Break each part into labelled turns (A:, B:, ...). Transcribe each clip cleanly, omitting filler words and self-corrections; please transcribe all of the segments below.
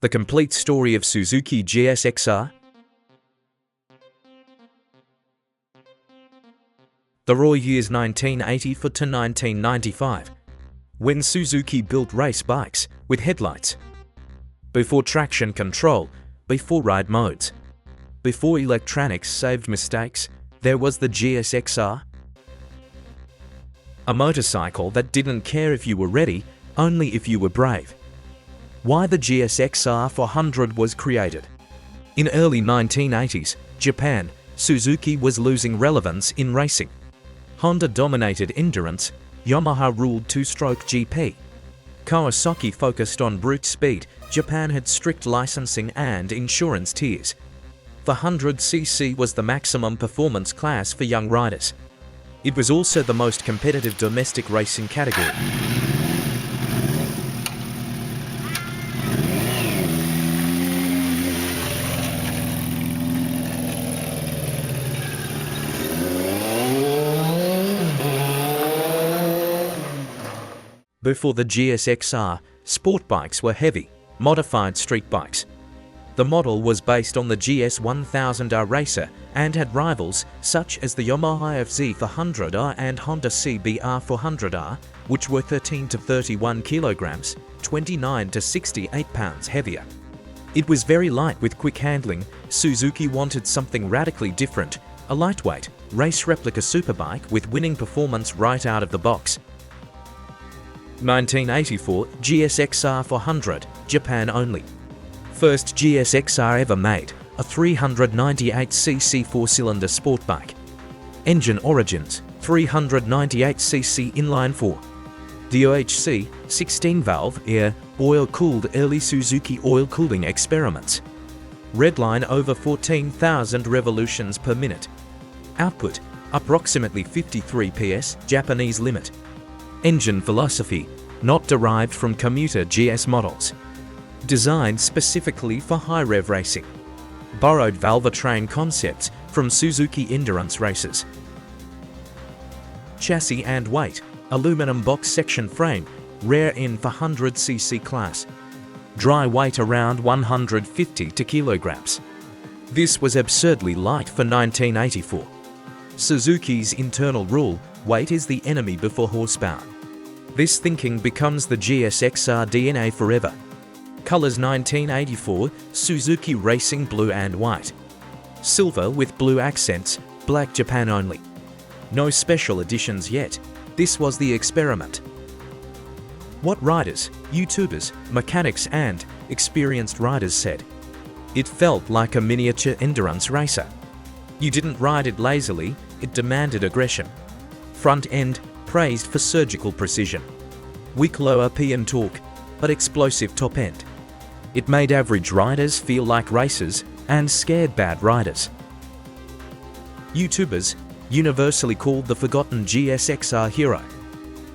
A: The complete story of Suzuki GSX-R. The raw years 1984 to 1995, when Suzuki built race bikes with headlights. Before traction control, before ride modes, before electronics saved mistakes, there was the GSX-R. A motorcycle that didn't care if you were ready, only if you were brave. Why the GSX-R400 was created. In early 1980s, Japan, Suzuki was losing relevance in racing. Honda dominated endurance, Yamaha ruled two-stroke GP. Kawasaki focused on brute speed, Japan had strict licensing and insurance tiers. The 100cc was the maximum performance class for young riders. It was also the most competitive domestic racing category. Before the GSX-R, sport bikes were heavy, modified street bikes. The model was based on the GS1000R racer and had rivals such as the Yamaha FZ400R and Honda CBR400R, which were 13 to 31 kilograms, 29 to 68 pounds heavier. It was very light with quick handling. Suzuki wanted something radically different, a lightweight, race replica superbike with winning performance right out of the box. 1984 GSX-R400, Japan only. First GSX-R ever made, a 398cc four-cylinder sport bike. Engine origins, 398cc inline-4. DOHC, 16-valve, air, oil-cooled early Suzuki oil cooling experiments. Redline over 14,000 revolutions per minute. Output, approximately 53 PS, Japanese limit. Engine philosophy, not derived from commuter GS models. Designed specifically for high-rev racing. Borrowed valvetrain concepts from Suzuki endurance races. Chassis and weight, aluminum box section frame, rare in the 100cc class. Dry weight around 150 kilograms. This was absurdly light for 1984. Suzuki's internal rule, weight is the enemy before horsepower. This thinking becomes the GSX-R DNA forever. Colors 1984, Suzuki Racing blue and white. Silver with blue accents, black Japan only. No special editions yet. This was the experiment. What riders, YouTubers, mechanics and experienced riders said. It felt like a miniature endurance racer. You didn't ride it lazily, it demanded aggression. Front end, praised for surgical precision. Weak low RPM torque, but explosive top end. It made average riders feel like racers and scared bad riders. YouTubers, universally called the forgotten GSX-R hero.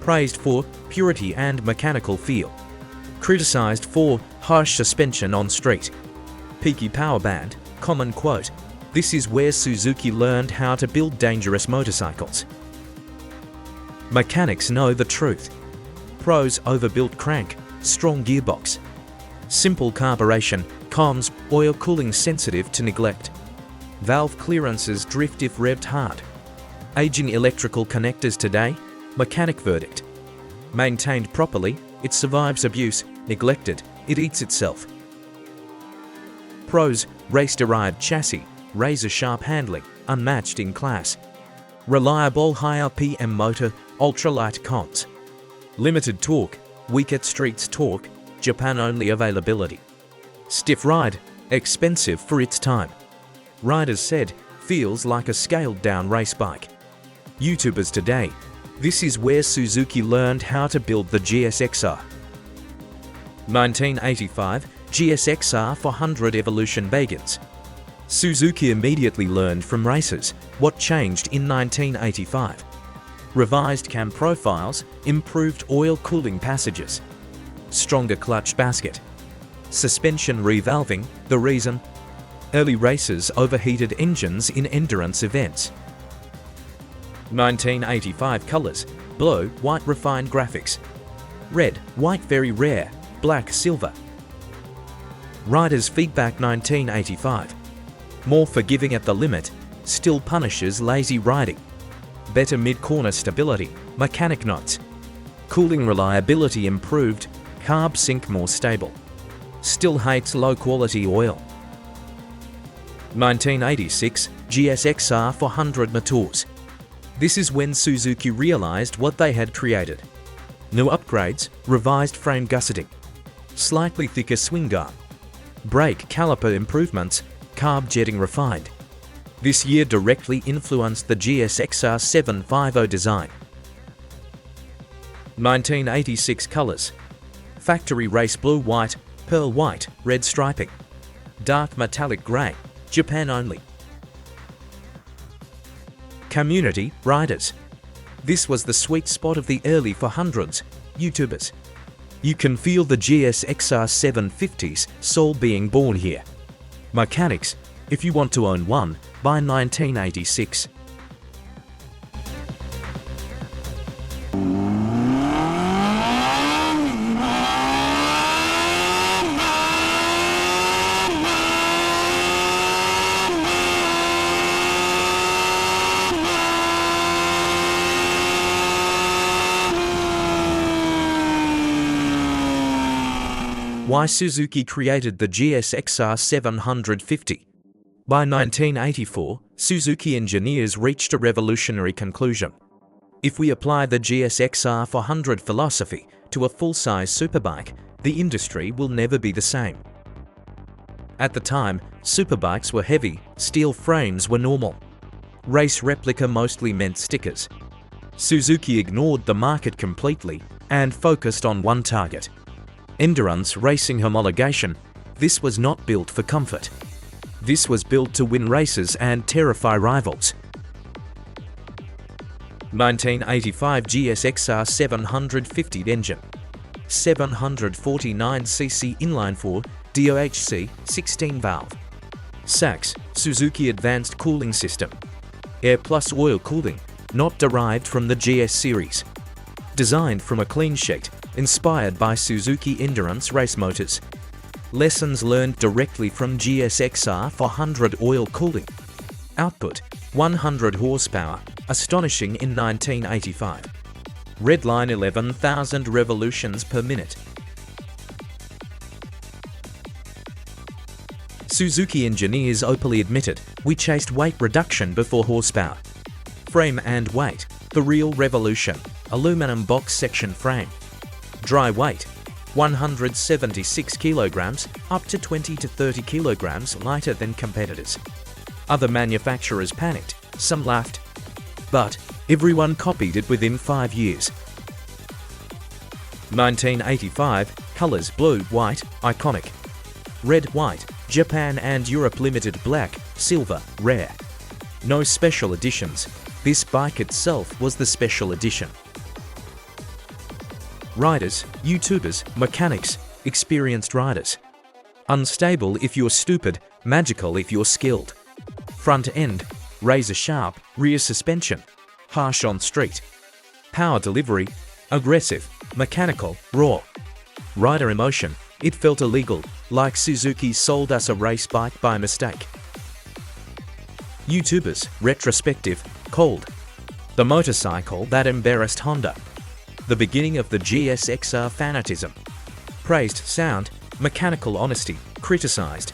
A: Praised for purity and mechanical feel. Criticized for harsh suspension on street. Peaky power band, common quote, "This is where Suzuki learned how to build dangerous motorcycles." Mechanics know the truth. Pros, overbuilt crank, strong gearbox. Simple carburation, comms, oil cooling sensitive to neglect. Valve clearances drift if revved hard. Aging electrical connectors today, mechanic verdict. Maintained properly, it survives abuse. Neglected, it eats itself. Pros, race-derived chassis, razor-sharp handling, unmatched in class. Reliable high RPM motor, ultralight cons. Limited torque, weak at streets torque, Japan-only availability. Stiff ride, expensive for its time. Riders said, feels like a scaled-down race bike. YouTubers today, this is where Suzuki learned how to build the GSX-R. 1985, GSX-R400 evolution begins. Suzuki immediately learned from racers what changed in 1985. Revised cam profiles, improved oil cooling passages. Stronger clutch basket. Suspension revalving, the reason. Early racers overheated engines in endurance events. 1985 colors, blue, white refined graphics. Red, white very rare, black, silver. Riders' feedback 1985. More forgiving at the limit, still punishes lazy riding. Better mid-corner stability, mechanic notes. Cooling reliability improved, carb sync more stable. Still hates low-quality oil. 1986 GSX-R 400 Motors. This is when Suzuki realized what they had created. New upgrades, revised frame gusseting, slightly thicker swing arm, brake caliper improvements, carb jetting refined. This year directly influenced the GSX-R750 design. 1986 colors. Factory race blue white, pearl white, red striping. Dark metallic grey, Japan only. Community, riders. This was the sweet spot of the early 400s, YouTubers. You can feel the GSX-R750's soul being born here. Mechanics, if you want to own one, by 1986. Why Suzuki created the GSX-R750. By 1984, Suzuki engineers reached a revolutionary conclusion. If we apply the GSX-R400 philosophy to a full-size superbike, the industry will never be the same. At the time, superbikes were heavy, steel frames were normal. Race replica mostly meant stickers. Suzuki ignored the market completely and focused on one target: endurance racing homologation. This was not built for comfort. This was built to win races and terrify rivals. 1985 GSX-R750 engine. 749cc inline-4 DOHC 16-valve. SAX, Suzuki Advanced Cooling System. Air plus oil cooling, not derived from the GS series. Designed from a clean sheet, inspired by Suzuki endurance race motors. Lessons learned directly from GSX-R 400 oil cooling. Output, 100 horsepower, astonishing in 1985. Redline 11,000 revolutions per minute. Suzuki engineers openly admitted, we chased weight reduction before horsepower. Frame and weight, the real revolution, aluminum box section frame. Dry weight, 176 kilograms, up to 20 to 30 kilograms lighter than competitors. Other manufacturers panicked, some laughed. But everyone copied it within 5 years. 1985, colors blue, white, iconic. Red, white, Japan and Europe limited, black, silver, rare. No special editions. This bike itself was the special edition. Riders, YouTubers, mechanics, experienced riders. Unstable if you're stupid, magical if you're skilled. Front end, razor sharp, rear suspension, harsh on street. Power delivery, aggressive, mechanical, raw. Rider emotion, it felt illegal, like Suzuki sold us a race bike by mistake. YouTubers, retrospective, cold. The motorcycle that embarrassed Honda. The beginning of the GSX-R fanatism. Praised sound, mechanical honesty, criticized.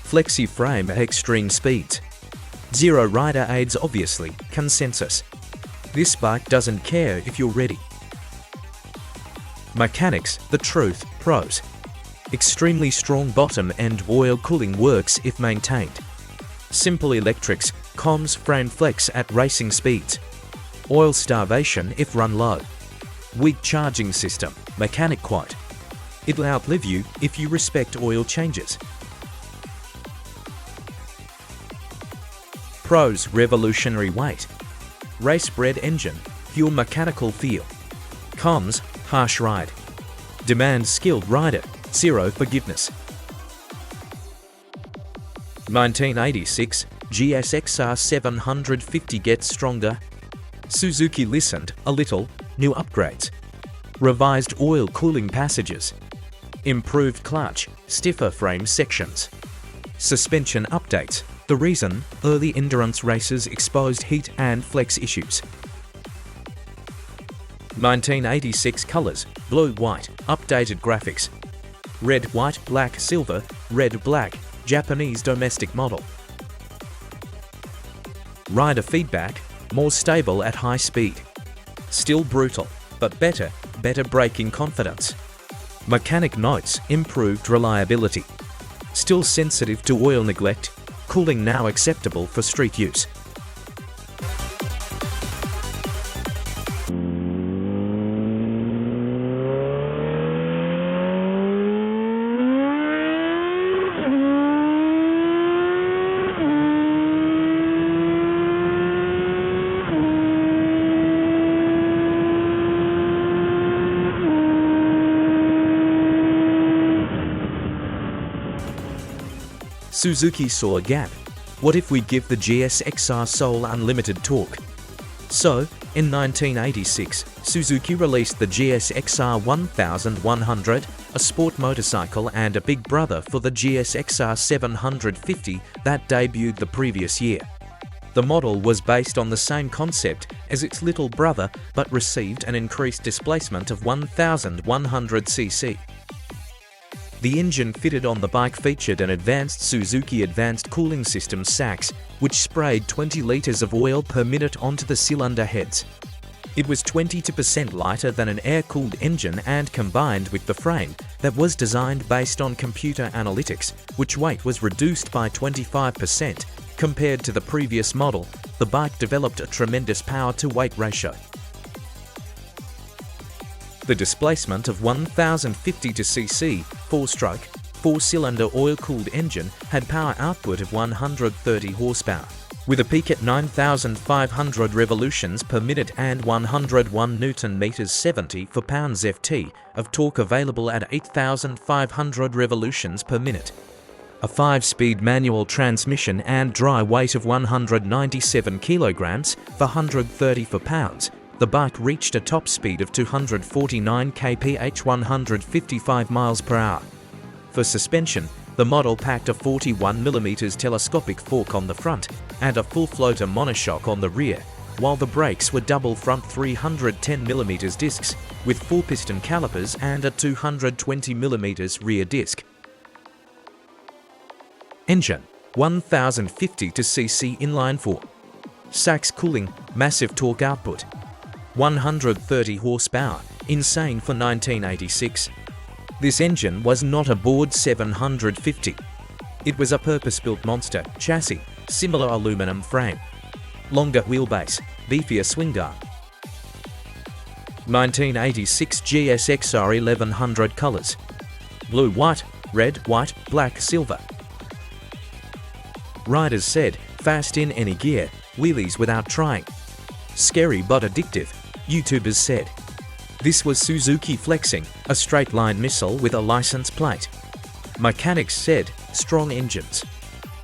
A: Flexi frame at extreme speeds. Zero rider aids obviously, consensus. This bike doesn't care if you're ready. Mechanics, the truth, pros. Extremely strong bottom and oil cooling works if maintained. Simple electrics, comms frame flex at racing speeds. Oil starvation if run low. Weak charging system, mechanic quote. It'll outlive you if you respect oil changes. Pros, revolutionary weight. Race-bred engine, pure mechanical feel. Cons, harsh ride. Demand skilled rider, zero forgiveness. 1986, GSX-R750 gets stronger. Suzuki listened a little, new upgrades. Revised oil cooling passages. Improved clutch, stiffer frame sections. Suspension updates. The reason: early endurance races exposed heat and flex issues. 1986 colors: blue, white, updated graphics. Red, white, black, silver, red, black, Japanese domestic model. Rider feedback: more stable at high speed. Still brutal, but better braking confidence. Mechanic notes: improved reliability. Still sensitive to oil neglect, cooling now acceptable for street use. Suzuki saw a gap. What if we give the GSXR soul unlimited torque? So, in 1986, Suzuki released the GSXR1100, a sport motorcycle and a big brother for the GSXR750 that debuted the previous year. The model was based on the same concept as its little brother but received an increased displacement of 1100 cc. The engine fitted on the bike featured an advanced Suzuki Advanced Cooling System SAX, which sprayed 20 litres of oil per minute onto the cylinder heads. It was 22% lighter than an air-cooled engine and combined with the frame that was designed based on computer analytics, which weight was reduced by 25%. Compared to the previous model, the bike developed a tremendous power-to-weight ratio. The displacement of 1050 cc, 4-stroke, 4-cylinder oil-cooled engine had power output of 130 horsepower, with a peak at 9,500 revolutions per minute and 101 Nm 70 for pounds Ft of torque available at 8,500 revolutions per minute. A 5-speed manual transmission and dry weight of 197 kilograms for 130 for pounds. The bike reached a top speed of 249 kph 155 miles per hour. For suspension, the model packed a 41mm telescopic fork on the front and a full floater monoshock on the rear, while the brakes were double front 310mm discs with 4-piston calipers and a 220mm rear disc. Engine: 1050 cc inline-4. SAX cooling, massive torque output. 130 horsepower, insane for 1986. This engine was not a Board 750. It was a purpose-built monster chassis, similar aluminum frame. Longer wheelbase, beefier swing arm. 1986 GSX-R 1100 colors: blue, white, red, white, black, silver. Riders said, fast in any gear, wheelies without trying. Scary but addictive, YouTubers said. This was Suzuki flexing, a straight-line missile with a license plate. Mechanics said, strong engines.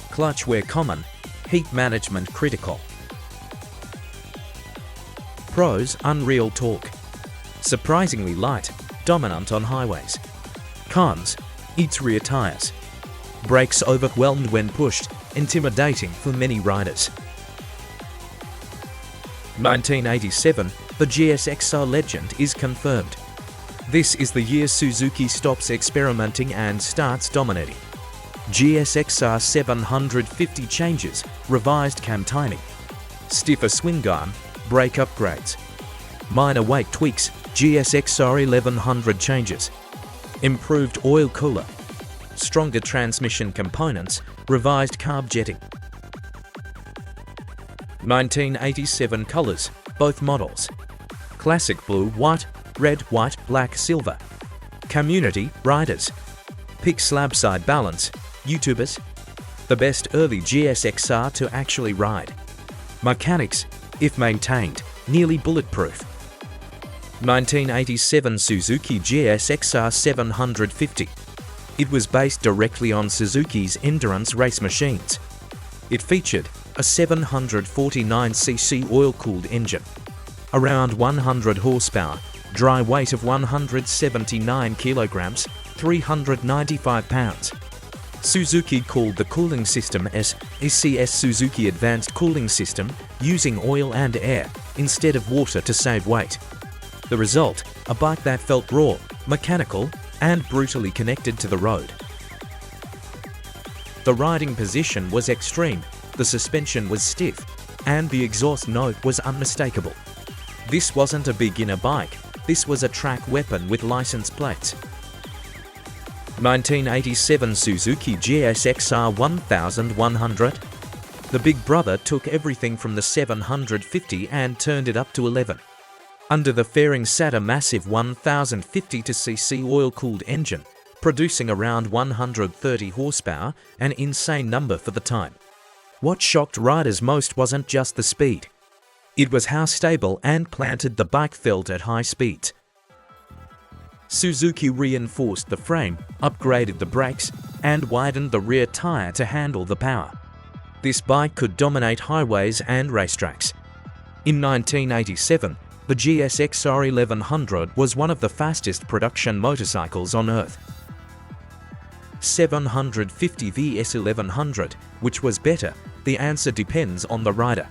A: Clutch wear common, heat management critical. Pros: unreal torque. Surprisingly light, dominant on highways. Cons: eats rear tires. Brakes overwhelmed when pushed, intimidating for many riders. 1987, the GSX-R legend is confirmed. This is the year Suzuki stops experimenting and starts dominating. GSX-R750 changes, revised cam timing, stiffer swing arm, brake upgrades. Minor weight tweaks, GSX-R 1100 changes. Improved oil cooler. Stronger transmission components, revised carb jetting. 1987 colors, both models. Classic blue, white, red, white, black, silver. Community, riders. Pick slab side balance, YouTubers. The best early GSX-R to actually ride. Mechanics, if maintained, nearly bulletproof. 1987 Suzuki GSX-R750. It was based directly on Suzuki's endurance race machines. It featured a 749cc oil-cooled engine, around 100 horsepower, dry weight of 179 kilograms, 395 pounds. Suzuki called the cooling system SCS Suzuki Advanced Cooling System, using oil and air instead of water to save weight. The result, a bike that felt raw, mechanical, and brutally connected to the road. The riding position was extreme, the suspension was stiff, and the exhaust note was unmistakable. This wasn't a beginner bike, this was a track weapon with license plates. 1987 Suzuki GSX-R1100. The big brother took everything from the 750 and turned it up to 11. Under the fairing sat a massive 1050cc oil-cooled engine, producing around 130 horsepower, an insane number for the time. What shocked riders most wasn't just the speed. It was how stable and planted the bike felt at high speeds. Suzuki reinforced the frame, upgraded the brakes, and widened the rear tire to handle the power. This bike could dominate highways and racetracks. In 1987, the GSX-R1100 was one of the fastest production motorcycles on Earth. 750 vs 1100, which was better? The answer depends on the rider.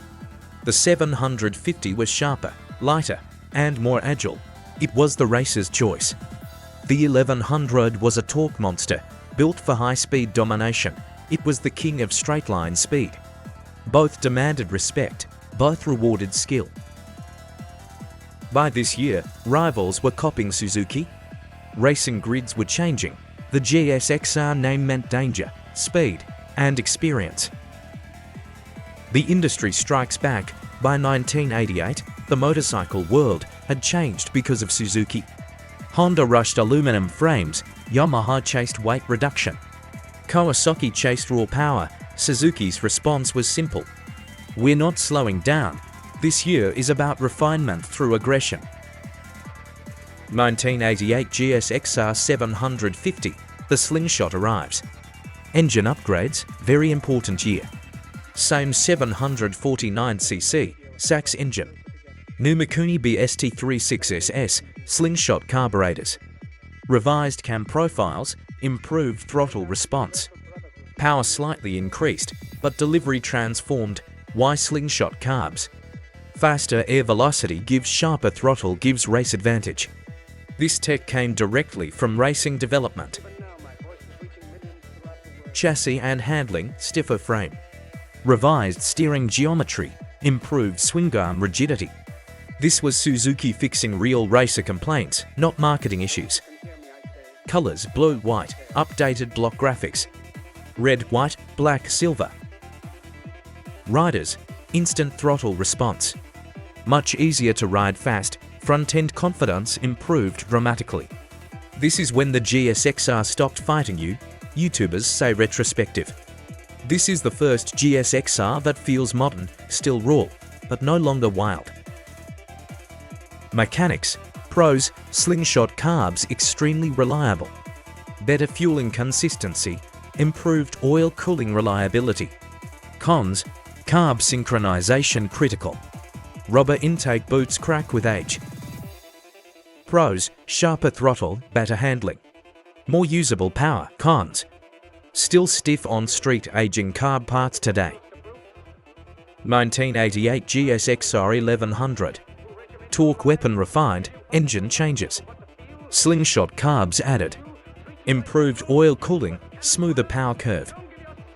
A: The 750 was sharper, lighter, and more agile. It was the racer's choice. The 1100 was a torque monster, built for high-speed domination. It was the king of straight-line speed. Both demanded respect, both rewarded skill. By this year, rivals were copying Suzuki. Racing grids were changing. The GSXR name meant danger, speed, and experience. The industry strikes back. By 1988, the motorcycle world had changed because of Suzuki. Honda rushed aluminum frames, Yamaha chased weight reduction. Kawasaki chased raw power. Suzuki's response was simple. We're not slowing down. This year is about refinement through aggression. 1988 GSX-R750, the slingshot arrives. Engine upgrades, very important year. Same 749cc, Sachs engine. New Mikuni BST36SS, slingshot carburetors. Revised cam profiles, improved throttle response. Power slightly increased, but delivery transformed. Why slingshot carbs? Faster air velocity gives sharper throttle, gives race advantage. This tech came directly from racing development. Chassis and handling, stiffer frame. Revised steering geometry, improved swing arm rigidity. This was Suzuki fixing real racer complaints, not marketing issues. Colors blue-white, updated block graphics. Red-white, black-silver. Riders, instant throttle response. Much easier to ride fast, front-end confidence improved dramatically. This is when the GSXR stopped fighting you, YouTubers say retrospective. This is the first GSXR that feels modern, still raw, but no longer wild. Mechanics, pros, slingshot carbs extremely reliable. Better fueling consistency, improved oil cooling reliability. Cons, carb synchronization critical. Rubber intake boots crack with age. Pros, sharper throttle, better handling. More usable power. Cons, still stiff on street, aging carb parts today. 1988 GSX-R1100. Torque weapon refined, engine changes. Slingshot carbs added. Improved oil cooling, smoother power curve.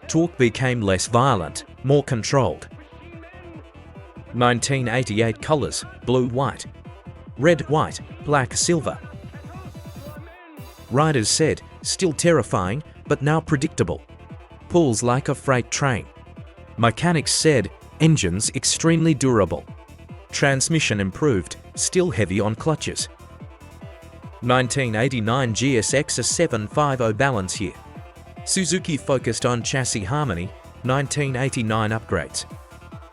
A: Torque became less violent, more controlled. 1988 colors, blue-white. Red-white, black-silver. Riders said, still terrifying, but now predictable. Pulls like a freight train. Mechanics said, engines extremely durable. Transmission improved, still heavy on clutches. 1989 GSX-R750 balance year. Suzuki focused on chassis harmony, 1989 upgrades.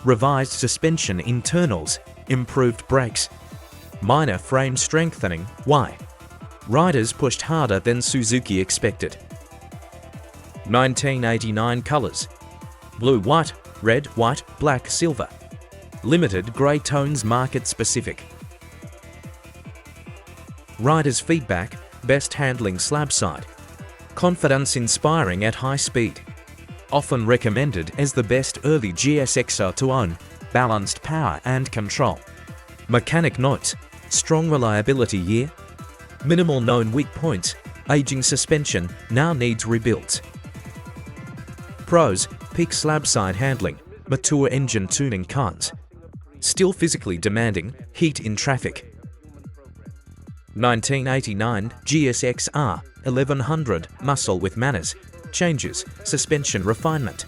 A: Revised suspension internals, improved brakes. Minor frame strengthening, why? Riders pushed harder than Suzuki expected. 1989 colors. Blue-white, red-white, black-silver. Limited grey tones, market specific. Riders' feedback, Best handling slab side. Confidence inspiring at high speed. Often recommended as the best early GSXR to own. Balanced power and control. Mechanic notes. Strong reliability year. Minimal known weak points. Aging suspension now needs rebuilds. Pros. Peak slab side handling. Mature engine tuning. Cons. Still physically demanding. Heat in traffic. 1989 GSX-R 1100 muscle with manners. Changes. Suspension refinement.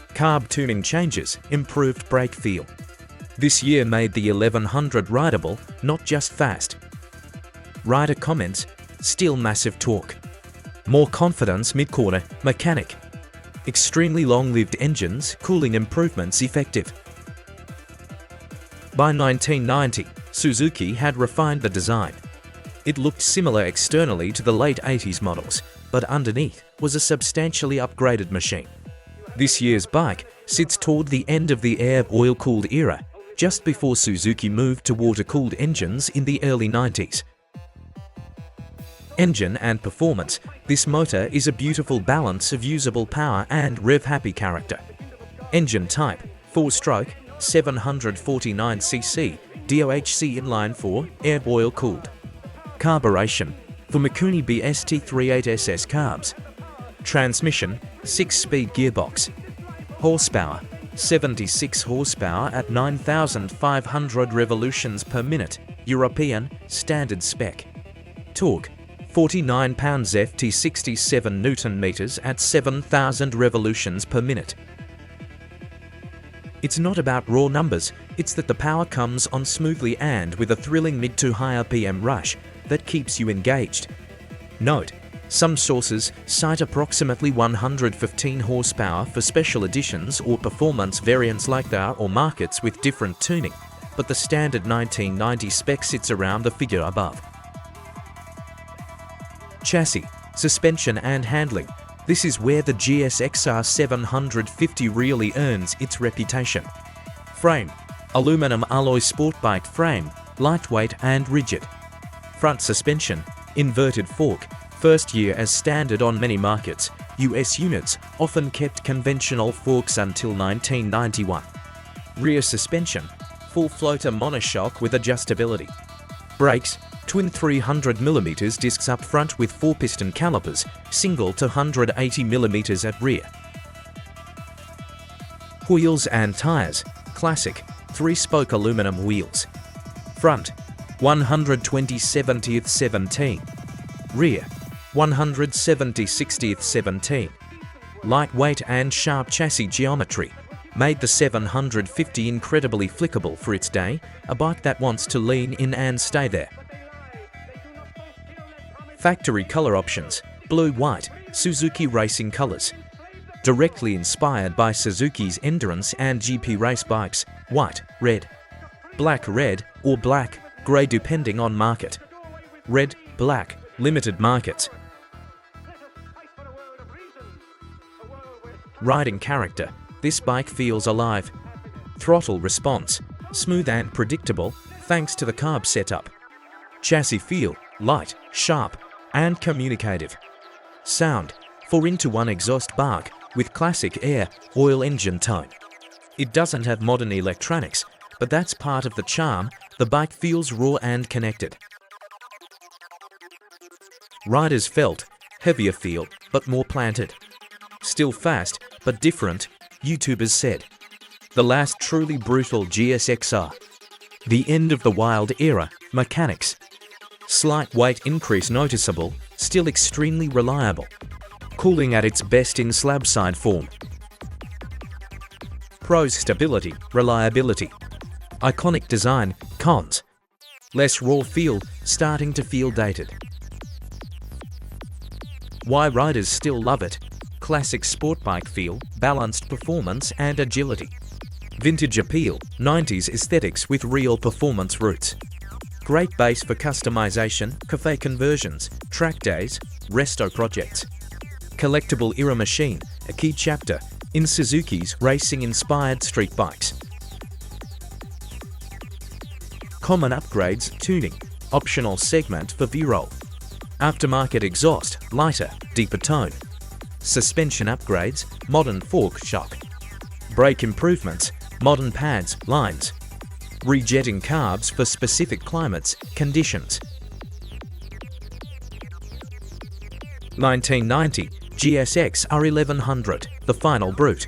A: Carb tuning changes. Improved brake feel. This year made the 1100 rideable, not just fast. Rider comments. Still massive torque. More confidence mid-quarter. Mechanic. Extremely long-lived engines. Cooling improvements effective. By 1990, Suzuki had refined the design. It looked similar externally to the late 80s models, but underneath was a substantially upgraded machine. This year's bike sits toward the end of the air oil-cooled era, just before Suzuki moved to water-cooled engines in the early 90s. Engine and performance. This motor is a beautiful balance of usable power and rev-happy character. Engine type, 4-stroke, 749cc, DOHC inline-4, air oil-cooled. Carburation, for Mikuni BST38SS carbs. Transmission, 6-speed gearbox. Horsepower, 76 horsepower at 9,500 revolutions per minute, European, standard spec. Torque, 49 pounds-ft 67 Nm at 7,000 revolutions per minute. It's not about raw numbers, it's that the power comes on smoothly and with a thrilling mid to high RPM rush that keeps you engaged. Note, some sources cite approximately 115 horsepower for special editions or performance variants like that or markets with different tuning, but the standard 1990 spec sits around the figure above. Chassis, suspension and handling. This is where the GSX-R750 really earns its reputation. Frame, aluminum alloy sportbike frame, lightweight and rigid. Front suspension, inverted fork, first year as standard on many markets. US units often kept conventional forks until 1991. Rear suspension, full floater monoshock with adjustability. Brakes, twin 300mm discs up front with 4-piston calipers, single to 180mm at rear. Wheels and tires, classic, 3-spoke aluminum wheels. Front, 120/70th 17. Rear, 170/60th 17. Lightweight and sharp chassis geometry made the 750 incredibly flickable for its day, a bike that wants to lean in and stay there. Factory color options, blue-white, Suzuki racing colors. Directly inspired by Suzuki's endurance and GP race bikes, white, red. Black, red, or black, grey depending on market. Red, black, limited markets. Riding character, this bike feels alive. Throttle response, smooth and predictable, thanks to the carb setup. Chassis feel, light, sharp, and communicative. Sound, 4-into-1 exhaust bark with classic air, oil engine tone. It doesn't have modern electronics, but that's part of the charm. The bike feels raw and connected. Riders felt, heavier feel, but more planted. Still fast, but different, YouTubers said. The last truly brutal GSX-R. The end of the wild era, mechanics. Slight weight increase noticeable, still extremely reliable. Cooling at its best in slab side form. Pros: stability, reliability. Iconic design, cons. Less raw feel, starting to feel dated. Why riders still love it? Classic sport bike feel, balanced performance and agility. Vintage appeal, 90s aesthetics with real performance roots. Great base for customization, cafe conversions, track days, resto projects. Collectible era machine, a key chapter in Suzuki's racing-inspired street bikes. Common upgrades, tuning, optional segment for V-roll. Aftermarket exhaust, lighter, deeper tone. Suspension upgrades, modern fork shock. Brake improvements, modern pads, lines. Rejetting carbs for specific climates, conditions. 1990 GSX-R1100, the final brute.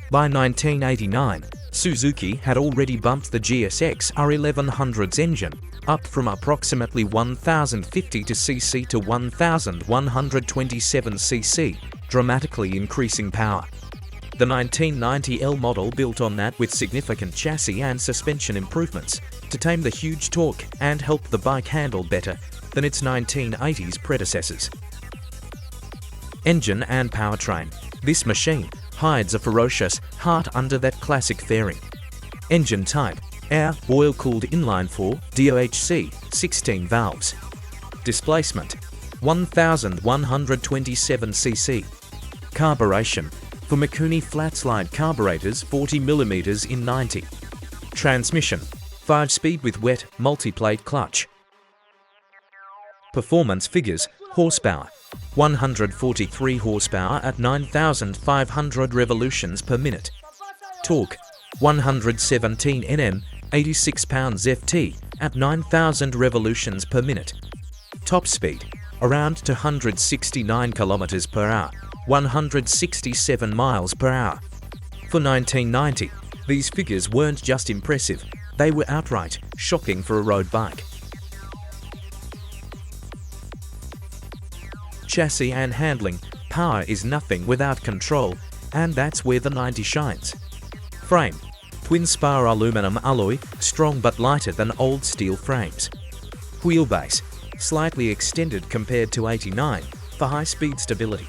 A: By 1989, Suzuki had already bumped the GSX-R1100's engine up from approximately 1050 cc to 1127 cc, dramatically increasing power. The 1990 L model built on that with significant chassis and suspension improvements to tame the huge torque and help the bike handle better than its 1980s predecessors. Engine and powertrain. This machine hides a ferocious heart under that classic fairing. Engine type: air, oil-cooled inline-4, DOHC, 16 valves. Displacement: 1127 cc. Carburation: for Mikuni flat-slide carburetors 40mm in 90. Transmission: 5-speed with wet, multi-plate clutch. Performance figures: horsepower: 143 horsepower at 9,500 revolutions per minute. Torque: 117 Nm, 86 pounds-ft at 9,000 revolutions per minute. Top speed: around 269 km per hour, 167 miles per hour. For 1990, these figures weren't just impressive, they were outright shocking for a road bike. Chassis and handling: power is nothing without control, and that's where the 90 shines. Frame: twin spar aluminum alloy, strong but lighter than old steel frames. Wheelbase: slightly extended compared to 89 for high-speed stability.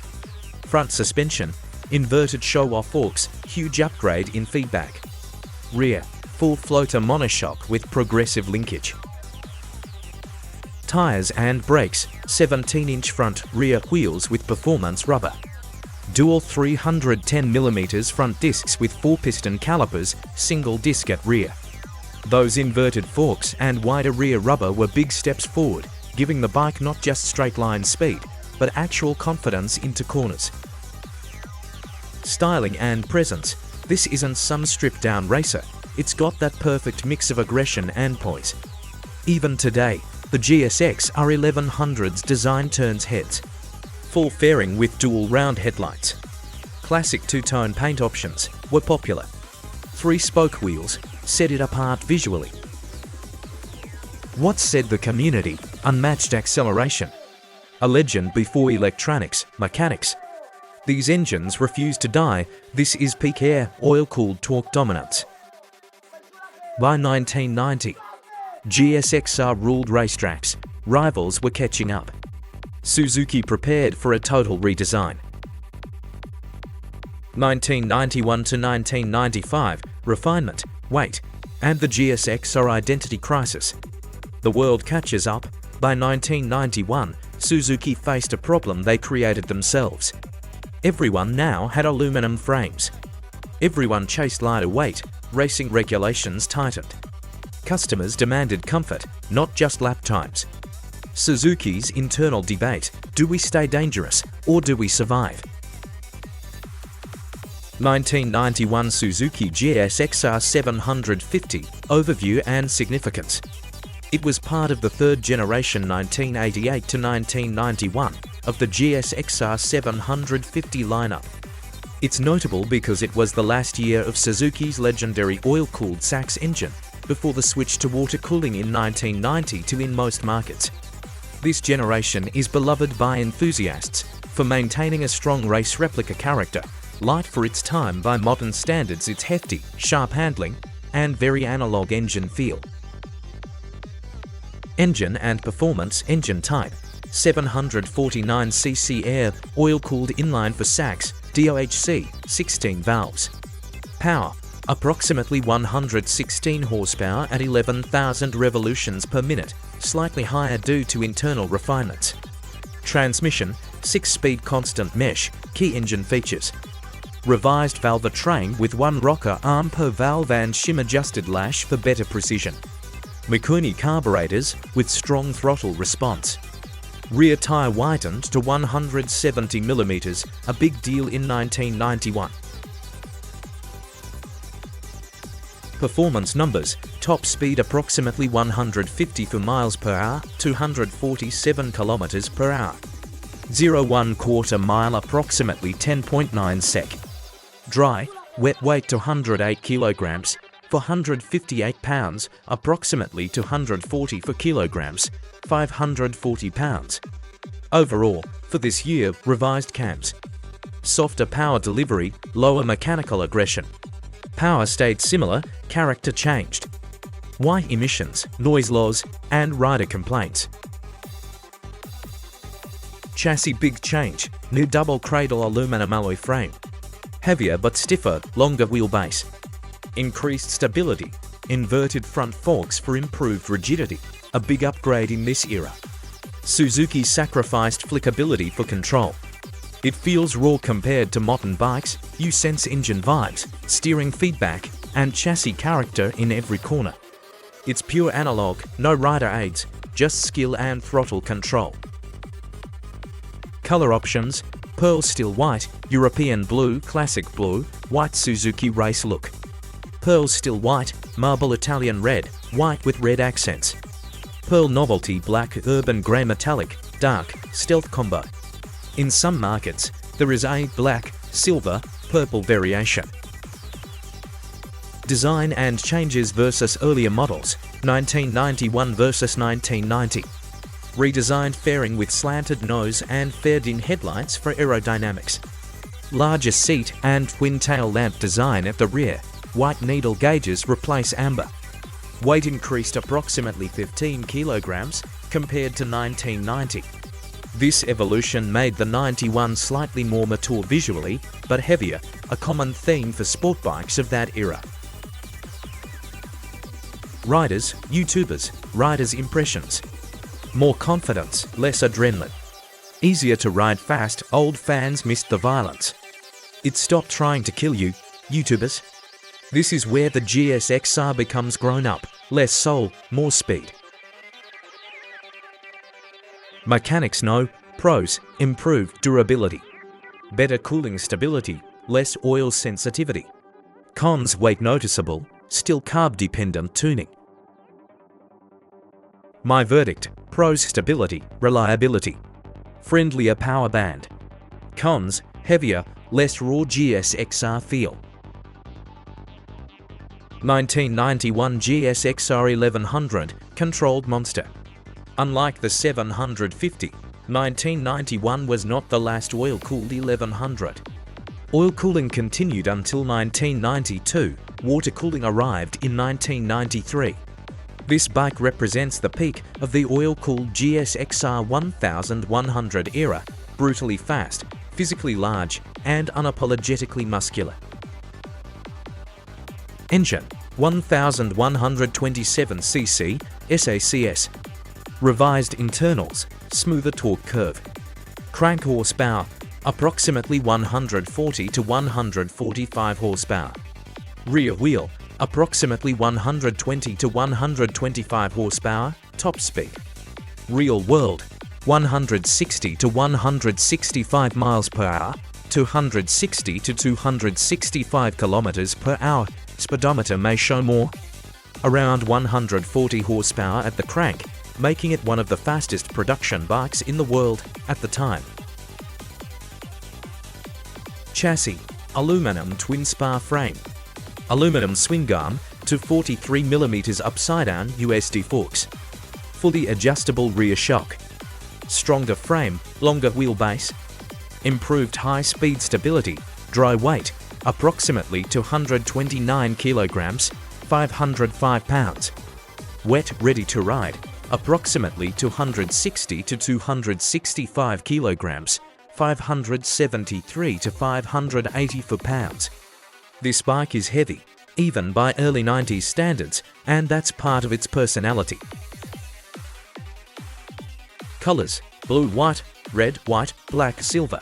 A: Front suspension: inverted show-off forks, huge upgrade in feedback. Rear: full floater monoshock with progressive linkage. Tires and brakes: 17-inch front, rear wheels with performance rubber. Dual 310mm front discs with 4-piston calipers, single disc at rear. Those inverted forks and wider rear rubber were big steps forward, giving the bike not just straight-line speed, but actual confidence into corners. Styling and presence: this isn't some stripped-down racer, it's got that perfect mix of aggression and poise. Even today, the GSX-R1100's design turns heads. Full fairing with dual round headlights. Classic two-tone paint options were popular. 3-spoke wheels set it apart visually. What said the community? Unmatched acceleration. A legend before electronics, mechanics. These engines refuse to die. This is peak air, oil-cooled torque dominance. By 1990, GSXR ruled racetracks. Rivals were catching up. Suzuki prepared for a total redesign. 1991 to 1995, refinement, weight, and the GSXR identity crisis. The world catches up. By 1991, Suzuki faced a problem they created themselves. Everyone now had aluminum frames. Everyone chased lighter weight. Racing regulations tightened. Customers demanded comfort, not just lap times. Suzuki's internal debate: do we stay dangerous or do we survive? 1991 Suzuki GSX-R750, overview and significance. It was part of the third generation 1988 to 1991 of the GSX-R750 lineup. It's notable because it was the last year of Suzuki's legendary oil-cooled Sax engine, before the switch to water cooling in 1992 in most markets. This generation is beloved by enthusiasts for maintaining a strong race replica character, light for its time by modern standards, its hefty, sharp handling, and very analog engine feel. Engine and performance: engine type: 749cc air, oil-cooled inline for Sax, DOHC, 16 valves. Power: approximately 116 horsepower at 11,000 revolutions per minute, slightly higher due to internal refinements. Transmission: 6-speed constant mesh, key engine features. Revised valve train with 1 rocker arm per valve and shim-adjusted lash for better precision. Mikuni carburetors with strong throttle response. Rear tire widened to 170mm, a big deal in 1991. Performance numbers: top speed approximately 154 miles per hour, 247 kilometers per hour. 0.25 mile approximately 10.9 sec. Dry, wet weight 208 kilograms, 458 pounds, approximately 244 kilograms, 540 pounds. Overall, for this year, revised cams. Softer power delivery, lower mechanical aggression. Power stayed similar, character changed. Why emissions, noise laws, and rider complaints. Chassis big change, new double cradle aluminum alloy frame. Heavier but stiffer, longer wheelbase. Increased stability, inverted front forks for improved rigidity, a big upgrade in this era. Suzuki sacrificed flickability for control. It feels raw compared to modern bikes. You sense engine vibes, steering feedback, and chassis character in every corner. It's pure analog, no rider aids, just skill and throttle control. Color options: pearl steel white, European blue, classic blue, white Suzuki race look. Pearl steel white, marble Italian red, white with red accents. Pearl novelty black, urban grey metallic, dark, stealth combo. In some markets, there is a black, silver, purple variation. Design and changes versus earlier models, 1991 versus 1990. Redesigned fairing with slanted nose and faired-in headlights for aerodynamics. Larger seat and twin tail lamp design at the rear. White needle gauges replace amber. Weight increased approximately 15 kilograms compared to 1990. This evolution made the 91 slightly more mature visually, but heavier, a common theme for sport bikes of that era. Riders, YouTubers, riders' impressions. More confidence, less adrenaline. Easier to ride fast, old fans missed the violence. It stopped trying to kill you, YouTubers. This is where the GSX-R becomes grown up, less soul, more speed. Mechanics know, pros: improved durability. Better cooling stability, less oil sensitivity. Cons: weight noticeable, still carb-dependent tuning. My verdict: pros: stability, reliability. Friendlier power band. Cons: heavier, less raw GSXR feel. 1991 GSX-R 1100, controlled monster. Unlike the 750, 1991 was not the last oil-cooled 1100. Oil cooling continued until 1992, water cooling arrived in 1993. This bike represents the peak of the oil-cooled GSX-R 1100 era, brutally fast, physically large, and unapologetically muscular. Engine: 1127cc, SACS. Revised internals, smoother torque curve. Crank horsepower, approximately 140 to 145 horsepower. Rear wheel, approximately 120 to 125 horsepower, top speed. Real world, 160 to 165 miles per hour, 260 to 265 kilometers per hour. Speedometer may show more. Around 140 horsepower at the crank, making it one of the fastest production bikes in the world at the time. Chassis: aluminum twin spar frame. Aluminum swing arm to 43mm upside-down USD forks. Fully adjustable rear shock. Stronger frame, longer wheelbase. Improved high-speed stability, dry weight, approximately 229 kilograms, 505 pounds. Wet ready to ride, approximately 260 to 265 kilograms, 573 to 584 pounds. This bike is heavy, even by early 90s standards, and that's part of its personality. Colors: blue, white, red, white, black, silver.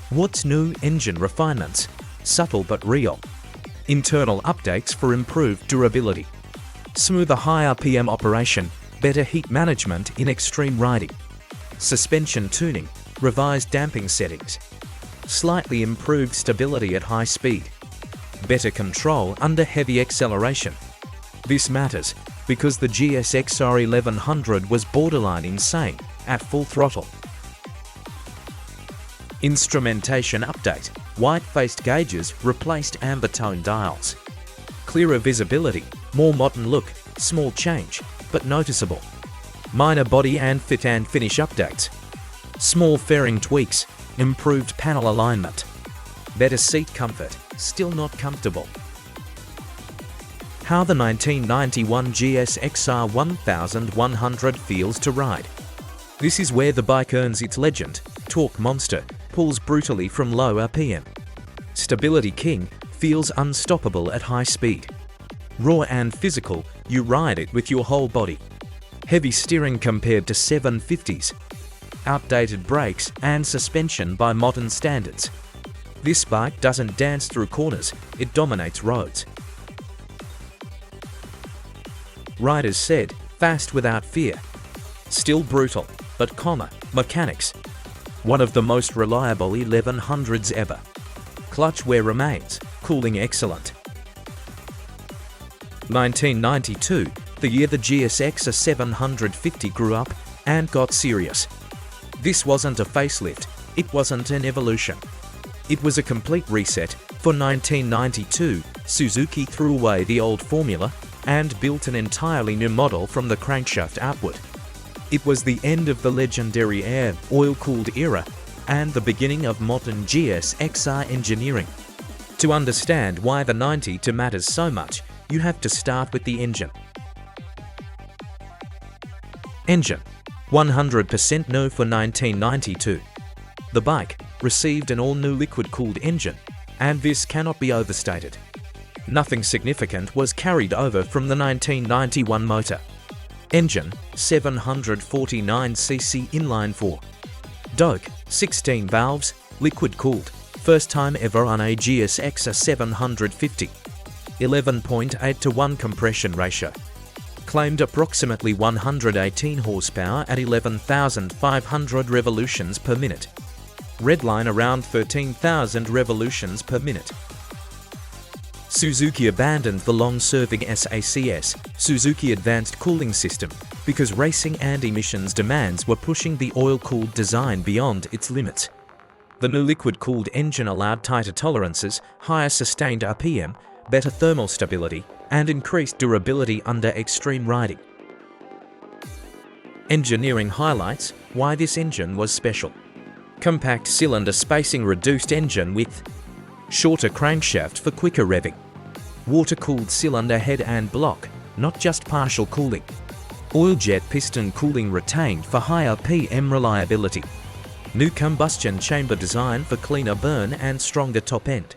A: What's new? Engine refinements, subtle but real. Internal updates for improved durability. Smoother high RPM operation, better heat management in extreme riding, suspension tuning, revised damping settings, slightly improved stability at high speed, better control under heavy acceleration. This matters because the GSX-R1100 was borderline insane at full throttle. Instrumentation update. White-faced gauges replaced amber tone dials. Clearer visibility, more modern look, small change, but noticeable. Minor body and fit and finish updates. Small fairing tweaks, improved panel alignment. Better seat comfort, still not comfortable. How the 1991 GSX-R1100 feels to ride. This is where the bike earns its legend. Torque monster, pulls brutally from low RPM. Stability king, feels unstoppable at high speed. Raw and physical, you ride it with your whole body. Heavy steering compared to 750s. Outdated brakes and suspension by modern standards. This bike doesn't dance through corners, it dominates roads. Riders said, fast without fear. Still brutal, but calmer. Mechanics. One of the most reliable 1100s ever. Clutch wear remains, cooling excellent. 1992, the year the GSX-R750 grew up and got serious. This wasn't a facelift, it wasn't an evolution. It was a complete reset. For 1992, Suzuki threw away the old formula and built an entirely new model from the crankshaft outward. It was the end of the legendary air, oil-cooled era and the beginning of modern GSXR engineering. To understand why the 92 matters so much, you have to start with the engine. Engine. 100% no for 1992. The bike received an all-new liquid-cooled engine, and this cannot be overstated. Nothing significant was carried over from the 1991 motor. Engine, 749cc inline-4. Doke, 16 valves, liquid-cooled, first time ever on a GSX-R750. 11.8 to 1 compression ratio. Claimed approximately 118 horsepower at 11,500 revolutions per minute. Redline around 13,000 revolutions per minute. Suzuki abandoned the long-serving SACS, Suzuki Advanced Cooling System, because racing and emissions demands were pushing the oil-cooled design beyond its limits. The new liquid-cooled engine allowed tighter tolerances, higher sustained RPM, better thermal stability, and increased durability under extreme riding. Engineering highlights why this engine was special. Compact cylinder spacing, reduced engine width. Shorter crankshaft for quicker revving. Water-cooled cylinder head and block, not just partial cooling. Oil jet piston cooling retained for higher PM reliability. New combustion chamber design for cleaner burn and stronger top end.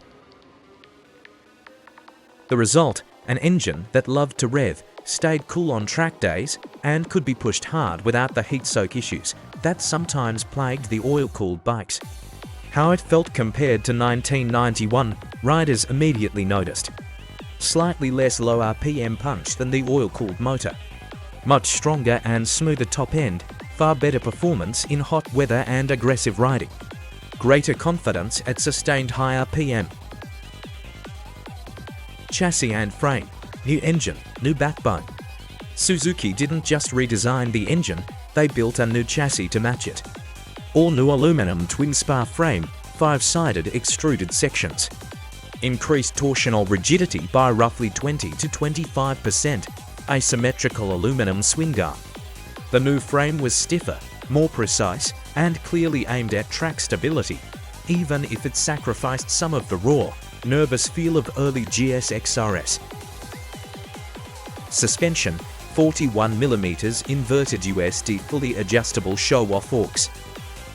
A: The result, an engine that loved to rev, stayed cool on track days, and could be pushed hard without the heat soak issues that sometimes plagued the oil-cooled bikes. How it felt compared to 1991, riders immediately noticed. Slightly less low RPM punch than the oil-cooled motor. Much stronger and smoother top end, far better performance in hot weather and aggressive riding. Greater confidence at sustained high RPM. Chassis and frame. New engine, new backbone. Suzuki didn't just redesign the engine, they built a new chassis to match it. All new aluminum twin spar frame, 5-sided extruded sections. Increased torsional rigidity by roughly 20 to 25%, asymmetrical aluminum swing arm. The new frame was stiffer, more precise, and clearly aimed at track stability, even if it sacrificed some of the raw, nervous feel of early GSX-Rs. Suspension, 41mm inverted USD fully adjustable show-off forks.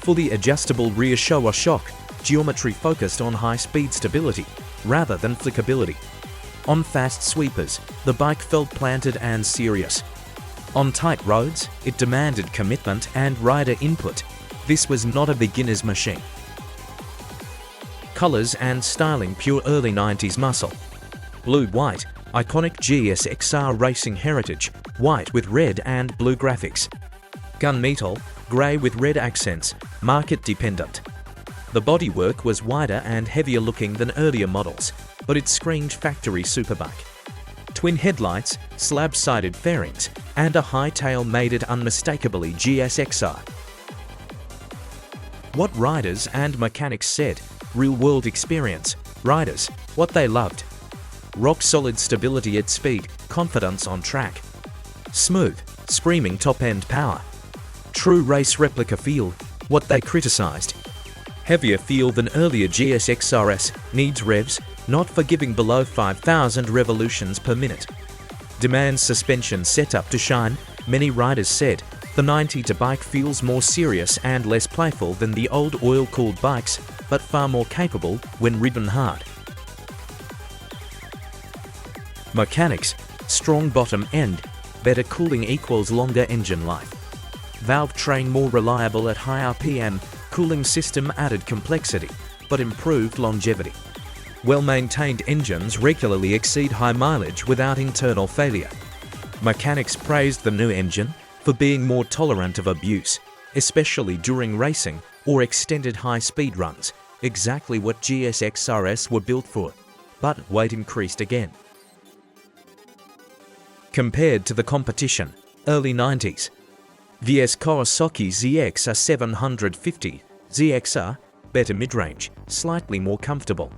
A: Fully adjustable rear show-off shock, geometry focused on high-speed stability, rather than flickability. On fast sweepers, the bike felt planted and serious. On tight roads, it demanded commitment and rider input. This was not a beginner's machine. Colors and styling, pure early 90s muscle. Blue-white, Iconic GSXR racing heritage, white with red and blue graphics. Gunmetal, grey with red accents, market dependent. The bodywork was wider and heavier looking than earlier models, but it screamed factory superbike. Twin headlights, slab-sided fairings, and a high tail made it unmistakably GSXR. What riders and mechanics said, real-world experience, riders, what they loved. Rock-solid stability at speed, confidence on track. Smooth, screaming top-end power. True race replica feel, what they criticized. Heavier feel than earlier GSXRs, needs revs, not forgiving below 5,000 revolutions per minute. Demands suspension setup to shine, many riders said. The 90 bike feels more serious and less playful than the old oil-cooled bikes, but far more capable when ridden hard. Mechanics, strong bottom end, better cooling equals longer engine life. Valve train more reliable at high RPM, cooling system added complexity, but improved longevity. Well-maintained engines regularly exceed high mileage without internal failure. Mechanics praised the new engine for being more tolerant of abuse, especially during racing or extended high-speed runs, exactly what GSXRs were built for. But weight increased again. Compared to the competition, early 90s. VS Kawasaki ZX-R750, ZXR, better mid-range, slightly more comfortable.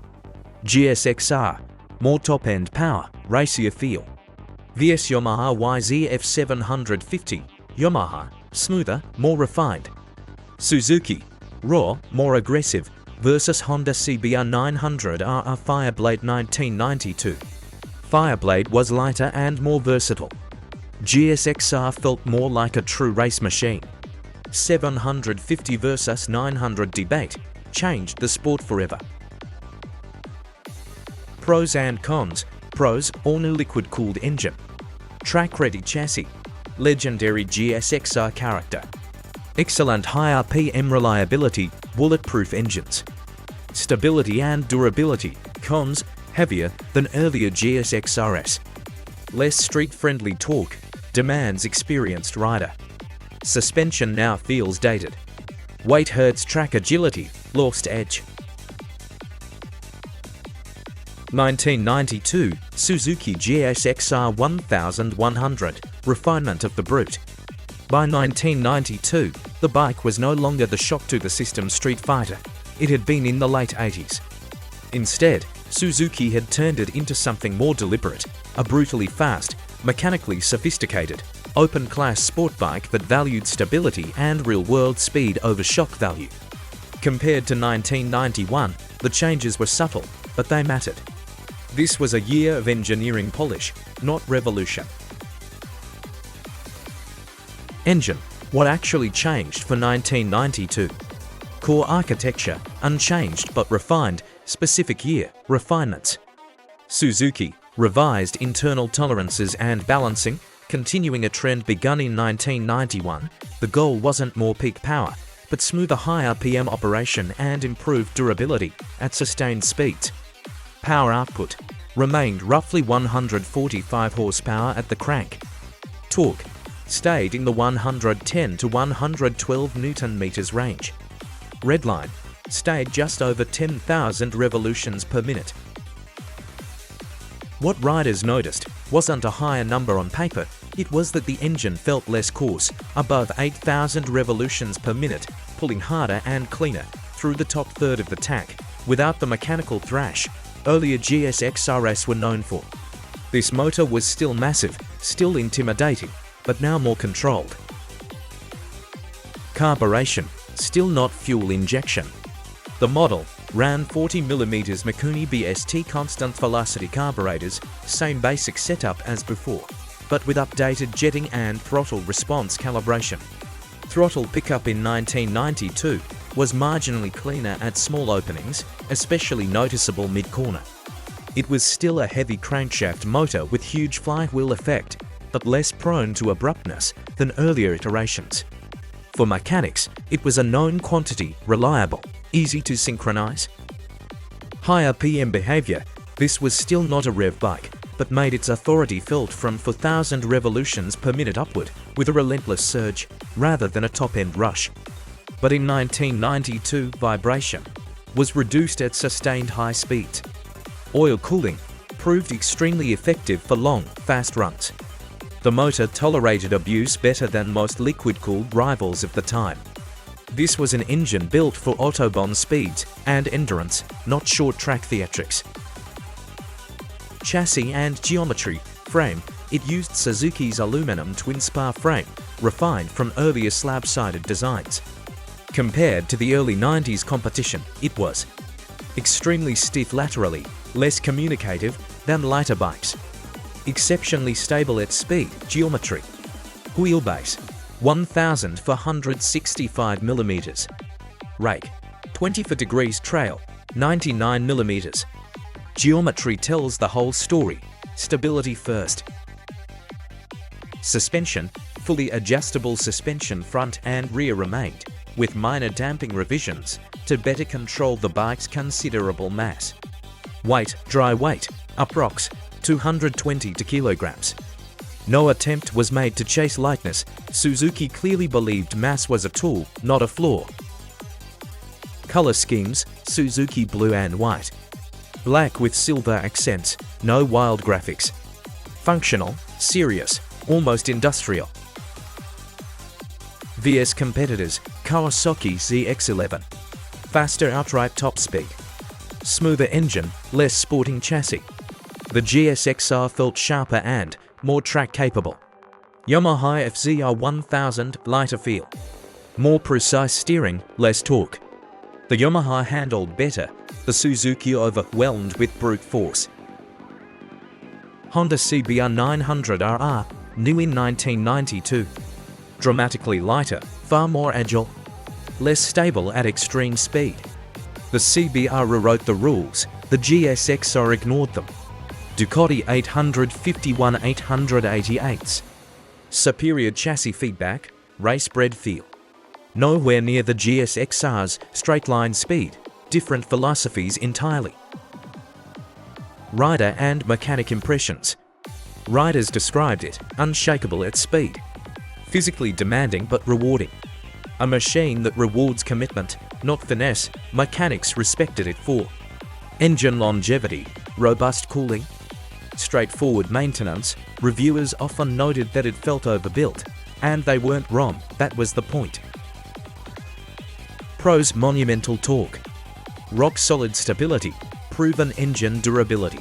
A: GSXR, more top-end power, racier feel. VS Yamaha YZF-750, Yamaha, smoother, more refined. Suzuki, raw, more aggressive, versus Honda CBR900RR Fireblade 1992. Fireblade was lighter and more versatile. GSXR felt more like a true race machine. 750 versus 900 debate changed the sport forever. Pros and cons. Pros, all-new liquid-cooled engine. Track-ready chassis. Legendary GSXR character. Excellent high RPM reliability, bulletproof engines. Stability and durability. Cons, heavier than earlier GSXRs. Less street-friendly torque, demands experienced rider. Suspension now feels dated. Weight hurts track agility, lost edge. 1992 Suzuki GSX-R1100, refinement of the brute. By 1992, the bike was no longer the shock to the system Street Fighter it had been in the late 80s. Instead, Suzuki had turned it into something more deliberate, a brutally fast, mechanically sophisticated, open-class sport bike that valued stability and real-world speed over shock value. Compared to 1991, the changes were subtle, but they mattered. This was a year of engineering polish, not revolution. Engine, what actually changed for 1992? Core architecture, unchanged but refined, specific year, refinements. Suzuki, revised internal tolerances and balancing, continuing a trend begun in 1991, the goal wasn't more peak power, but smoother high RPM operation and improved durability at sustained speeds. Power output remained roughly 145 horsepower at the crank. Torque stayed in the 110 to 112 Nm range. Redline stayed just over 10,000 revolutions per minute. What riders noticed wasn't a higher number on paper, it was that the engine felt less coarse, above 8,000 revolutions per minute, pulling harder and cleaner through the top third of the tank, without the mechanical thrash earlier GSXRs were known for. This motor was still massive, still intimidating, but now more controlled. Carburation, still not fuel injection. The model ran 40mm Mikuni BST constant velocity carburetors, same basic setup as before, but with updated jetting and throttle response calibration. Throttle pickup in 1992 was marginally cleaner at small openings, especially noticeable mid-corner. It was still a heavy crankshaft motor with huge flywheel effect, but less prone to abruptness than earlier iterations. For mechanics, it was a known quantity, reliable, easy to synchronize. High RPM behavior, this was still not a rev bike, but made its authority felt from 4,000 revolutions per minute upward, with a relentless surge, rather than a top-end rush. But in 1992, vibration was reduced at sustained high speeds. Oil cooling proved extremely effective for long, fast runs. The motor tolerated abuse better than most liquid-cooled rivals of the time. This was an engine built for autobahn speeds and endurance, not short-track theatrics. Chassis and geometry. Frame. It used Suzuki's aluminum twin-spar frame, refined from earlier slab-sided designs. Compared to the early 90s competition, it was extremely stiff laterally, less communicative than lighter bikes. Exceptionally stable at speed. Geometry. Wheelbase 1,465 mm. Rake 24 degrees trail 99 mm. Geometry tells the whole story. Stability first. Suspension. Fully adjustable suspension front and rear remained, with minor damping revisions to better control the bike's considerable mass. Weight. Dry weight approx. 220 kilograms. No attempt was made to chase lightness. Suzuki clearly believed mass was a tool, not a flaw. Color schemes. Suzuki blue and white. Black with silver accents, no wild graphics. Functional, serious, almost industrial. VS competitors. Kawasaki ZX-11. Faster outright top speed. Smoother engine, less sporting chassis. The GSX-R felt sharper and more track-capable. Yamaha FZR1000, lighter feel. More precise steering, less torque. The Yamaha handled better, the Suzuki overwhelmed with brute force. Honda CBR 900RR, new in 1992. Dramatically lighter, far more agile, less stable at extreme speed. The CBR rewrote the rules, the GSX-R ignored them. Ducati 851 888s. Superior chassis feedback, race-bred feel. Nowhere near the GSX-R's straight-line speed, different philosophies entirely. Rider and mechanic impressions. Riders described it unshakable at speed. Physically demanding but rewarding. A machine that rewards commitment, not finesse, mechanics respected it for. Engine longevity, robust cooling, straightforward maintenance. Reviewers often noted that it felt overbuilt, and they weren't wrong, that was the point. Pros. Monumental torque. Rock-solid stability, proven engine durability.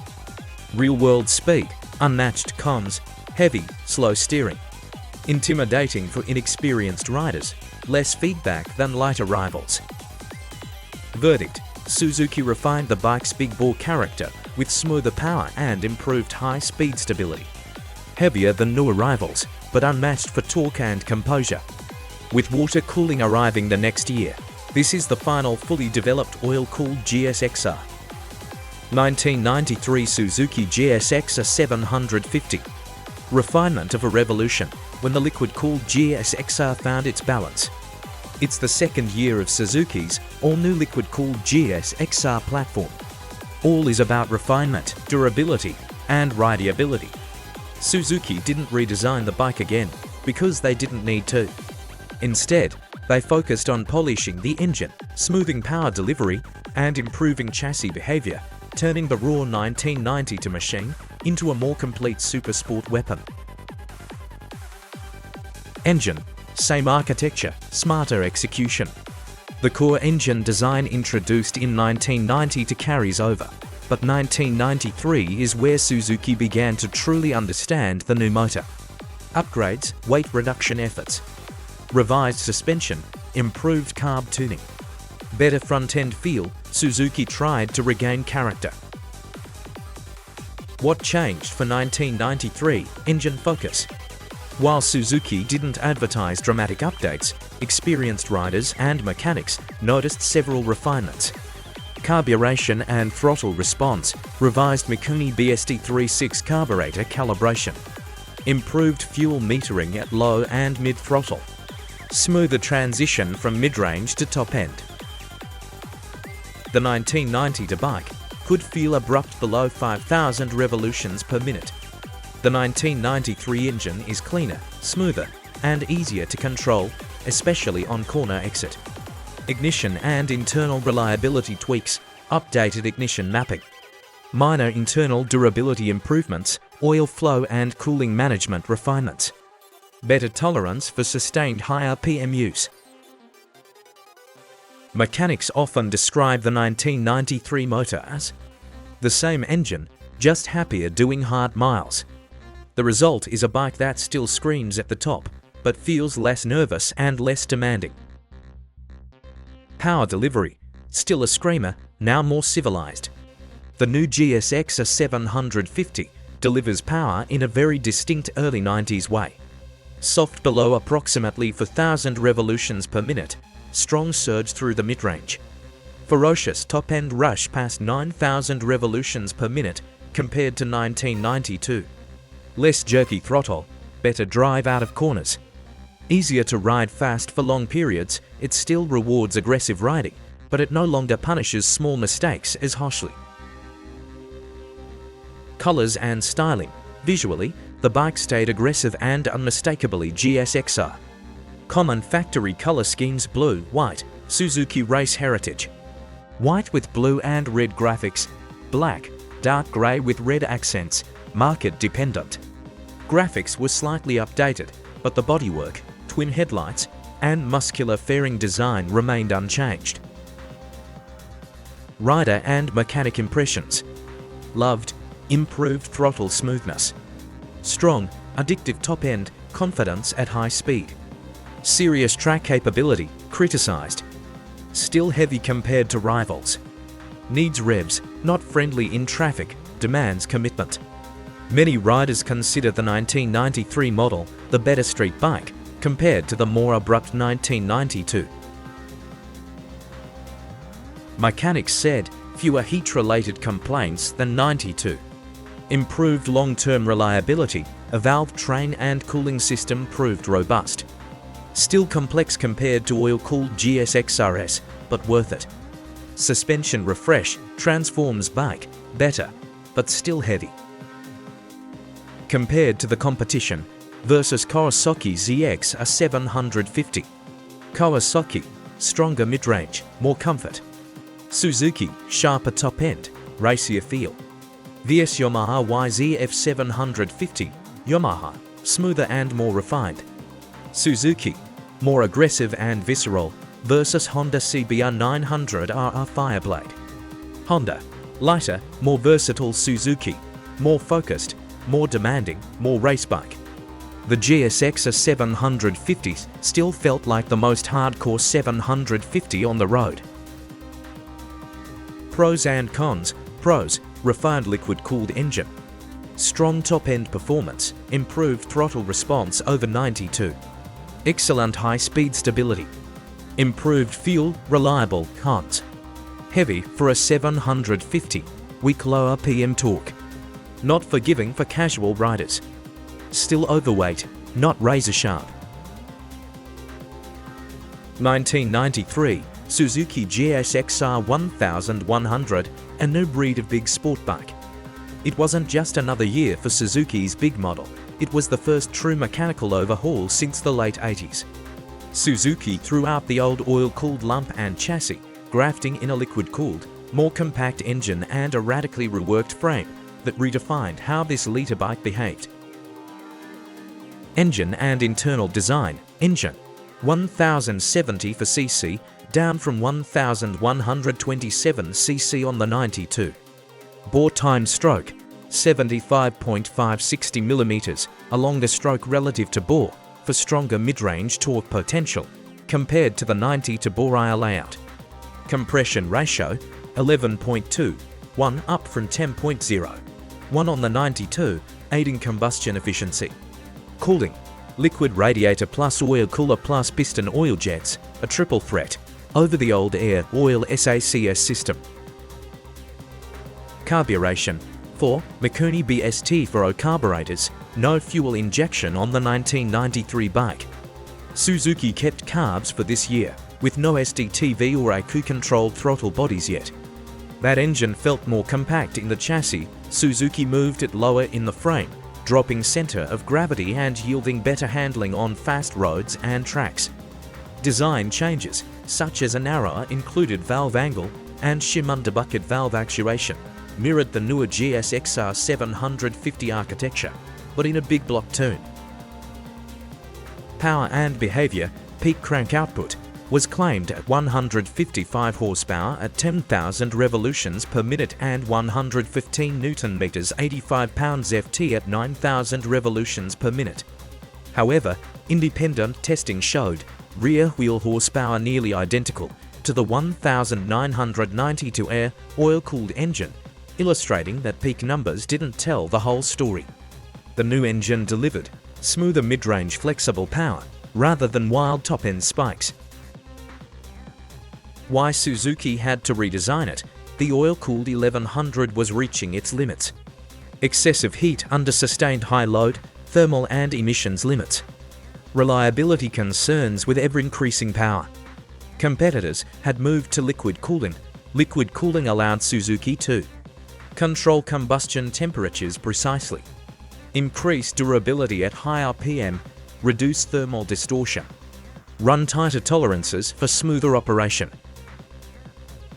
A: Real-world speed, unmatched. Cons. Heavy, slow steering. Intimidating for inexperienced riders, less feedback than lighter rivals. Verdict. Suzuki refined the bike's big-bore character with smoother power and improved high-speed stability. Heavier than newer rivals, but unmatched for torque and composure. With water cooling arriving the next year, this is the final fully developed oil-cooled GSX-R. 1993 Suzuki GSX-R750. Refinement of a revolution when the liquid-cooled GSX-R found its balance. It's the second year of Suzuki's all-new liquid-cooled GSX-R platform. All is about refinement, durability, and rideability. Suzuki didn't redesign the bike again because they didn't need to. Instead, they focused on polishing the engine, smoothing power delivery, and improving chassis behavior, turning the raw 1992 machine into a more complete supersport weapon. Engine. Same architecture, smarter execution. The core engine design introduced in 1990 carries over, but 1993 is where Suzuki began to truly understand the new motor. Upgrades, weight reduction efforts. Revised suspension, improved carb tuning. Better front-end feel. Suzuki tried to regain character. What changed for 1993? Engine focus. While Suzuki didn't advertise dramatic updates, experienced riders and mechanics noticed several refinements. Carburation and throttle response, revised Mikuni BSD-36 carburetor calibration, improved fuel metering at low and mid-throttle, smoother transition from mid-range to top-end. The 1990 bike could feel abrupt below 5,000 revolutions per minute. The 1993 engine is cleaner, smoother, and easier to control, especially on corner exit. Ignition and internal reliability tweaks, updated ignition mapping, minor internal durability improvements, oil flow and cooling management refinements, better tolerance for sustained higher PM use. Mechanics often describe the 1993 motor as the same engine, just happier doing hard miles. The result is a bike that still screams at the top, but feels less nervous and less demanding. Power delivery, still a screamer, now more civilized. The new GSX-R750 delivers power in a very distinct early 90s way. Soft below approximately 4,000 revolutions per minute, strong surge through the mid-range. Ferocious top-end rush past 9,000 revolutions per minute compared to 1992. Less jerky throttle, better drive out of corners. Easier to ride fast for long periods, it still rewards aggressive riding, but it no longer punishes small mistakes as harshly. Colors and styling. Visually, the bike stayed aggressive and unmistakably GSXR. Common factory color schemes: blue, white, Suzuki race heritage. White with blue and red graphics, black, dark grey with red accents, market dependent. Graphics were slightly updated, but the bodywork, twin headlights, and muscular fairing design remained unchanged. Rider and mechanic impressions. Loved, improved throttle smoothness. Strong, addictive top end, confidence at high speed. Serious track capability, criticized. Still heavy compared to rivals. Needs revs, not friendly in traffic, demands commitment. Many riders consider the 1993 model the better street bike compared to the more abrupt 1992. Mechanics said fewer heat-related complaints than 92. Improved long-term reliability, a valve train and cooling system proved robust. Still complex compared to oil-cooled GSX-RS, but worth it. Suspension refresh, transforms bike, better, but still heavy. Compared to the competition, versus Kawasaki ZX-R750. Kawasaki, stronger mid-range, more comfort. Suzuki, sharper top end, racier feel. vs Yamaha YZF-750, Yamaha, smoother and more refined. Suzuki, more aggressive and visceral, versus Honda CBR900RR Fireblade. Honda, lighter, more versatile. Suzuki, more focused, more demanding, more race bike. The GSX-R750 still felt like the most hardcore 750 on the road. Pros and cons. Pros: refined liquid-cooled engine. Strong top-end performance, improved throttle response over 92. Excellent high-speed stability. Improved fuel, reliable. Cons: heavy for a 750, weak lower PM torque. Not forgiving for casual riders. Still overweight, not razor-sharp. 1993 Suzuki GSX-R1100, a new breed of big sport bike. It wasn't just another year for Suzuki's big model, it was the first true mechanical overhaul since the late 80s. Suzuki threw out the old oil-cooled lump and chassis, grafting in a liquid-cooled, more compact engine and a radically reworked frame that redefined how this liter bike behaved. Engine and internal design. Engine, 1070 for cc, down from 1127 cc on the 92. Bore time stroke, 75.560 mm along the stroke relative to bore for stronger mid-range torque potential compared to the 90 to bore IR layout. Compression ratio, 11.2, 1 up from 10.0, 1 on the 92, aiding combustion efficiency. Cooling, liquid radiator plus oil cooler plus piston oil jets, a triple threat, over the old air oil SACS system. Carburation, 4 Mikuni BST for O carburetors, no fuel injection on the 1993 bike. Suzuki kept carbs for this year, with no SDTV or AQ-controlled throttle bodies yet. That engine felt more compact in the chassis. Suzuki moved it lower in the frame, dropping center of gravity and yielding better handling on fast roads and tracks. Design changes, such as a narrower included valve angle and shim underbucket valve actuation, mirrored the newer GSX-R750 architecture, but in a big block tune. Power and behavior. Peak crank output was claimed at 155 horsepower at 10,000 revolutions per minute and 115 Nm, 85 pounds-ft at 9,000 revolutions per minute. However, independent testing showed rear wheel horsepower nearly identical to the 1992 oil-cooled engine, illustrating that peak numbers didn't tell the whole story. The new engine delivered smoother mid-range flexible power rather than wild top-end spikes. Why Suzuki had to redesign it? The oil-cooled 1100 was reaching its limits. Excessive heat under sustained high load, thermal and emissions limits. Reliability concerns with ever-increasing power. Competitors had moved to liquid cooling. Liquid cooling allowed Suzuki to control combustion temperatures precisely, increase durability at high RPM, reduce thermal distortion, run tighter tolerances for smoother operation.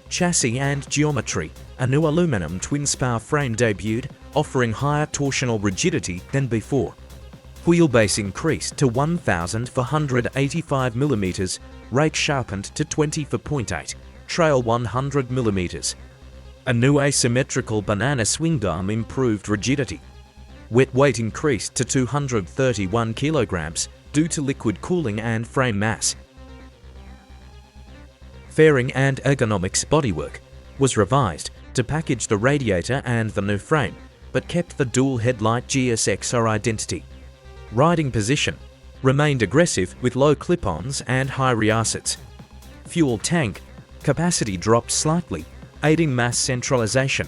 A: Chassis and geometry. A new aluminum twin-spar frame debuted, offering higher torsional rigidity than before. Wheelbase increased to 1,485 mm, rake sharpened to 24.8, trail 100 mm. A new asymmetrical banana swing arm improved rigidity. Wet weight increased to 231 kg due to liquid cooling and frame mass. Fairing and ergonomics. Bodywork was revised to package the radiator and the new frame, but kept the dual headlight GSXR identity. Riding position remained aggressive with low clip-ons and high rear sets. Fuel tank capacity dropped slightly, aiding mass centralization.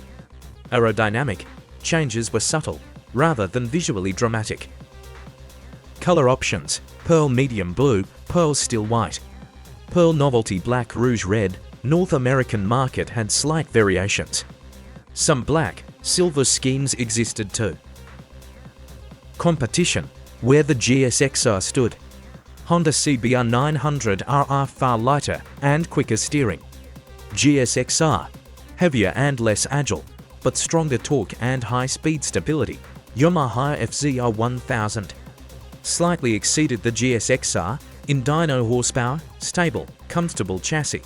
A: Aerodynamic changes were subtle rather than visually dramatic. Color options: pearl medium blue, pearl still white, pearl novelty black rouge red. North American market had slight variations. Some black, silver schemes existed too. Competition. Where the GSXR stood. Honda CBR 900RR far lighter and quicker steering. GSXR heavier and less agile, but stronger torque and high-speed stability. Yamaha FZR 1000 slightly exceeded the GSXR in dyno horsepower, stable, comfortable chassis.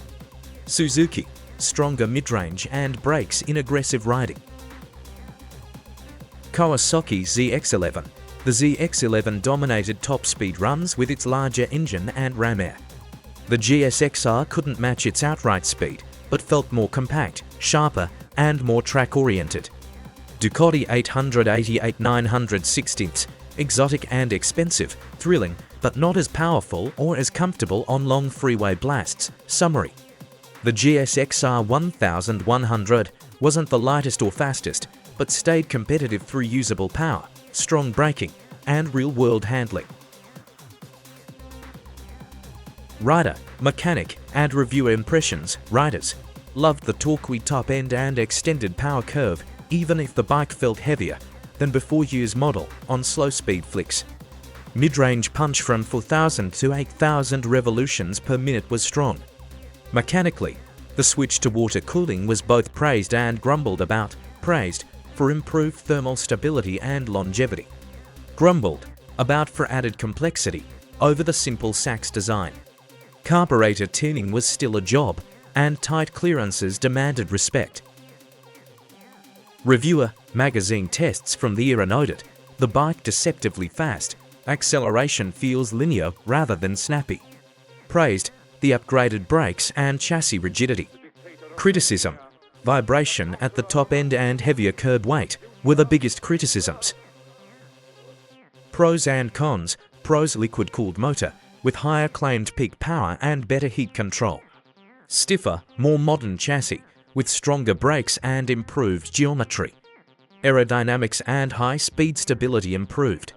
A: Suzuki stronger mid-range and brakes in aggressive riding. Kawasaki ZX-11. The ZX-11 dominated top-speed runs with its larger engine and ram air. The GSXR couldn't match its outright speed, but felt more compact, sharper, and more track-oriented. Ducati 888-916, exotic and expensive, thrilling, but not as powerful or as comfortable on long freeway blasts. Summary: the GSXR 1100 wasn't the lightest or fastest, but stayed competitive through usable power, strong braking, and real-world handling. Rider, mechanic, and reviewer impressions. Riders loved the torquey top end and extended power curve, even if the bike felt heavier than before year's model on slow-speed flicks. Mid-range punch from 4,000 to 8,000 revolutions per minute was strong. Mechanically, the switch to water cooling was both praised and grumbled about. Praised for improved thermal stability and longevity. Grumbled about for added complexity over the simple Sachs design. Carburetor tuning was still a job, and tight clearances demanded respect. Reviewer magazine tests from the era noted the bike deceptively fast, acceleration feels linear rather than snappy. Praised the upgraded brakes and chassis rigidity. Criticism: vibration at the top end and heavier curb weight were the biggest criticisms. Pros and cons. Pros: liquid-cooled motor with higher claimed peak power and better heat control. Stiffer, more modern chassis with stronger brakes and improved geometry. Aerodynamics and high-speed stability improved.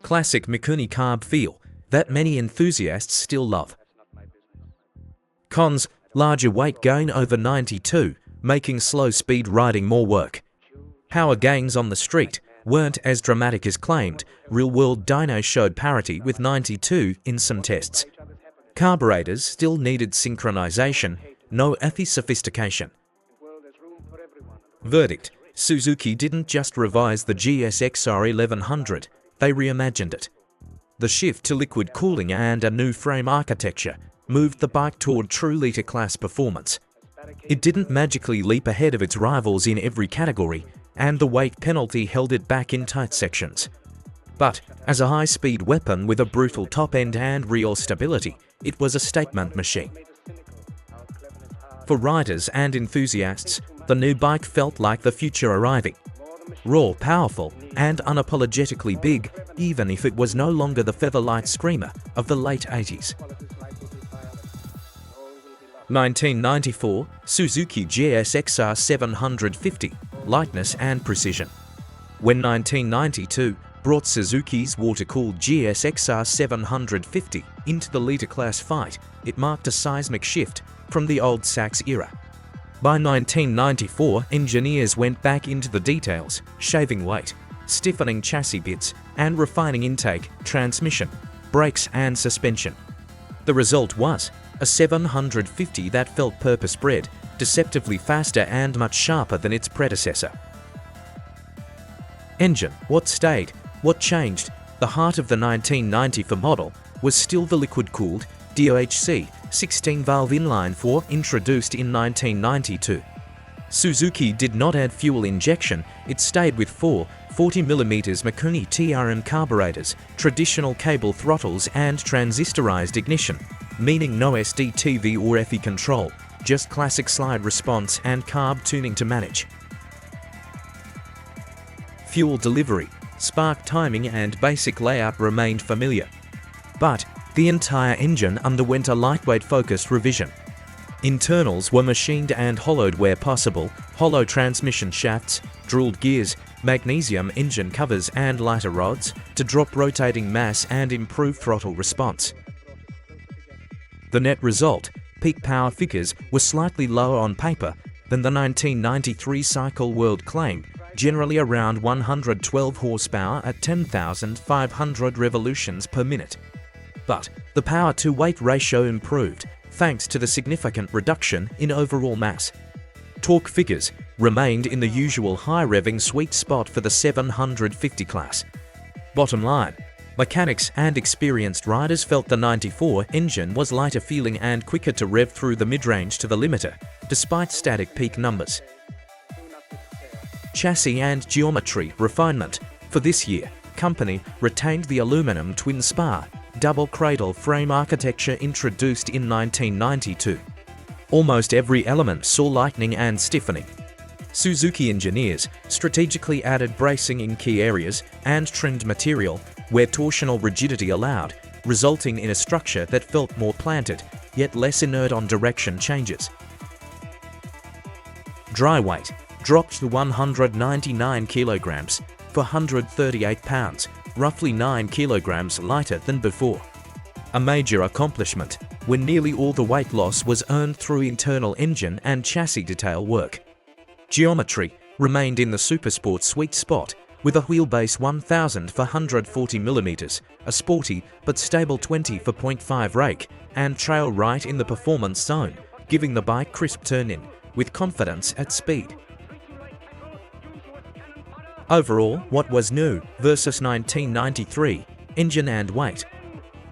A: Classic Mikuni carb feel that many enthusiasts still love. Cons: larger weight gain over 92, making slow-speed riding more work. Power gains on the street weren't as dramatic as claimed. Real-world dynos showed parity with 92 in some tests. Carburetors still needed synchronization, no sophistication. Verdict: Suzuki didn't just revise the GSXR1100, they reimagined it. The shift to liquid cooling and a new frame architecture moved the bike toward true liter-class performance. It didn't magically leap ahead of its rivals in every category, and the weight penalty held it back in tight sections. But as a high-speed weapon with a brutal top end and real stability, it was a statement machine. For riders and enthusiasts, the new bike felt like the future arriving. Raw, powerful, and unapologetically big, even if it was no longer the featherlight screamer of the late 80s. 1994 Suzuki GSX-R750, lightness and precision. When 1992 brought Suzuki's water-cooled GSX-R750 into the liter-class fight, it marked a seismic shift from the old Sax era. By 1994, engineers went back into the details, shaving weight, stiffening chassis bits, and refining intake, transmission, brakes, and suspension. The result was a 750 that felt purpose-bred, deceptively faster and much sharper than its predecessor. Engine: what stayed, what changed? The heart of the 1994 model was still the liquid-cooled DOHC 16-valve inline-4 introduced in 1992. Suzuki did not add fuel injection, it stayed with four 40mm Mikuni TRM carburetors, traditional cable throttles and transistorized ignition, meaning no SDTV or FE control, just classic slide response and carb tuning to manage. Fuel delivery, spark timing and basic layout remained familiar. But the entire engine underwent a lightweight-focused revision. Internals were machined and hollowed where possible, hollow transmission shafts, drilled gears, magnesium engine covers and lighter rods to drop rotating mass and improve throttle response. The net result: peak power figures were slightly lower on paper than the 1993 Cycle World claim, generally around 112 horsepower at 10,500 revolutions per minute. But the power-to-weight ratio improved thanks to the significant reduction in overall mass. Torque figures remained in the usual high-revving sweet spot for the 750 class. Bottom line: mechanics and experienced riders felt the 94 engine was lighter feeling and quicker to rev through the mid-range to the limiter, despite static peak numbers. Chassis and geometry refinement. For this year, company retained the aluminum twin spar double cradle frame architecture introduced in 1992. Almost every element saw lightening and stiffening. Suzuki engineers strategically added bracing in key areas and trimmed material where torsional rigidity allowed, resulting in a structure that felt more planted, yet less inert on direction changes. Dry weight dropped to 199 kilograms for 138 pounds, roughly 9 kilograms lighter than before. A major accomplishment when nearly all the weight loss was earned through internal engine and chassis detail work. Geometry remained in the supersport sweet spot with a wheelbase 1,440mm, a sporty but stable 20/0.5 rake, and trail right in the performance zone, giving the bike crisp turn-in with confidence at speed. Overall, what was new versus 1993? Engine and weight.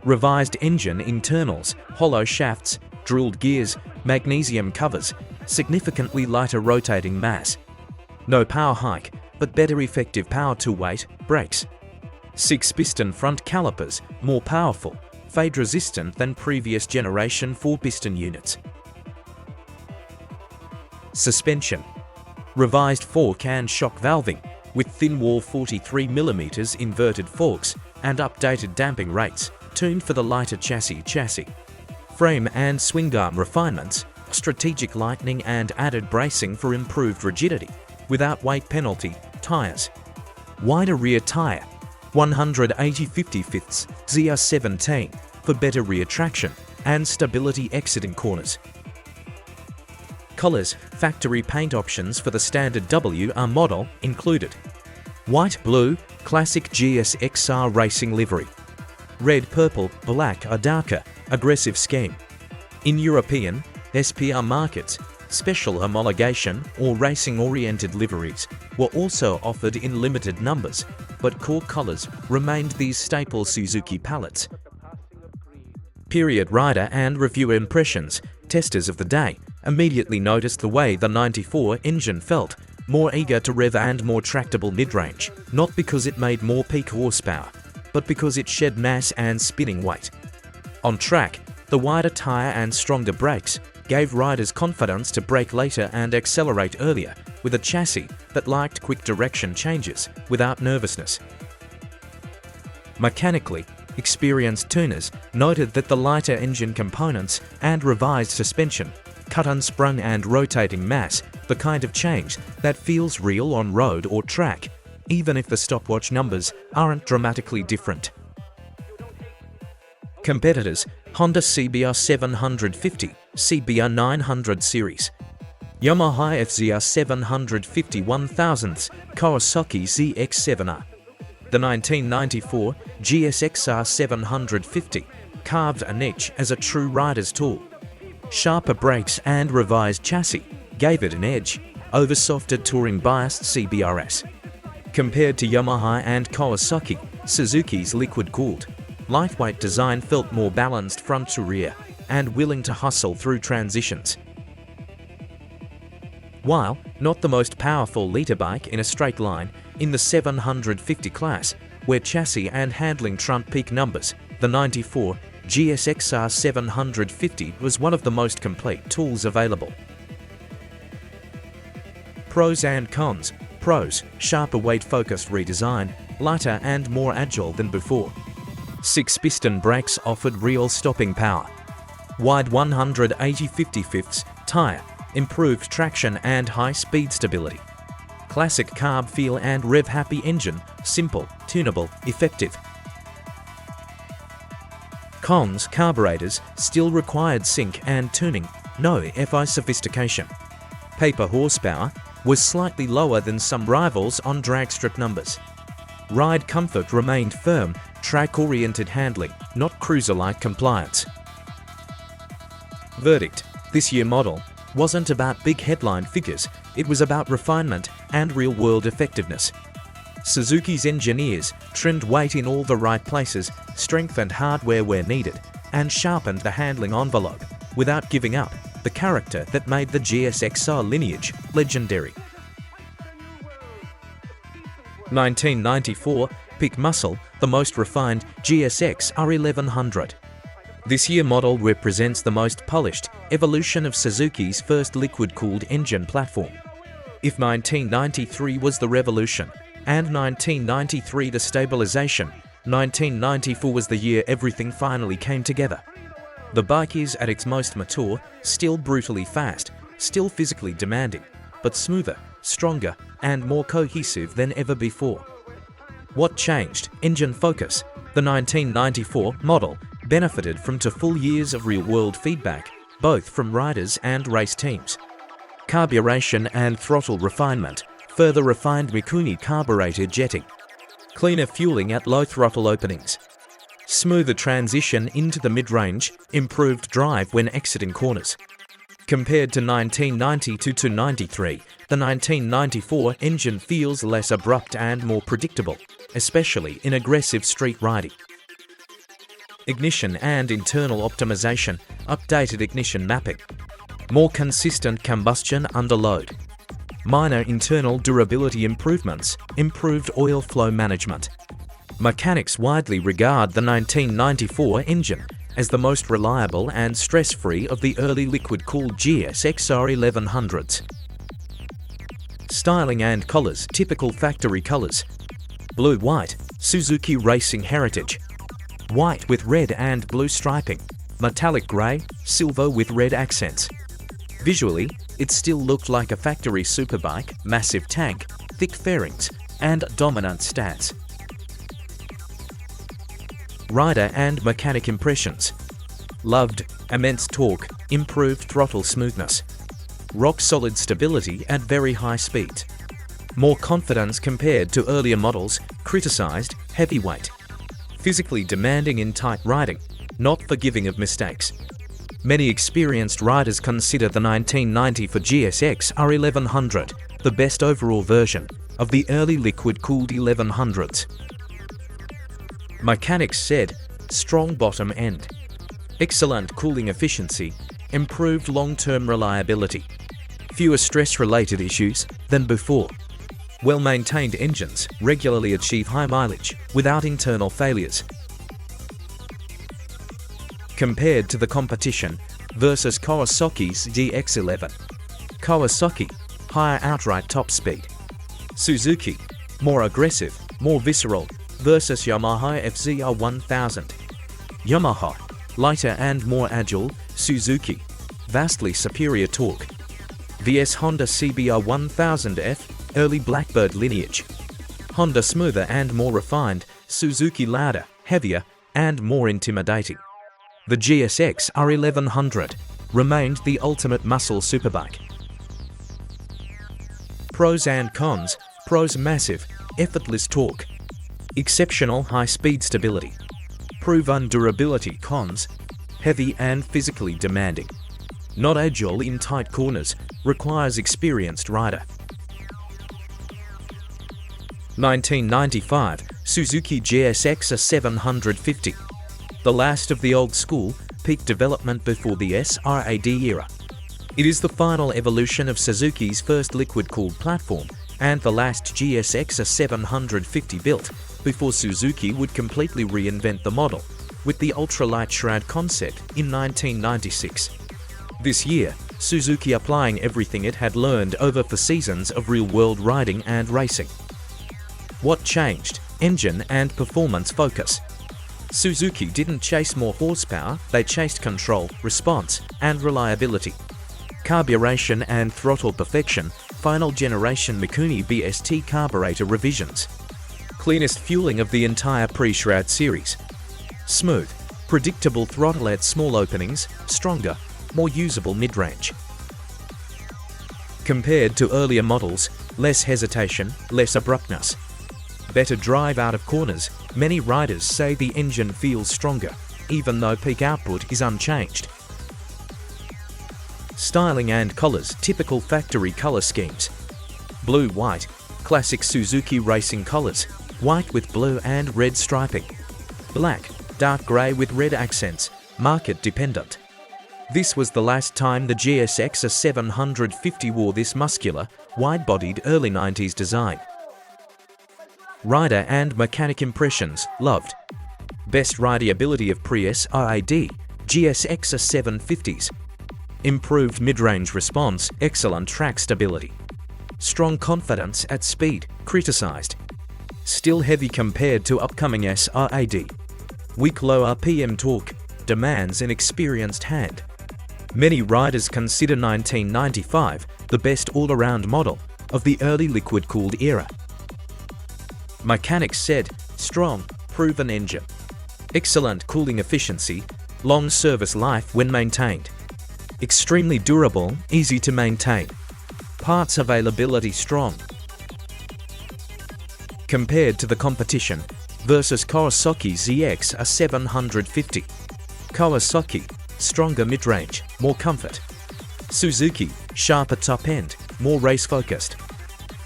A: Revised engine internals, hollow shafts, drilled gears, magnesium covers, significantly lighter rotating mass. No power hike, but better effective power-to-weight brakes. 6-piston front calipers, more powerful, fade-resistant than previous generation 4-piston units. Suspension. Revised fork and shock valving, with thin-wall 43mm inverted forks and updated damping rates, tuned for the lighter chassis. Frame and swing arm refinements, strategic lightening and added bracing for improved rigidity, without weight penalty. Tires. Wider rear tire, 180/55 ZR17 for better rear traction and stability exiting corners. Colors, factory paint options for the standard WR model included: white, blue, classic GSX-R racing livery; red, purple, black or darker, aggressive scheme. In European, SPR markets, special homologation or racing-oriented liveries were also offered in limited numbers, but core colors remained these staple Suzuki palettes. Period rider and reviewer impressions. Testers of the day immediately noticed the way the 94 engine felt, more eager to rev and more tractable mid-range, not because it made more peak horsepower, but because it shed mass and spinning weight. On track, the wider tyre and stronger brakes gave riders confidence to brake later and accelerate earlier, with a chassis that liked quick direction changes without nervousness. Mechanically, experienced tuners noted that the lighter engine components and revised suspension cut unsprung and rotating mass, the kind of change that feels real on road or track, even if the stopwatch numbers aren't dramatically different. Competitors: Honda CBR750, CBR900 series; Yamaha FZR750 1000s, Kawasaki ZX-7R. The 1994 GSX-R750 carved a niche as a true rider's tool. Sharper brakes and revised chassis gave it an edge over softer touring-biased CBRs. Compared to Yamaha and Kawasaki, Suzuki's liquid-cooled, lightweight design felt more balanced front to rear and willing to hustle through transitions. While not the most powerful liter bike in a straight line in the 750 class, where chassis and handling trumped peak numbers, the 94 GSX-R750 was one of the most complete tools available. Pros and cons. Pros: sharper weight-focused redesign, lighter and more agile than before. 6-piston brakes offered real stopping power. Wide 180/55 tyre, improved traction and high-speed stability. Classic carb feel and rev-happy engine, simple, tunable, effective. Cons: carburetors still required sync and tuning, no FI sophistication. Paper horsepower was slightly lower than some rivals on drag strip numbers. Ride comfort remained firm, track-oriented handling, not cruiser-like compliance. Verdict: this year model wasn't about big headline figures, it was about refinement and real-world effectiveness. Suzuki's engineers trimmed weight in all the right places, strengthened hardware where needed, and sharpened the handling envelope without giving up the character that made the GSX-R lineage legendary. 1994 Peak Muscle, the most refined GSX-R1100. This year model represents the most polished evolution of Suzuki's first liquid-cooled engine platform. If 1993 was the revolution, and 1993 the stabilization, 1994 was the year everything finally came together. The bike is at its most mature, still brutally fast, still physically demanding, but smoother, stronger, and more cohesive than ever before. What changed? Engine focus. The 1994 model benefited from 2 full years of real-world feedback, both from riders and race teams. Carburation and throttle refinement. Further refined Mikuni carburetor jetting. Cleaner fueling at low throttle openings. Smoother transition into the mid-range, improved drive when exiting corners. Compared to 1992 to 93, the 1994 engine feels less abrupt and more predictable, especially in aggressive street riding. Ignition and internal optimization, updated ignition mapping. More consistent combustion under load. Minor internal durability improvements, improved oil flow management. Mechanics widely regard the 1994 engine as the most reliable and stress-free of the early liquid-cooled GSX-R1100s. Styling and colors. Typical factory colors. Blue-white, Suzuki Racing Heritage. White with red and blue striping. Metallic grey, silver with red accents. Visually, it still looked like a factory superbike, massive tank, thick fairings, and dominant stats. Rider and mechanic impressions. Loved: immense torque, improved throttle smoothness. rock-solid stability at very high speeds. More confidence compared to earlier models, criticized, heavyweight. Physically demanding in tight riding, not forgiving of mistakes. Many experienced riders consider the 1990 Ford GSX-R1100 the best overall version of the early liquid-cooled 1100s. Mechanics said, strong bottom end, excellent cooling efficiency, improved long-term reliability, fewer stress-related issues than before. Well-maintained engines regularly achieve high mileage without internal failures. Compared to the competition versus Kawasaki's DX11. Kawasaki, higher outright top speed. Suzuki, more aggressive, more visceral, versus Yamaha FZR1000. Yamaha, lighter and more agile. Suzuki, vastly superior torque. vs Honda CBR1000F, early Blackbird lineage. Honda smoother and more refined, Suzuki louder, heavier, and more intimidating. The GSX-R1100 remained the ultimate muscle superbike. Pros and cons. Pros: massive, effortless torque. Exceptional high-speed stability. Proven durability. Cons: heavy and physically demanding. Not agile in tight corners, requires experienced rider. 1995 Suzuki GSX-R750. The last of the old school, peak development before the SRAD era. It is the final evolution of Suzuki's first liquid-cooled platform and the last GSX-R750 built before Suzuki would completely reinvent the model with the ultralight shroud concept in 1996. This year, Suzuki applying everything it had learned over 4 seasons of real-world riding and racing. What changed? Engine and performance focus. Suzuki didn't chase more horsepower, they chased control, response, and reliability. Carburation and throttle perfection, final generation Mikuni BST carburetor revisions. Cleanest fueling of the entire pre-shroud series. Smooth, predictable throttle at small openings, stronger, more usable mid-range. Compared to earlier models, less hesitation, less abruptness. Better drive out of corners. Many riders say the engine feels stronger, even though peak output is unchanged. Styling and colors. Typical factory color schemes. Blue-white, classic Suzuki racing colors, white with blue and red striping. Black, dark gray with red accents, market dependent. This was the last time the GSX-R750 wore this muscular, wide-bodied early 90s design. Rider and mechanic impressions. Loved. Best rideability of pre-SRAD, GSX-R750s. Improved mid-range response, excellent track stability. Strong confidence at speed, criticized. Still heavy compared to upcoming SRAD. Weak low RPM torque, demands an experienced hand. Many riders consider 1995 the best all-around model of the early liquid-cooled era. Mechanics said, strong, proven engine. Excellent cooling efficiency, long service life when maintained. Extremely durable, easy to maintain. Parts availability strong. Compared to the competition versus Kawasaki ZX-R750. Kawasaki, stronger mid-range, more comfort. Suzuki, sharper top end, more race-focused.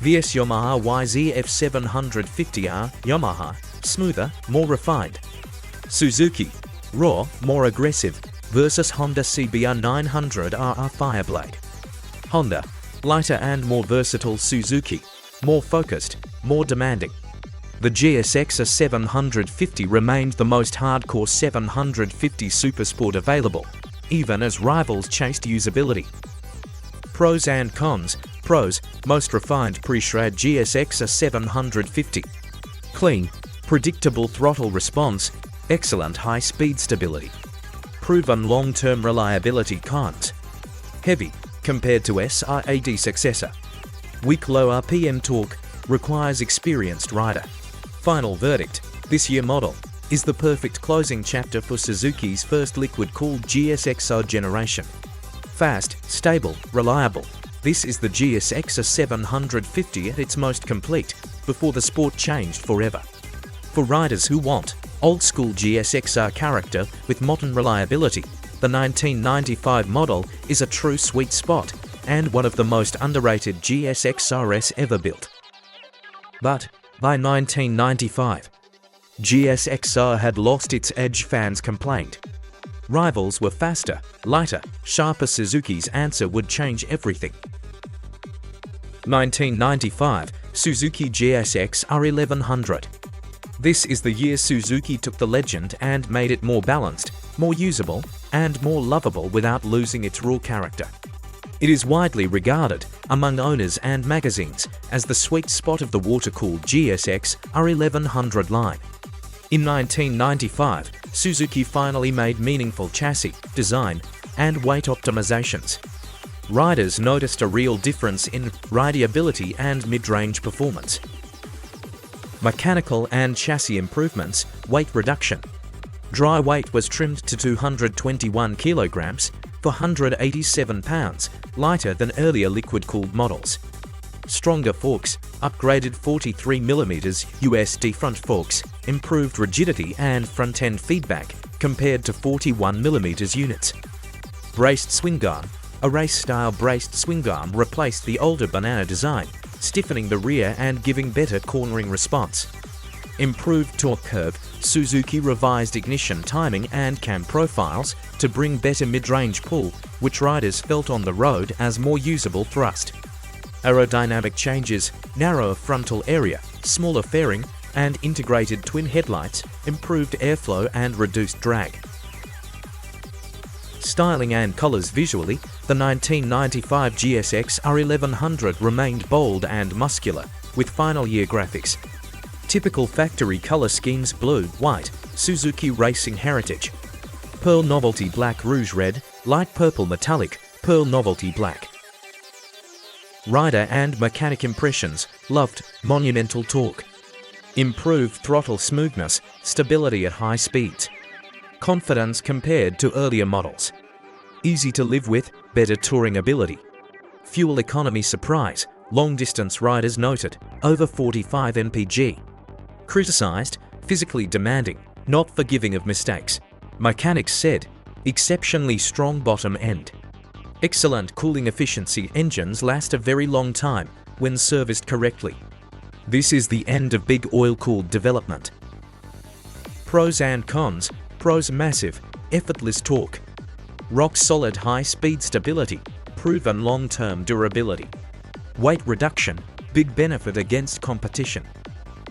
A: vs Yamaha YZF-750R, Yamaha, smoother, more refined. Suzuki, raw, more aggressive, versus Honda CBR900RR Fireblade. Honda, lighter and more versatile. Suzuki, more focused, more demanding. The GSX-R750 remained the most hardcore 750 Supersport available, even as rivals chased usability. Pros and cons. Pros: most refined pre-shroud GSX-R750. Clean, predictable throttle response, excellent high-speed stability. Proven long-term reliability. Cons: heavy, compared to SRAD successor. Weak low RPM torque, requires experienced rider. Final verdict: this year model is the perfect closing chapter for Suzuki's first liquid-cooled GSX-R generation. Fast, stable, reliable. This is the GSX-R750 at its most complete, before the sport changed forever. For riders who want old-school GSXR character with modern reliability, the 1995 model is a true sweet spot and one of the most underrated GSXRs ever built. But by 1995, GSXR had lost its edge, fans complained. Rivals were faster, lighter, sharper. Suzuki's answer would change everything. 1995 Suzuki GSX-R1100. This is the year Suzuki took the legend and made it more balanced, more usable, and more lovable without losing its raw character. It is widely regarded, among owners and magazines, as the sweet spot of the water-cooled GSX-R1100 line. In 1995, Suzuki finally made meaningful chassis, design, and weight optimizations. Riders noticed a real difference in rideability and mid-range performance. Mechanical and chassis improvements, weight reduction. Dry weight was trimmed to 221 kilograms for 187 pounds, lighter than earlier liquid-cooled models. Stronger forks, upgraded 43mm USD front forks, improved rigidity and front-end feedback compared to 41mm units. Braced swing arm. A race-style braced swing arm replaced the older banana design, stiffening the rear and giving better cornering response. Improved torque curve. Suzuki revised ignition timing and cam profiles to bring better mid-range pull, which riders felt on the road as more usable thrust. Aerodynamic changes. Narrower frontal area, smaller fairing, and integrated twin headlights improved airflow and reduced drag. Styling and colors. Visually, the 1995 GSX-R1100 remained bold and muscular, with final year graphics. Typical factory color schemes: blue, white, Suzuki racing heritage. Pearl novelty black, rouge red, light purple metallic, pearl novelty black. Rider and mechanic impressions. Loved, monumental torque. Improved throttle smoothness, stability at high speeds. Confidence compared to earlier models. Easy to live with, better touring ability. Fuel economy. Surprise, long-distance riders noted, over 45 mpg. Criticized, physically demanding, not forgiving of mistakes. Mechanics said, exceptionally strong bottom end. Excellent cooling efficiency. Engines last a very long time when serviced correctly. This is the end of big oil-cooled development. Pros and cons. Pros: massive, effortless torque. Rock-solid high-speed stability, proven long-term durability. Weight reduction, big benefit against competition.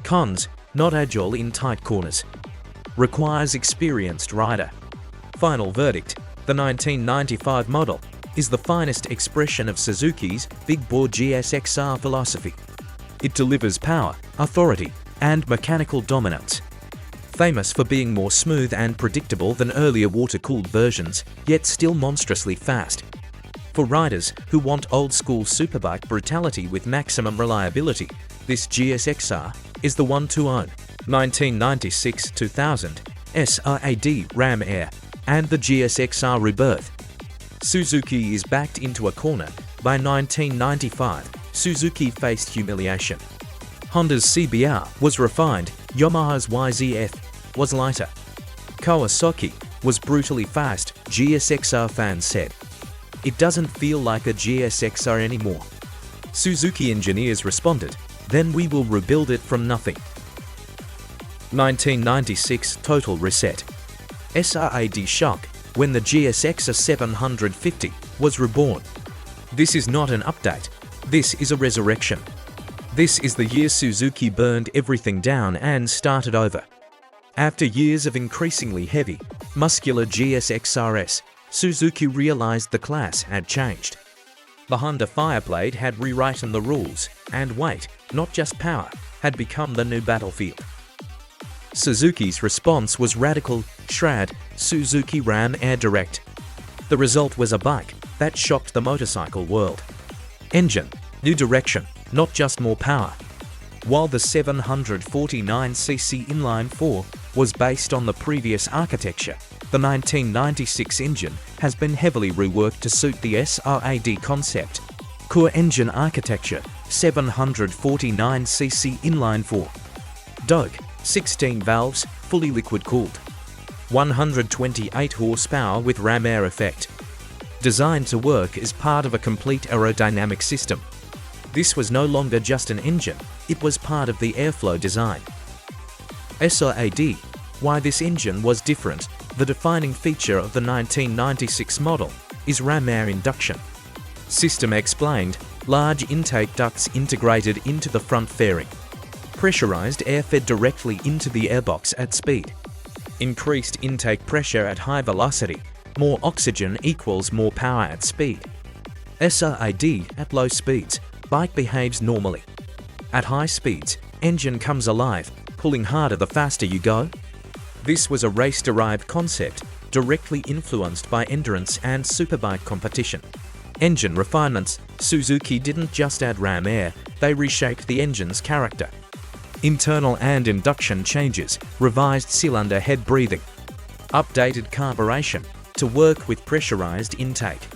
A: Cons: not agile in tight corners. Requires experienced rider. Final verdict: the 1995 model is the finest expression of Suzuki's big-bore GSXR philosophy. It delivers power, authority, and mechanical dominance. Famous for being more smooth and predictable than earlier water-cooled versions, yet still monstrously fast. For riders who want old-school superbike brutality with maximum reliability, this GSXR is the one to own. 1996-2000 SRAD Ram Air and the GSXR Rebirth. Suzuki is backed into a corner. By 1995, Suzuki faced humiliation. Honda's CBR was refined, Yamaha's YZF was lighter. Kawasaki was brutally fast, GSXR fans said. It doesn't feel like a GSXR anymore. Suzuki engineers responded, then we will rebuild it from nothing. 1996 Total Reset. SRAD shock when the GSX-R750 was reborn. This is not an update, this is a resurrection. This is the year Suzuki burned everything down and started over. After years of increasingly heavy, muscular GSXRs, Suzuki realized the class had changed. The Honda Fireblade had rewritten the rules, and weight, not just power, had become the new battlefield. Suzuki's response was radical: Shrad, Suzuki Ram Air Direct. The result was a bike that shocked the motorcycle world. Engine, new direction, not just more power. While the 749cc inline-4 was based on the previous architecture, the 1996 engine has been heavily reworked to suit the SRAD concept. Core engine architecture, 749cc inline-4. Doge, 16 valves, fully liquid-cooled. 128 horsepower with ram air effect. Designed to work as part of a complete aerodynamic system. This was no longer just an engine, it was part of the airflow design. SRAD. Why this engine was different. The defining feature of the 1996 model is ram air induction. System explained, large intake ducts integrated into the front fairing. Pressurized air fed directly into the airbox at speed. Increased intake pressure at high velocity. More oxygen equals more power at speed. SRAD at low speeds, bike behaves normally. At high speeds, engine comes alive, pulling harder the faster you go. This was a race-derived concept, directly influenced by endurance and superbike competition. Engine refinements. Suzuki didn't just add ram air, they reshaped the engine's character. Internal and induction changes, revised cylinder head breathing. Updated carburation to work with pressurized intake.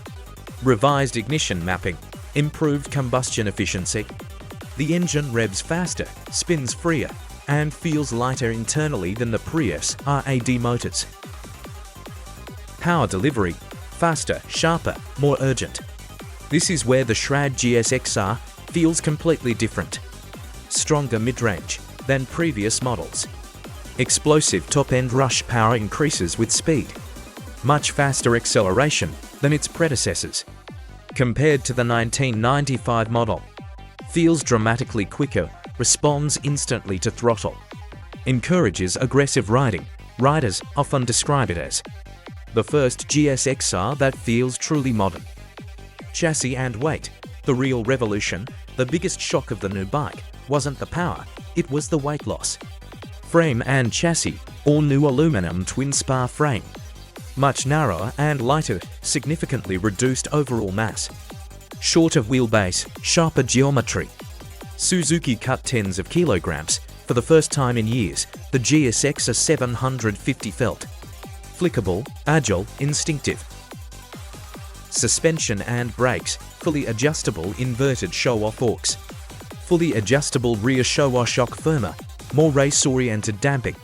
A: Revised ignition mapping, improved combustion efficiency. The engine revs faster, spins freer, and feels lighter internally than the pre-SRAD motors. Power delivery, faster, sharper, more urgent. This is where the Suzuki GSX-R feels completely different. Stronger mid-range than previous models. Explosive top-end rush power increases with speed. Much faster acceleration than its predecessors. Compared to the 1995 model. Feels dramatically quicker, responds instantly to throttle. Encourages aggressive riding. Riders often describe it as the first GSX-R that feels truly modern. Chassis and weight. The real revolution, the biggest shock of the new bike, wasn't the power, it was the weight loss. Frame and chassis, all new aluminum twin-spar frame. Much narrower and lighter, significantly reduced overall mass. Shorter wheelbase, sharper geometry. Suzuki cut tens of kilograms. For the first time in years, the GSX-R750 felt flickable, agile, instinctive. Suspension and brakes, fully adjustable inverted show-off forks. Fully adjustable rear show-off shock firmer, more race-oriented damping.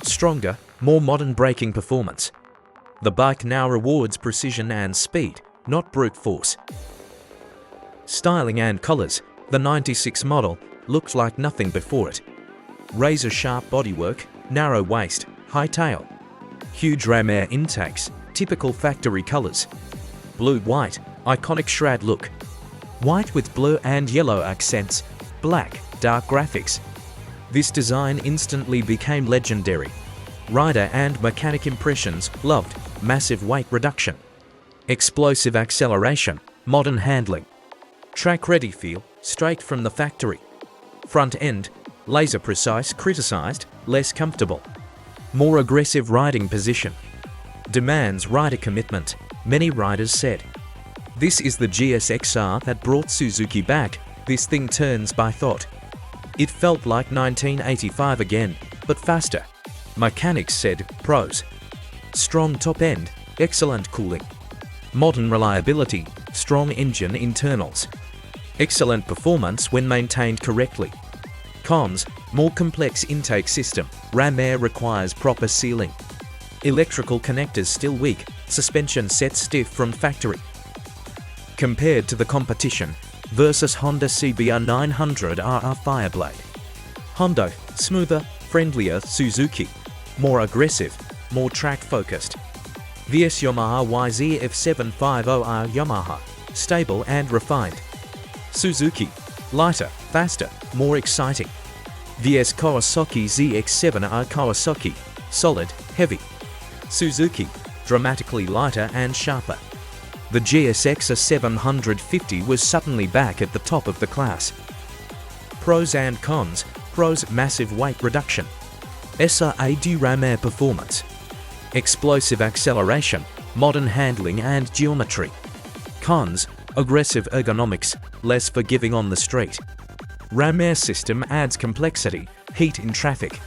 A: Stronger, more modern braking performance. The bike now rewards precision and speed, not brute force. Styling and colors. The 96 model looked like nothing before it. Razor-sharp bodywork, narrow waist, high tail. Huge ram air intakes, typical factory colors. Blue-white, iconic shroud look. White with blue and yellow accents, black, dark graphics. This design instantly became legendary. Rider and mechanic impressions loved. Massive weight reduction. Explosive acceleration, modern handling. Track-ready feel, straight from the factory. Front end, laser precise, criticized, less comfortable. More aggressive riding position. Demands rider commitment, many riders said. This is the GSX-R that brought Suzuki back, this thing turns by thought. It felt like 1985 again, but faster. Mechanics said, pros. Strong top end, excellent cooling. Modern reliability, strong engine internals. Excellent performance when maintained correctly. Cons, more complex intake system, ram air requires proper sealing. Electrical connectors still weak, suspension set stiff from factory. Compared to the competition, versus Honda CBR 900RR Fireblade. Honda, smoother, friendlier. Suzuki, more aggressive, more track-focused. VS Yamaha YZF750R Yamaha, stable and refined. Suzuki, lighter, faster, more exciting. VS Kawasaki ZX-7R Kawasaki, solid, heavy. Suzuki, dramatically lighter and sharper. The GSX-R750 was suddenly back at the top of the class. Pros and cons. Pros, massive weight reduction. SRAD ram air performance. Explosive acceleration, modern handling and geometry. Cons, aggressive ergonomics, less forgiving on the street. Ram air system adds complexity, heat in traffic.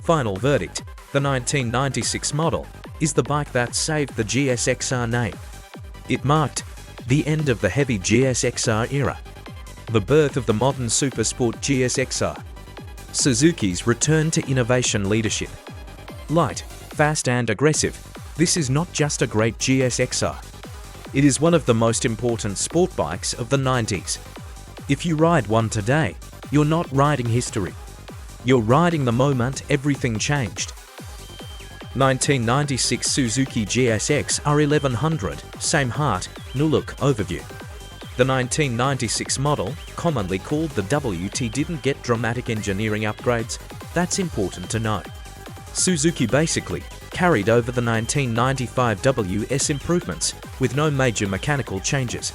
A: Final verdict, the 1996 model is the bike that saved the GSXR name. It marked the end of the heavy GSXR era, the birth of the modern supersport GSXR, Suzuki's return to innovation leadership. Light, fast and aggressive, this is not just a great GSXR. It is one of the most important sport bikes of the 90s. If you ride one today, you're not riding history. You're riding the moment everything changed. 1996 Suzuki GSX-R1100, same heart, new look overview. The 1996 model, commonly called the WT, didn't get dramatic engineering upgrades. That's important to know. Suzuki basically carried over the 1995 WS improvements with no major mechanical changes.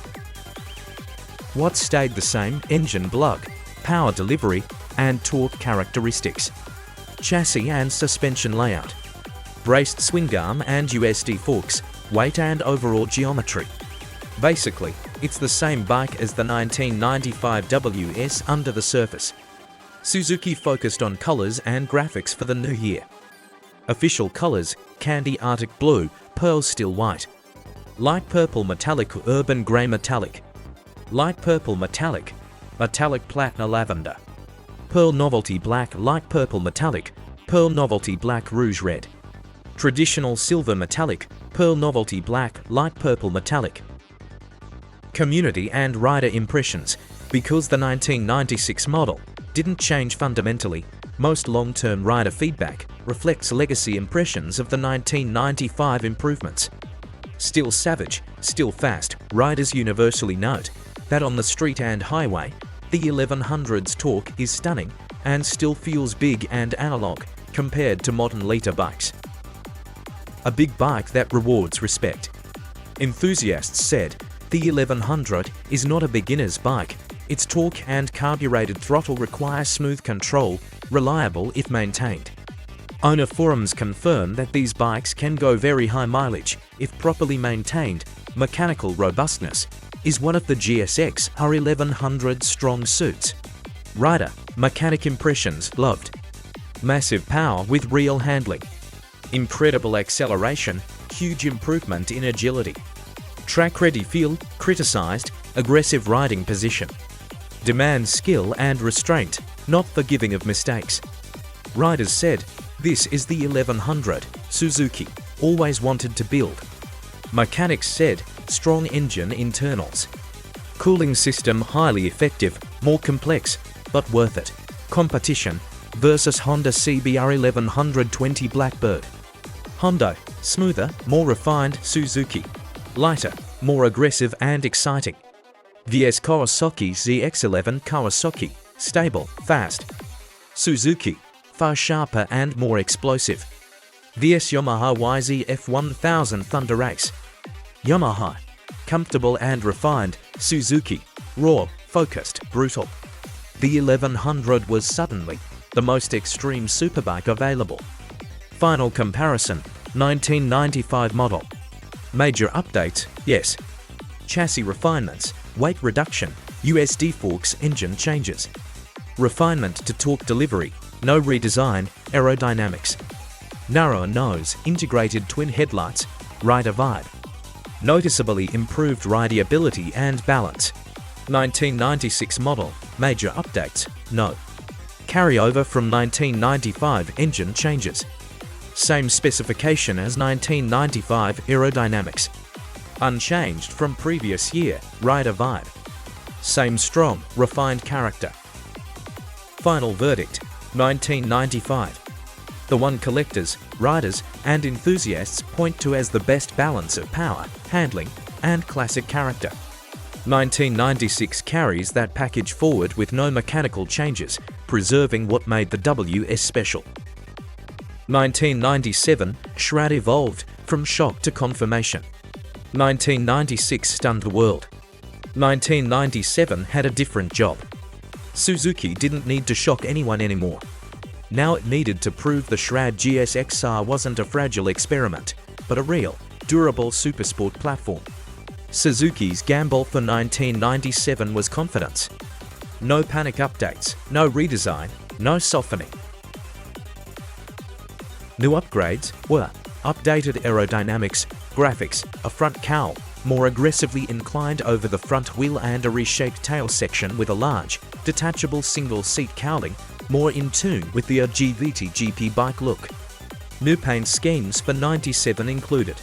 A: What stayed the same? Engine block, power delivery, and torque characteristics. Chassis and suspension layout. Braced swing arm and USD forks, weight and overall geometry. Basically, it's the same bike as the 1995 WS under the surface. Suzuki focused on colors and graphics for the new year. Official colors: candy Arctic blue, pearl steel white, light purple metallic, urban grey metallic, light purple metallic, metallic platinum lavender, pearl novelty black, light purple metallic, pearl novelty black rouge red, traditional silver metallic, pearl novelty black, light purple metallic. Community and rider impressions. Because the 1996 model didn't change fundamentally, most long-term rider feedback reflects legacy impressions of the 1995 improvements. Still savage, still fast, riders universally note that on the street and highway, the 1100's torque is stunning and still feels big and analog compared to modern liter bikes. A big bike that rewards respect. Enthusiasts said, the 1100 is not a beginner's bike. Its torque and carbureted throttle require smooth control, reliable if maintained. Owner forums confirm that these bikes can go very high mileage if properly maintained. Mechanical robustness is one of the GSX-R1100's strong suits. Rider, mechanic impressions, loved. Massive power with real handling. Incredible acceleration, huge improvement in agility. Track-ready feel, criticized, aggressive riding position. Demands skill and restraint, not forgiving of mistakes. Riders said, this is the 1100 Suzuki always wanted to build. Mechanics said, strong engine internals. Cooling system highly effective, more complex, but worth it. Competition versus Honda CBR1120 Blackbird. Honda, smoother, more refined. Suzuki, lighter, more aggressive and exciting. VS Kawasaki ZX11 Kawasaki, stable, fast. Suzuki, far sharper and more explosive. VS Yamaha YZF-1000 Thunder Ace. Yamaha, comfortable and refined. Suzuki, raw, focused, brutal. The 1100 was suddenly the most extreme superbike available. Final comparison, 1995 model. Major updates, yes. Chassis refinements, weight reduction, USD forks, engine changes. Refinement to torque delivery, no redesign, aerodynamics. Narrower nose, integrated twin headlights, rider vibe. Noticeably improved rideability and balance. 1996 model, major updates, no. Carryover from 1995, engine changes. Same specification as 1995, aerodynamics. Unchanged from previous year, rider vibe. Same strong, refined character. Final verdict, 1995. The one collectors, riders, and enthusiasts point to as the best balance of power, handling, and classic character. 1996 carries that package forward with no mechanical changes, preserving what made the WS special. 1997, Shroud evolved from shock to confirmation. 1996 stunned the world. 1997 had a different job. Suzuki didn't need to shock anyone anymore. Now it needed to prove the Shroud GSX-R wasn't a fragile experiment, but a real, durable supersport platform. Suzuki's gamble for 1997 was confidence. No panic updates, no redesign, no softening. New upgrades were updated aerodynamics, graphics, a front cowl, more aggressively inclined over the front wheel and a reshaped tail section with a large, detachable single-seat cowling, more in tune with the GVT GP bike look. New paint schemes for 97 included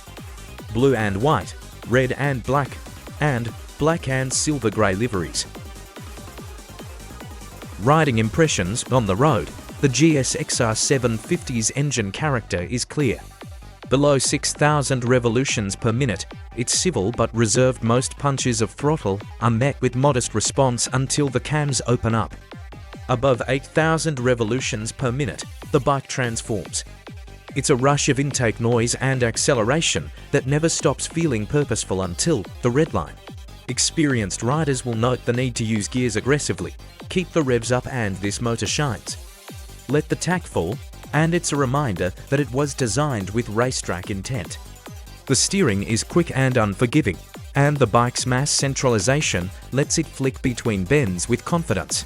A: blue and white, red and black and silver grey liveries. Riding impressions on the road. The GSX-R750's engine character is clear. Below 6,000 revolutions per minute, its civil but reserved most punches of throttle are met with modest response until the cams open up. Above 8,000 revolutions per minute, the bike transforms. It's a rush of intake noise and acceleration that never stops feeling purposeful until the red line. Experienced riders will note the need to use gears aggressively, keep the revs up, and this motor shines. Let the tack fall, and it's a reminder that it was designed with racetrack intent. The steering is quick and unforgiving, and the bike's mass centralization lets it flick between bends with confidence.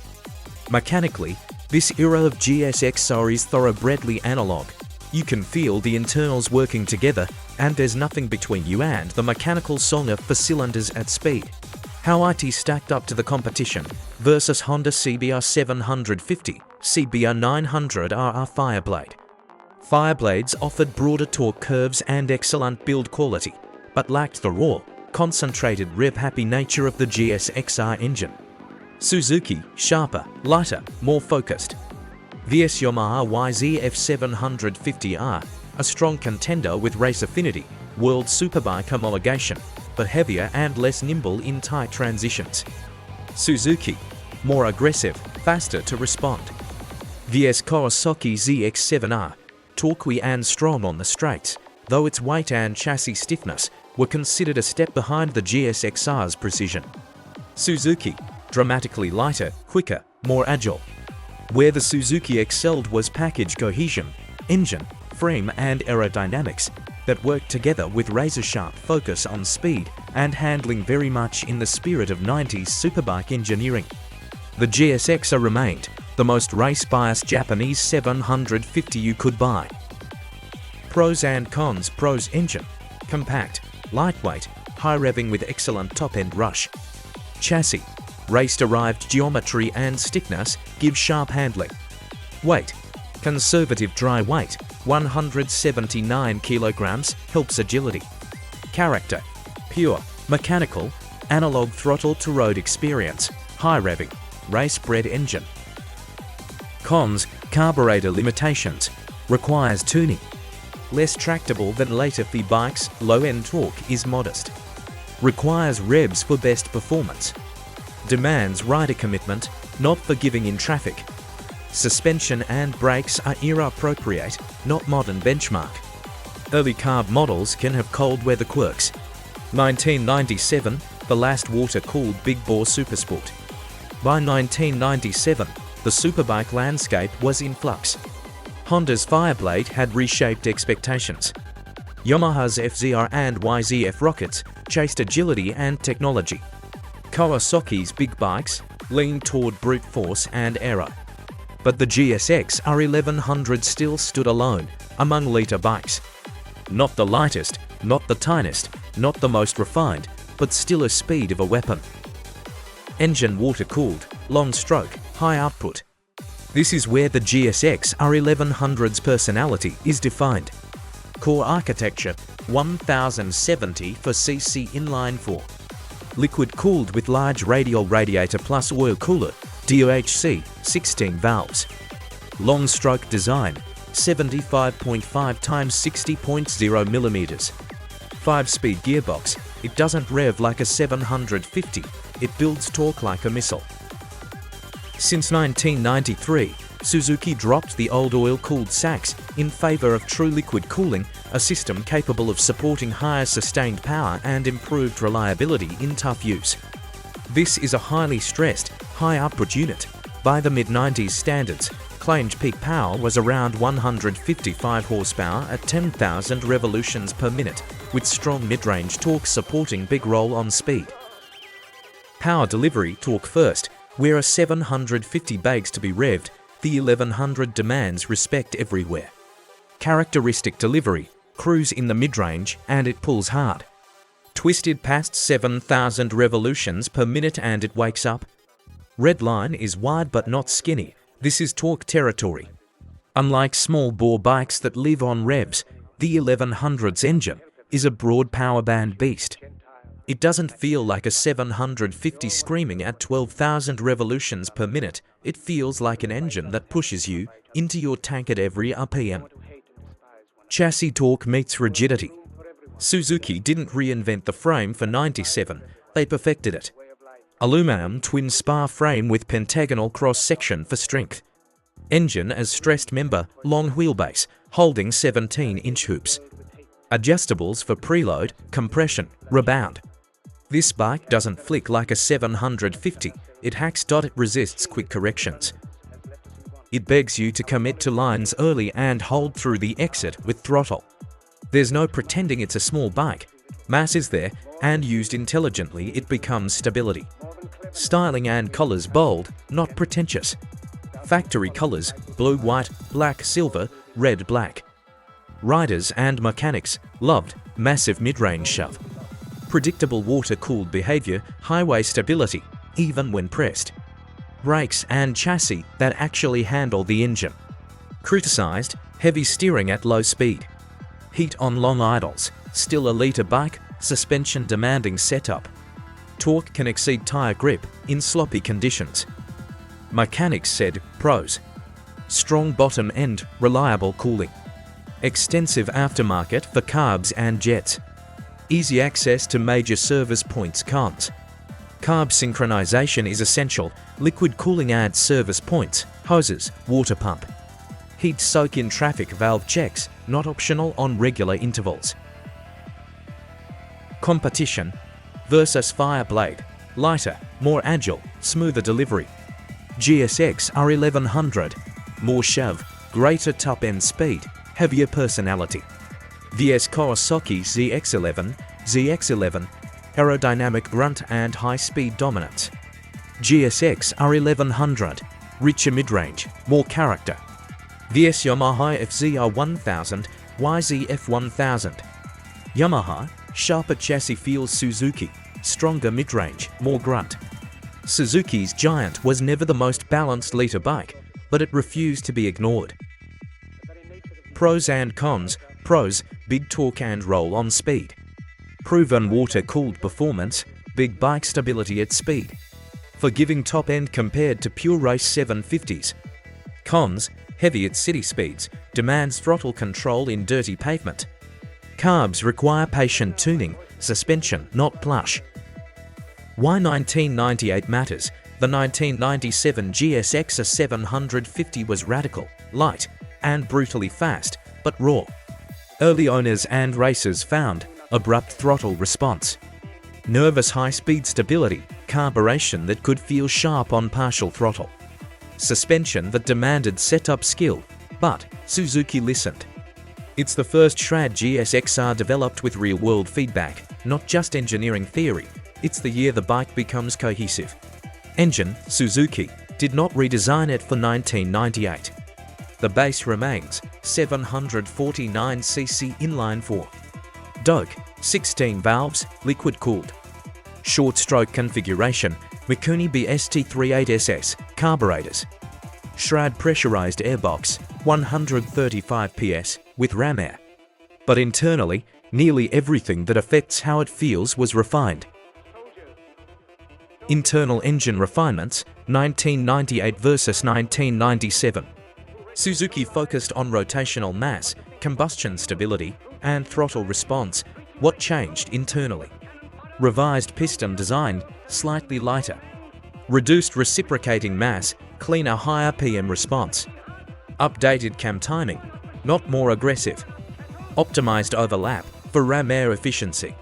A: Mechanically, this era of GSXR is thoroughbredly analog. You can feel the internals working together, and there's nothing between you and the mechanical songer for cylinders at speed. How it stacked up to the competition versus Honda CBR750, CBR900RR Fireblade. Fireblades offered broader torque curves and excellent build quality, but lacked the raw, concentrated rev-happy nature of the GSXR engine. Suzuki, sharper, lighter, more focused. VS Yamaha YZF-750R, a strong contender with race affinity, world superbike homologation, but heavier and less nimble in tight transitions. Suzuki, more aggressive, faster to respond. VS Kawasaki ZX-7R, torquey and strong on the straights, though its weight and chassis stiffness were considered a step behind the GSXR's precision. Suzuki, dramatically lighter, quicker, more agile. Where the Suzuki excelled was package cohesion, engine, frame and aerodynamics that worked together with razor-sharp focus on speed and handling, very much in the spirit of 90s superbike engineering. The GSXR remained the most race-biased Japanese 750 you could buy. Pros and cons. Pros: engine, compact, lightweight, high revving with excellent top-end rush. Chassis, race-derived geometry and stiffness give sharp handling. Weight, conservative dry weight, 179 kilograms, helps agility. Character, pure, mechanical, analog throttle to road experience, high revving, race-bred engine. Cons: carburetor limitations, requires tuning. Less tractable than later FI bikes, low-end torque is modest. Requires revs for best performance. Demands rider commitment, not forgiving in traffic. Suspension and brakes are era-appropriate, not modern benchmark. Early carb models can have cold weather quirks. 1997, the last water-cooled big bore supersport. By 1997, the superbike landscape was in flux. Honda's Fireblade had reshaped expectations. Yamaha's FZR and YZF rockets chased agility and technology. Kawasaki's big bikes leaned toward brute force and error. But the GSX-R1100 still stood alone among liter bikes. Not the lightest, not the tiniest, not the most refined, but still a speed of a weapon. Engine water-cooled, long stroke, high output. This is where the GSX-R1100's personality is defined. Core architecture, 1070 for cc inline 4. Liquid-cooled with large radial radiator plus oil cooler, DOHC, 16 valves. Long stroke design, 75.5 times 60.0 mm. 5-speed gearbox, it doesn't rev like a 750, it builds torque like a missile. Since 1993, Suzuki dropped the old oil-cooled sacks in favor of true liquid cooling, a system capable of supporting higher sustained power and improved reliability in tough use. This is a highly stressed, high-output unit. By the mid-90s standards, claimed peak power was around 155 horsepower at 10,000 revolutions per minute, with strong mid-range torque supporting big roll-on speed. Power delivery, torque first. Where a 750 begs to be revved, the 1100 demands respect everywhere. Characteristic delivery, cruise in the mid-range, and it pulls hard. Twisted past 7,000 revolutions per minute and it wakes up. Red line is wide but not skinny. This is torque territory. Unlike small bore bikes that live on revs, the 1100's engine is a broad power band beast. It doesn't feel like a 750 screaming at 12,000 revolutions per minute. It feels like an engine that pushes you into your tank at every RPM. Chassis torque meets rigidity. Suzuki didn't reinvent the frame for 97, they perfected it. Aluminum twin spar frame with pentagonal cross-section for strength. Engine as stressed member, long wheelbase, holding 17-inch hoops. Adjustables for preload, compression, rebound. This bike doesn't flick like a 750, it hacks. It resists quick corrections. It begs you to commit to lines early and hold through the exit with throttle. There's no pretending it's a small bike. Mass is there, and used intelligently it becomes stability. Styling and colors bold, not pretentious. Factory colors, blue, white, black, silver, red, black. Riders and mechanics loved massive mid-range shove. Predictable water-cooled behavior, highway stability, even when pressed. Brakes and chassis that actually handle the engine. Criticized, heavy steering at low speed. Heat on long idles, still a liter bike, suspension demanding setup. Torque can exceed tire grip in sloppy conditions. Mechanics said pros. Strong bottom end, reliable cooling. Extensive aftermarket for carbs and jets. Easy access to major service points. Cons. Carb synchronization is essential. Liquid cooling adds service points, hoses, water pump. Heat soak in traffic valve checks, not optional on regular intervals. Competition versus Fireblade. Lighter, more agile, smoother delivery. GSX-R1100. More shove, greater top-end speed, heavier personality. VS Kawasaki ZX11, aerodynamic grunt and high-speed dominance. GSX-R1100. Richer mid-range, more character. VS Yamaha FZR1000, YZF1000. Yamaha, sharper chassis feels Suzuki, stronger mid-range, more grunt. Suzuki's Giant was never the most balanced liter bike, but it refused to be ignored. Pros and cons. Pros, big torque and roll-on speed. Proven water-cooled performance, big bike stability at speed. Forgiving top-end compared to pure race 750s. Cons, heavy at city speeds, demands throttle control in dirty pavement. Carbs require patient tuning, suspension not plush. Why 1998 matters. The 1997 GSX-R750 was radical, light, and brutally fast, but raw. Early owners and racers found abrupt throttle response. Nervous high-speed stability, carburation that could feel sharp on partial throttle. Suspension that demanded setup skill, but Suzuki listened. It's the first Shred GSXR developed with real-world feedback, not just engineering theory. It's the year the bike becomes cohesive. Engine, Suzuki, did not redesign it for 1998. The base remains 749cc inline-4. Doge, 16 valves, liquid-cooled. Short-stroke configuration, Mikuni BST38SS, carburetors. Shred pressurized airbox, 135 PS, with ram air. But internally, nearly everything that affects how it feels was refined. Internal engine refinements, 1998 versus 1997. Suzuki focused on rotational mass, combustion stability, and throttle response. What changed internally? Revised piston design, slightly lighter. Reduced reciprocating mass, cleaner higher PM response. Updated cam timing, not more aggressive. Optimized overlap for ram air efficiency.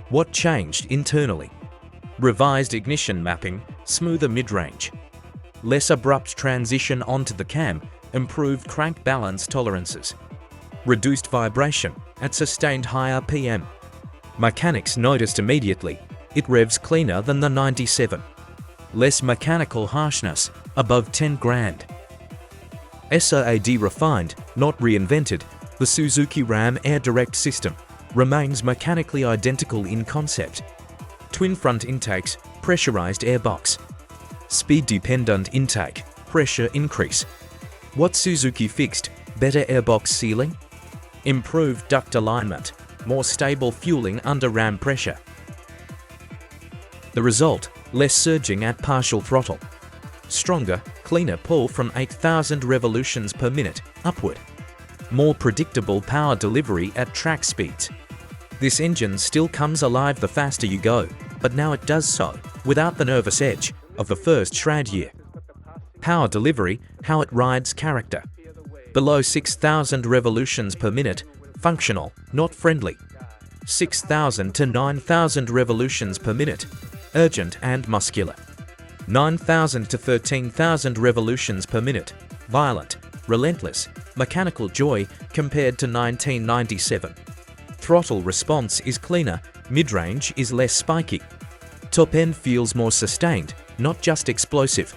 A: What changed internally? Revised ignition mapping, smoother mid-range. Less abrupt transition onto the cam, improved crank balance tolerances. Reduced vibration at sustained higher PM. Mechanics noticed immediately, it revs cleaner than the 97. Less mechanical harshness, above 10 grand. SOAD refined, not reinvented, The Suzuki Ram Air Direct system remains mechanically identical in concept. Twin front intakes, pressurized airbox. Speed-dependent intake, pressure increase. What Suzuki fixed? Better airbox sealing? Improved duct alignment, more stable fueling under ram pressure. The result, less surging at partial throttle. Stronger, cleaner pull from 8,000 revolutions per minute upward. More predictable power delivery at track speeds. This engine still comes alive the faster you go, but now it does so without the nervous edge of the first shroud year. Power delivery, how it rides character. Below 6,000 revolutions per minute, functional, not friendly. 6,000 to 9,000 revolutions per minute, urgent and muscular. 9,000 to 13,000 revolutions per minute, violent, relentless, mechanical joy compared to 1997. Throttle response is cleaner, mid-range is less spiky. Top end feels more sustained, not just explosive.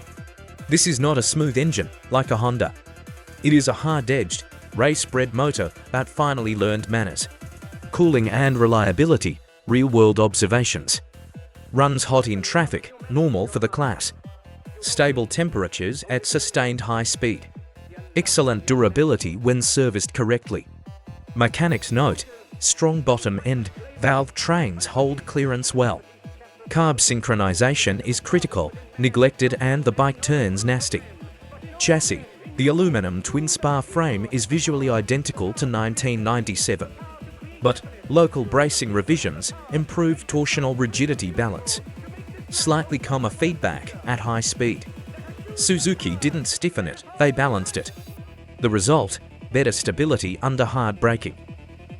A: This is not a smooth engine like a Honda. It is a hard-edged, race-bred motor that finally learned manners. Cooling and reliability, real-world observations. Runs hot in traffic, normal for the class. Stable temperatures at sustained high speed. Excellent durability when serviced correctly. Mechanics note, strong bottom end, valve trains hold clearance well. Carb synchronization is critical, neglected and the bike turns nasty. Chassis, the aluminum twin spar frame is visually identical to 1997. But local bracing revisions improved torsional rigidity balance. Slightly calmer feedback at high speed. Suzuki didn't stiffen it, they balanced it. The result, better stability under hard braking.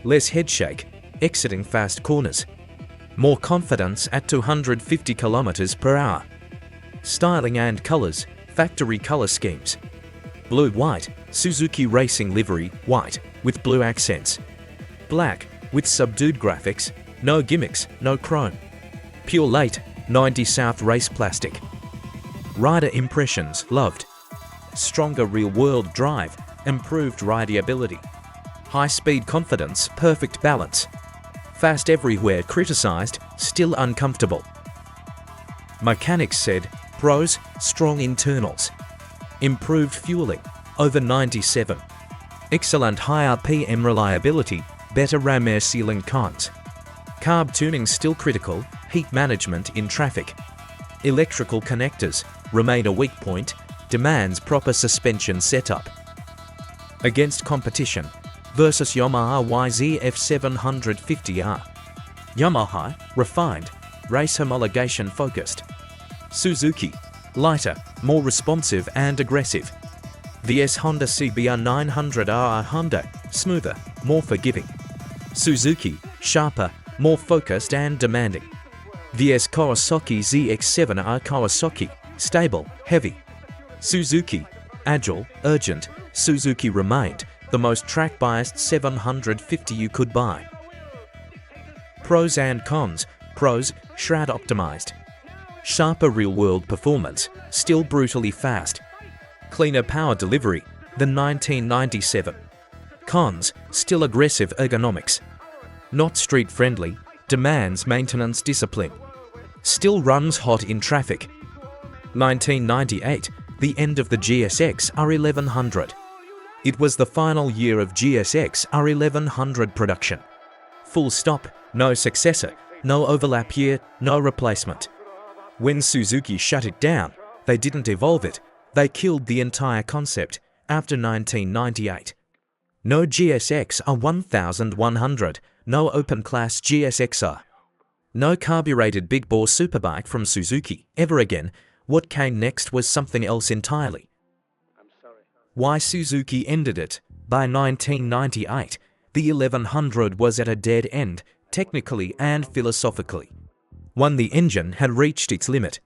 A: Less headshake, exiting fast corners. More confidence at 250 km per hour. Styling and colors, factory color schemes. Blue-white, Suzuki racing livery, white, with blue accents. Black, with subdued graphics, no gimmicks, no chrome. Pure late, 90 South race plastic. Rider impressions, loved. Stronger real-world drive, improved rideability. High-speed confidence, perfect balance. Fast everywhere criticized, still uncomfortable. Mechanics said, pros, strong internals. Improved fueling, over 97. Excellent high RPM reliability, better ram air sealing. Cons. Carb tuning still critical, heat management in traffic. Electrical connectors, remain a weak point, demands proper suspension setup. Against competition, versus Yamaha YZF-750R. Yamaha, refined, race homologation focused. Suzuki, lighter, more responsive and aggressive. VS Honda CBR900R Honda, smoother, more forgiving. Suzuki, sharper, more focused and demanding. VS Kawasaki ZX-7R Kawasaki, stable, heavy. Suzuki, agile, urgent. Suzuki remained the most track-biased 750 you could buy. Pros and cons. Pros, shroud optimized. Sharper real-world performance, still brutally fast. Cleaner power delivery than 1997. Cons, still aggressive ergonomics. Not street-friendly, demands maintenance discipline. Still runs hot in traffic. 1998, the end of the GSX-R1100. It was the final year of GSX-R1100 production. Full stop, no successor, no overlap year, no replacement. When Suzuki shut it down, they didn't evolve it, they killed the entire concept after 1998. No GSX-R1100, no open-class GSXR. No carbureted big-bore superbike from Suzuki ever again. What came next was something else entirely. Why Suzuki ended it? By 1998, the 1100 was at a dead end, technically and philosophically. One, the engine had reached its limit.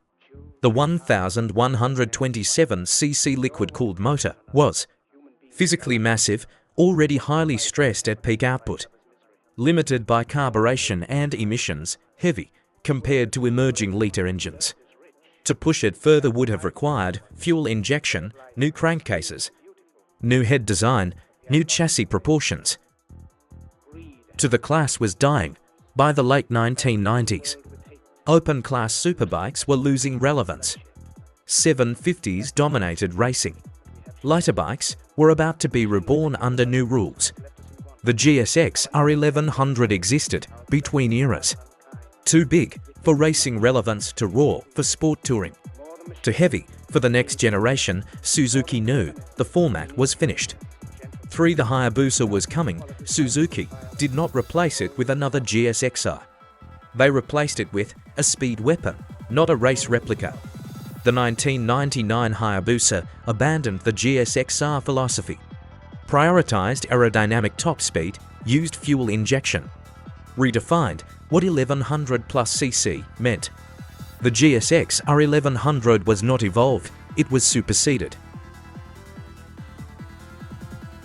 A: The 1127cc liquid-cooled motor was physically massive, already highly stressed at peak output. Limited by carburation and emissions, heavy, compared to emerging litre engines. To push it further would have required fuel injection, new crankcases, new head design, new chassis proportions, to the class was dying by the late 1990s. Open-class superbikes were losing relevance. 750s dominated racing. Lighter bikes were about to be reborn under new rules. The GSX-R1100 existed between eras. Too big for racing relevance to raw for sport touring. Too heavy for the next generation, Suzuki knew the format was finished. The Hayabusa was coming. Suzuki did not replace it with another GSXR. They replaced it with a speed weapon, not a race replica. The 1999 Hayabusa abandoned the GSXR philosophy, prioritized aerodynamic top speed, used fuel injection, redefined what 1100 plus cc meant. The GSX-R1100 was not evolved, it was superseded.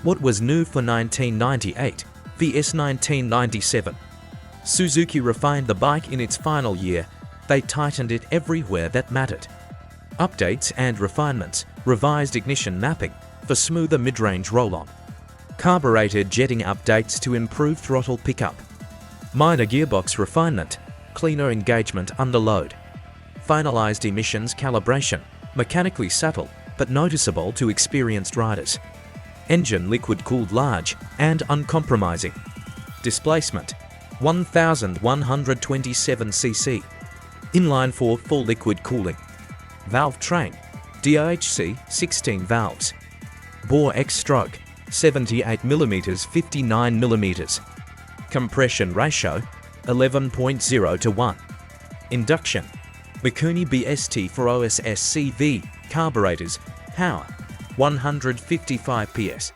A: What was new for 1998 vs 1997? Suzuki refined the bike in its final year. They tightened it everywhere that mattered. Updates and refinements, revised ignition mapping for smoother mid-range roll-on, carburetor jetting updates to improve throttle pickup, minor gearbox refinement, cleaner engagement under load, finalized emissions calibration, mechanically subtle but noticeable to experienced riders. Engine liquid-cooled large and uncompromising. Displacement 1127 cc. Inline 4 full liquid cooling. Valve train DOHC 16 valves. Bore X stroke 78 mm 59 mm. Compression ratio 11.0 to 1. Induction Mikuni BST for OSSCV carburetors. Power 155 PS.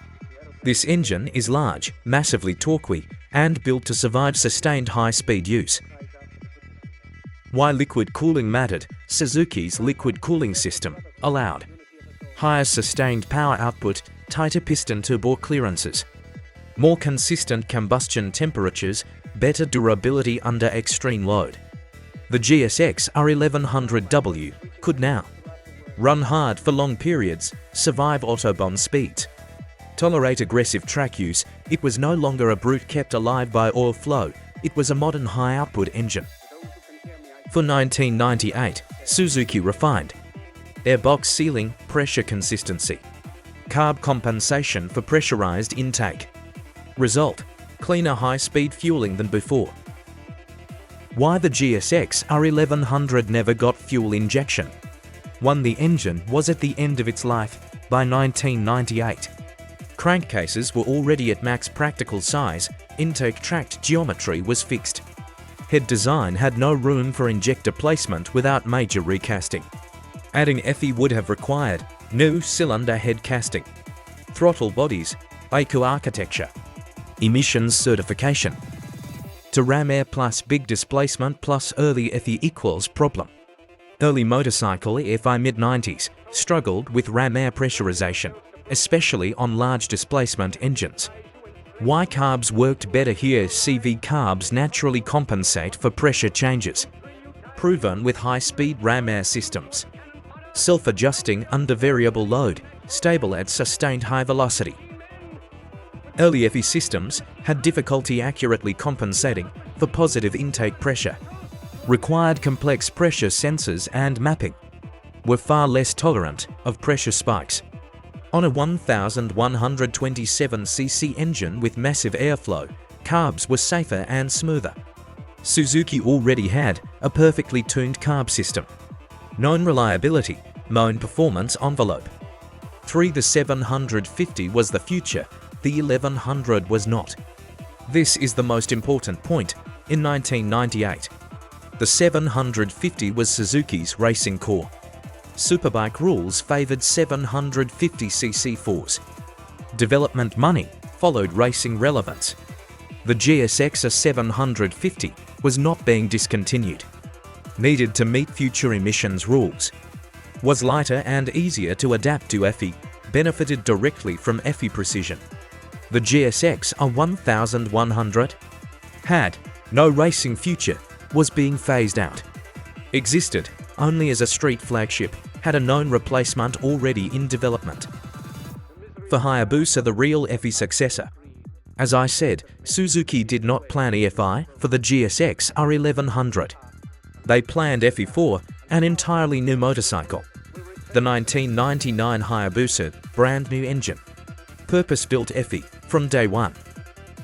A: This engine is large, massively torquey, and built to survive sustained high-speed use. Why liquid cooling mattered? Suzuki's liquid cooling system allowed higher sustained power output, tighter piston to bore clearances, more consistent combustion temperatures, better durability under extreme load. The GSX-R1100W could now run hard for long periods, survive autobahn speeds, tolerate aggressive track use. It was no longer a brute kept alive by oil flow, it was a modern high-output engine. For 1998, Suzuki refined airbox sealing, pressure consistency, carb compensation for pressurized intake. Result: cleaner high-speed fueling than before. Why the GSX-R1100 never got fuel injection? 1. The engine was at the end of its life by 1998. Crankcases were already at max practical size, intake tract geometry was fixed. Head design had no room for injector placement without major recasting. Adding FE would have required new cylinder head casting. Throttle bodies, ACU architecture. Emissions certification. To ram air plus big displacement plus early FE equals problem. Early motorcycle FI mid-90s struggled with ram air pressurization, especially on large displacement engines. Why carbs worked better here? CV carbs naturally compensate for pressure changes. Proven with high-speed ram air systems. Self-adjusting under variable load, stable at sustained high velocity. Early FE systems had difficulty accurately compensating for positive intake pressure. Required complex pressure sensors and mapping. Were far less tolerant of pressure spikes. On a 1127 cc engine with massive airflow, carbs were safer and smoother. Suzuki already had a perfectly tuned carb system. Known reliability, known performance envelope. 3. The 750 was the future, the 1100 was not. This is the most important point. In 1998, the 750 was Suzuki's racing core. Superbike rules favored 750cc 4s. Development money followed racing relevance. The GSX-R750 was not being discontinued. Needed to meet future emissions rules. Was lighter and easier to adapt to FE, benefited directly from FE precision. The GSX-R1100 had no racing future, was being phased out. Existed only as a street flagship, had a known replacement already in development. For Hayabusa, the real FE successor As I said, Suzuki did not plan EFI for the GSX-R1100. They planned FE4, an entirely new motorcycle. The 1999 Hayabusa, brand new engine. Purpose-built FE from day one.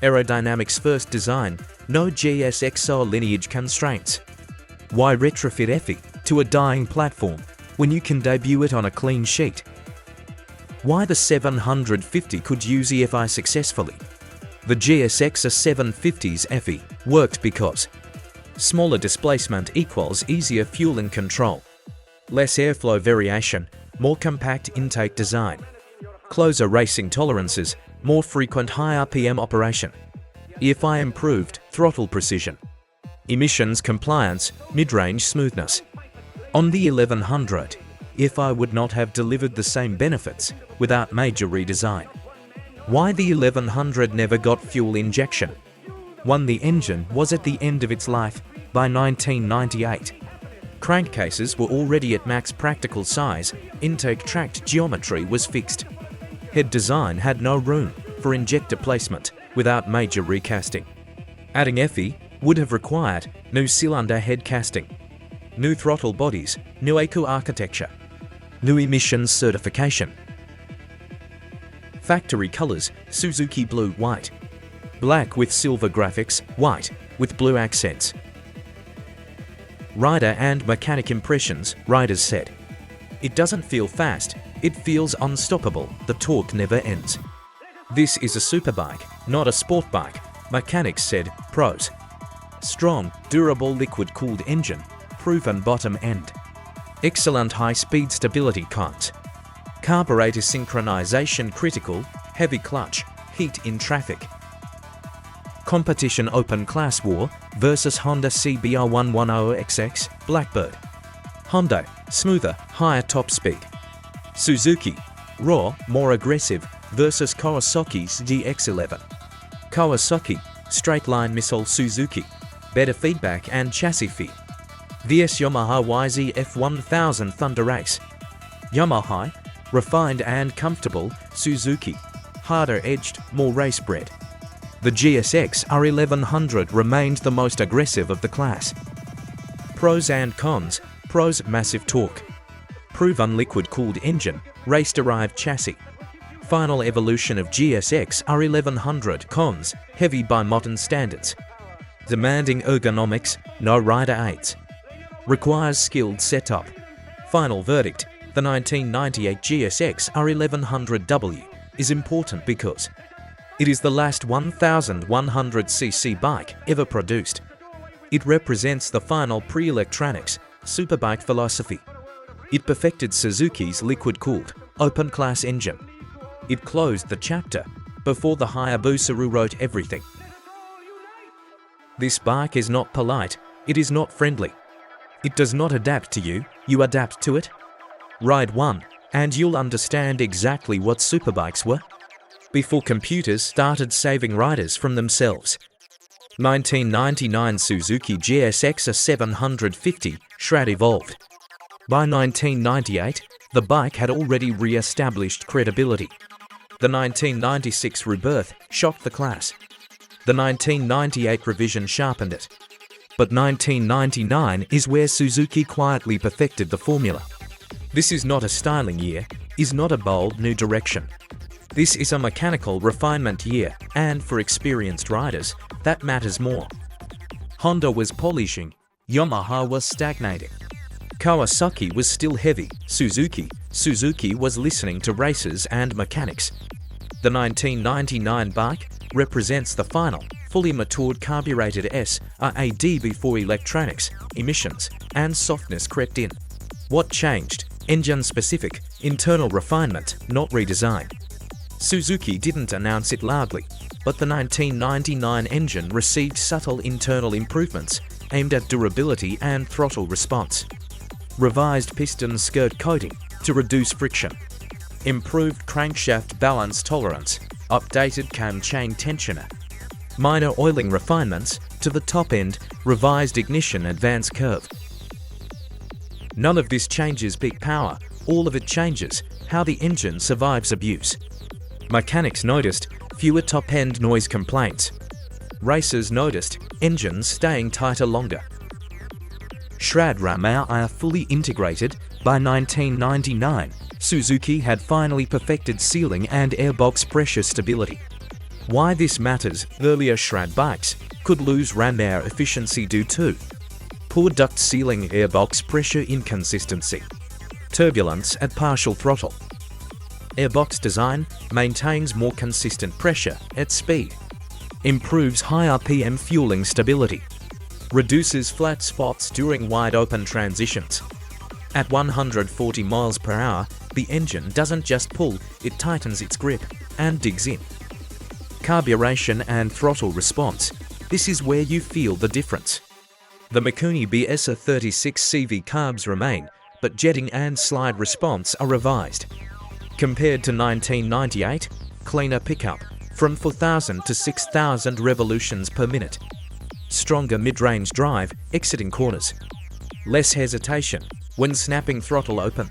A: Aerodynamics first design, no GSXR lineage constraints. Why retrofit FE to a dying platform when you can debut it on a clean sheet? Why the 750 could use EFI successfully? The GSX-R750's FE worked because smaller displacement equals easier fueling control, less airflow variation, more compact intake design, closer racing tolerances, more frequent high RPM operation, EFI improved throttle precision, emissions compliance, mid-range smoothness. On the 1100, EFI would not have delivered the same benefits without major redesign. Why the 1100 never got fuel injection? 1. The engine was at the end of its life by 1998. Crankcases were already at max practical size, intake tract geometry was fixed. Head design had no room for injector placement without major recasting. Adding FE would have required new cylinder head casting, new throttle bodies, new ECU architecture, new emissions certification. Factory colors: Suzuki blue, white. Black with silver graphics, white with blue accents. Rider and mechanic impressions, riders said. It doesn't feel fast, it feels unstoppable, the torque never ends. This is a superbike, not a sport bike, mechanics said. Pros: strong, durable liquid-cooled engine, proven bottom end. Excellent high-speed stability. Cons: carburetor synchronization critical, heavy clutch, heat in traffic. Competition: open class war versus Honda CBR110XX, Blackbird. Honda, smoother, higher top speed. Suzuki, raw, more aggressive versus Kawasaki's GX11. Kawasaki, straight line missile. Suzuki, better feedback and chassis feed. vs Yamaha YZ-F1000 Thunder Race. Yamaha, refined and comfortable. Suzuki, harder edged, more race bred. The GSX-R1100 remained the most aggressive of the class. Pros and cons: pros, massive torque. Proven liquid-cooled engine, race-derived chassis. Final evolution of GSX-R1100. Cons: heavy by modern standards. Demanding ergonomics, no rider aids. Requires skilled setup. Final verdict: the 1998 GSX-R1100W is important because it is the last 1100cc bike ever produced. It represents the final pre-electronics, superbike philosophy. It perfected Suzuki's liquid-cooled, open-class engine. It closed the chapter before the Hayabusa wrote everything. This bike is not polite, it is not friendly. It does not adapt to you, you adapt to it. Ride one, and you'll understand exactly what superbikes were before computers started saving riders from themselves. 1999 Suzuki GSX-R750 Shred evolved. By 1998, the bike had already re-established credibility. The 1996 Rebirth shocked the class. The 1998 revision sharpened it. But 1999 is where Suzuki quietly perfected the formula. This is not a styling year, is not a bold new direction. This is a mechanical refinement year, and for experienced riders, that matters more. Honda was polishing, Yamaha was stagnating. Kawasaki was still heavy, Suzuki was listening to racers and mechanics. The 1999 bike represents the final, fully matured carbureted SRAD before electronics, emissions, and softness crept in. What changed? Engine-specific, internal refinement, not redesign. Suzuki didn't announce it loudly, but the 1999 engine received subtle internal improvements aimed at durability and throttle response. Revised piston skirt coating to reduce friction. Improved crankshaft balance tolerance. Updated cam chain tensioner. Minor oiling refinements to the top end. Revised ignition advance curve. None of this changes peak power, all of it changes how the engine survives abuse. Mechanics noticed fewer top-end noise complaints. Racers noticed engines staying tighter longer. Shradrama are fully integrated. By 1999, Suzuki had finally perfected sealing and airbox pressure stability. Why this matters: earlier Shrad bikes could lose ram air efficiency due to poor duct sealing, airbox pressure inconsistency, turbulence at partial throttle. Airbox design maintains more consistent pressure at speed, improves high RPM fueling stability, reduces flat spots during wide-open transitions. At 140 miles per hour, the engine doesn't just pull, it tightens its grip and digs in. Carburation and throttle response. This is where you feel the difference. The Mikuni BS36 CV carbs remain, but jetting and slide response are revised. Compared to 1998, cleaner pickup, from 4,000 to 6,000 revolutions per minute. Stronger mid-range drive, exiting corners. Less hesitation when snapping throttle open.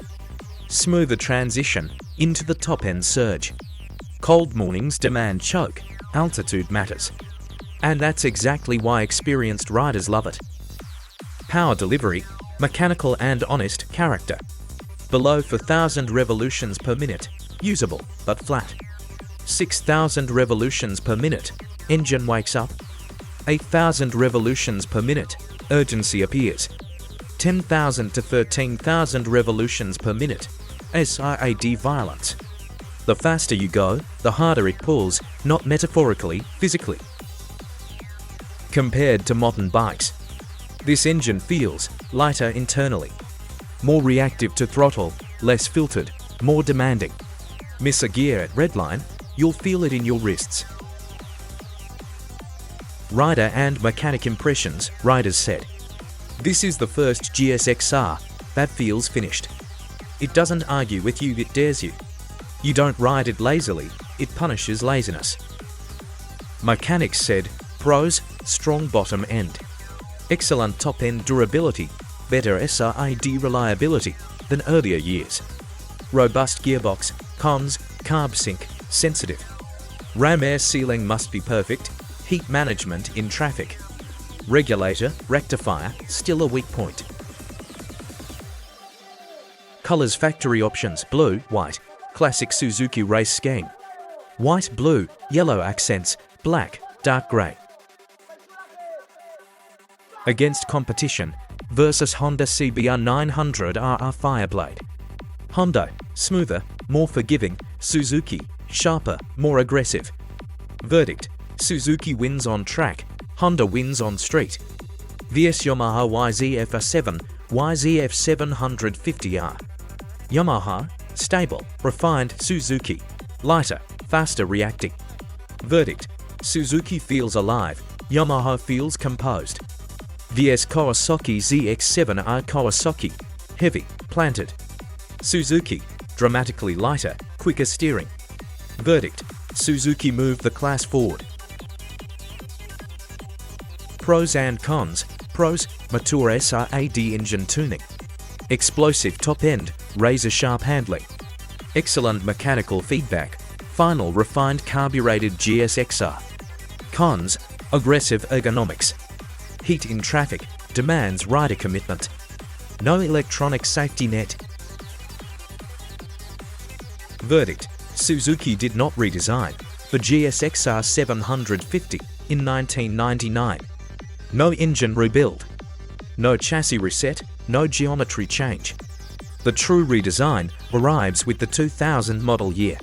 A: Smoother transition into the top-end surge. Cold mornings demand choke, altitude matters. And that's exactly why experienced riders love it. Power delivery, mechanical and honest character. Below 4,000 revolutions per minute, usable but flat. 6,000 revolutions per minute, engine wakes up. 8,000 revolutions per minute, urgency appears. 10,000 to 13,000 revolutions per minute, SRAD violence. The faster you go, the harder it pulls, not metaphorically, physically. Compared to modern bikes, this engine feels lighter internally, more reactive to throttle, less filtered, more demanding. Miss a gear at redline, you'll feel it in your wrists. Rider and mechanic impressions, riders said. This is the first GSX-R that feels finished. It doesn't argue with you, it dares you. You don't ride it lazily, it punishes laziness. Mechanics said, pros, strong bottom end. Excellent top-end durability, better SRAD reliability than earlier years. Robust gearbox, cons, carb sync, sensitive. Ram air sealing must be perfect, heat management in traffic. Regulator, rectifier, still a weak point. Colors factory options, blue, white, classic Suzuki race scheme. White, blue, yellow accents, black, dark grey. Against competition, versus Honda CBR 900RR Fireblade. Honda, smoother, more forgiving, Suzuki, sharper, more aggressive. Verdict, Suzuki wins on track, Honda wins on street. vs Yamaha YZF-R7, YZF-750R. Yamaha, stable, refined, Suzuki, lighter, faster reacting. Verdict, Suzuki feels alive, Yamaha feels composed. vs Kawasaki ZX-7R Kawasaki, heavy, planted. Suzuki, dramatically lighter, quicker steering. Verdict, Suzuki moved the class forward. Pros and cons. Pros, mature SRAD engine tuning. Explosive top end, razor-sharp handling. Excellent mechanical feedback. Final refined carbureted GSX-R. Cons, aggressive ergonomics. Heat in traffic, demands rider commitment. No electronic safety net. Verdict, Suzuki did not redesign the GSX-R750 in 1999. No engine rebuild. No chassis reset, no geometry change. The true redesign arrives with the 2000 model year.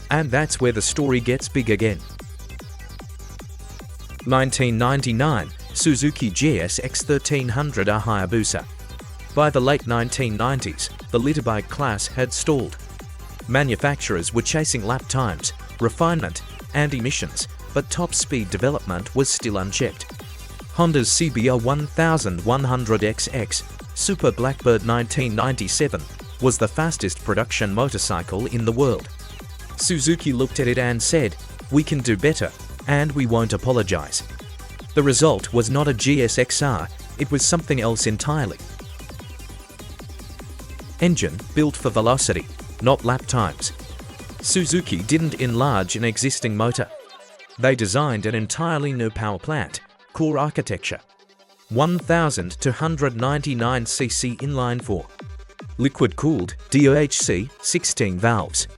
A: And that's where the story gets big again. 1999, Suzuki GSX-1300R Hayabusa. By the late 1990s, the litterbike class had stalled. Manufacturers were chasing lap times, refinement, and emissions, but top speed development was still unchecked. Honda's CBR 1100XX Super Blackbird 1997 was the fastest production motorcycle in the world. Suzuki looked at it and said, "We can do better, and we won't apologize." The result was not a GSX-R, it was something else entirely. Engine built for velocity, not lap times. Suzuki didn't enlarge an existing motor. They designed an entirely new power plant, core architecture, 1,299cc inline-4, liquid-cooled DOHC 16 valves,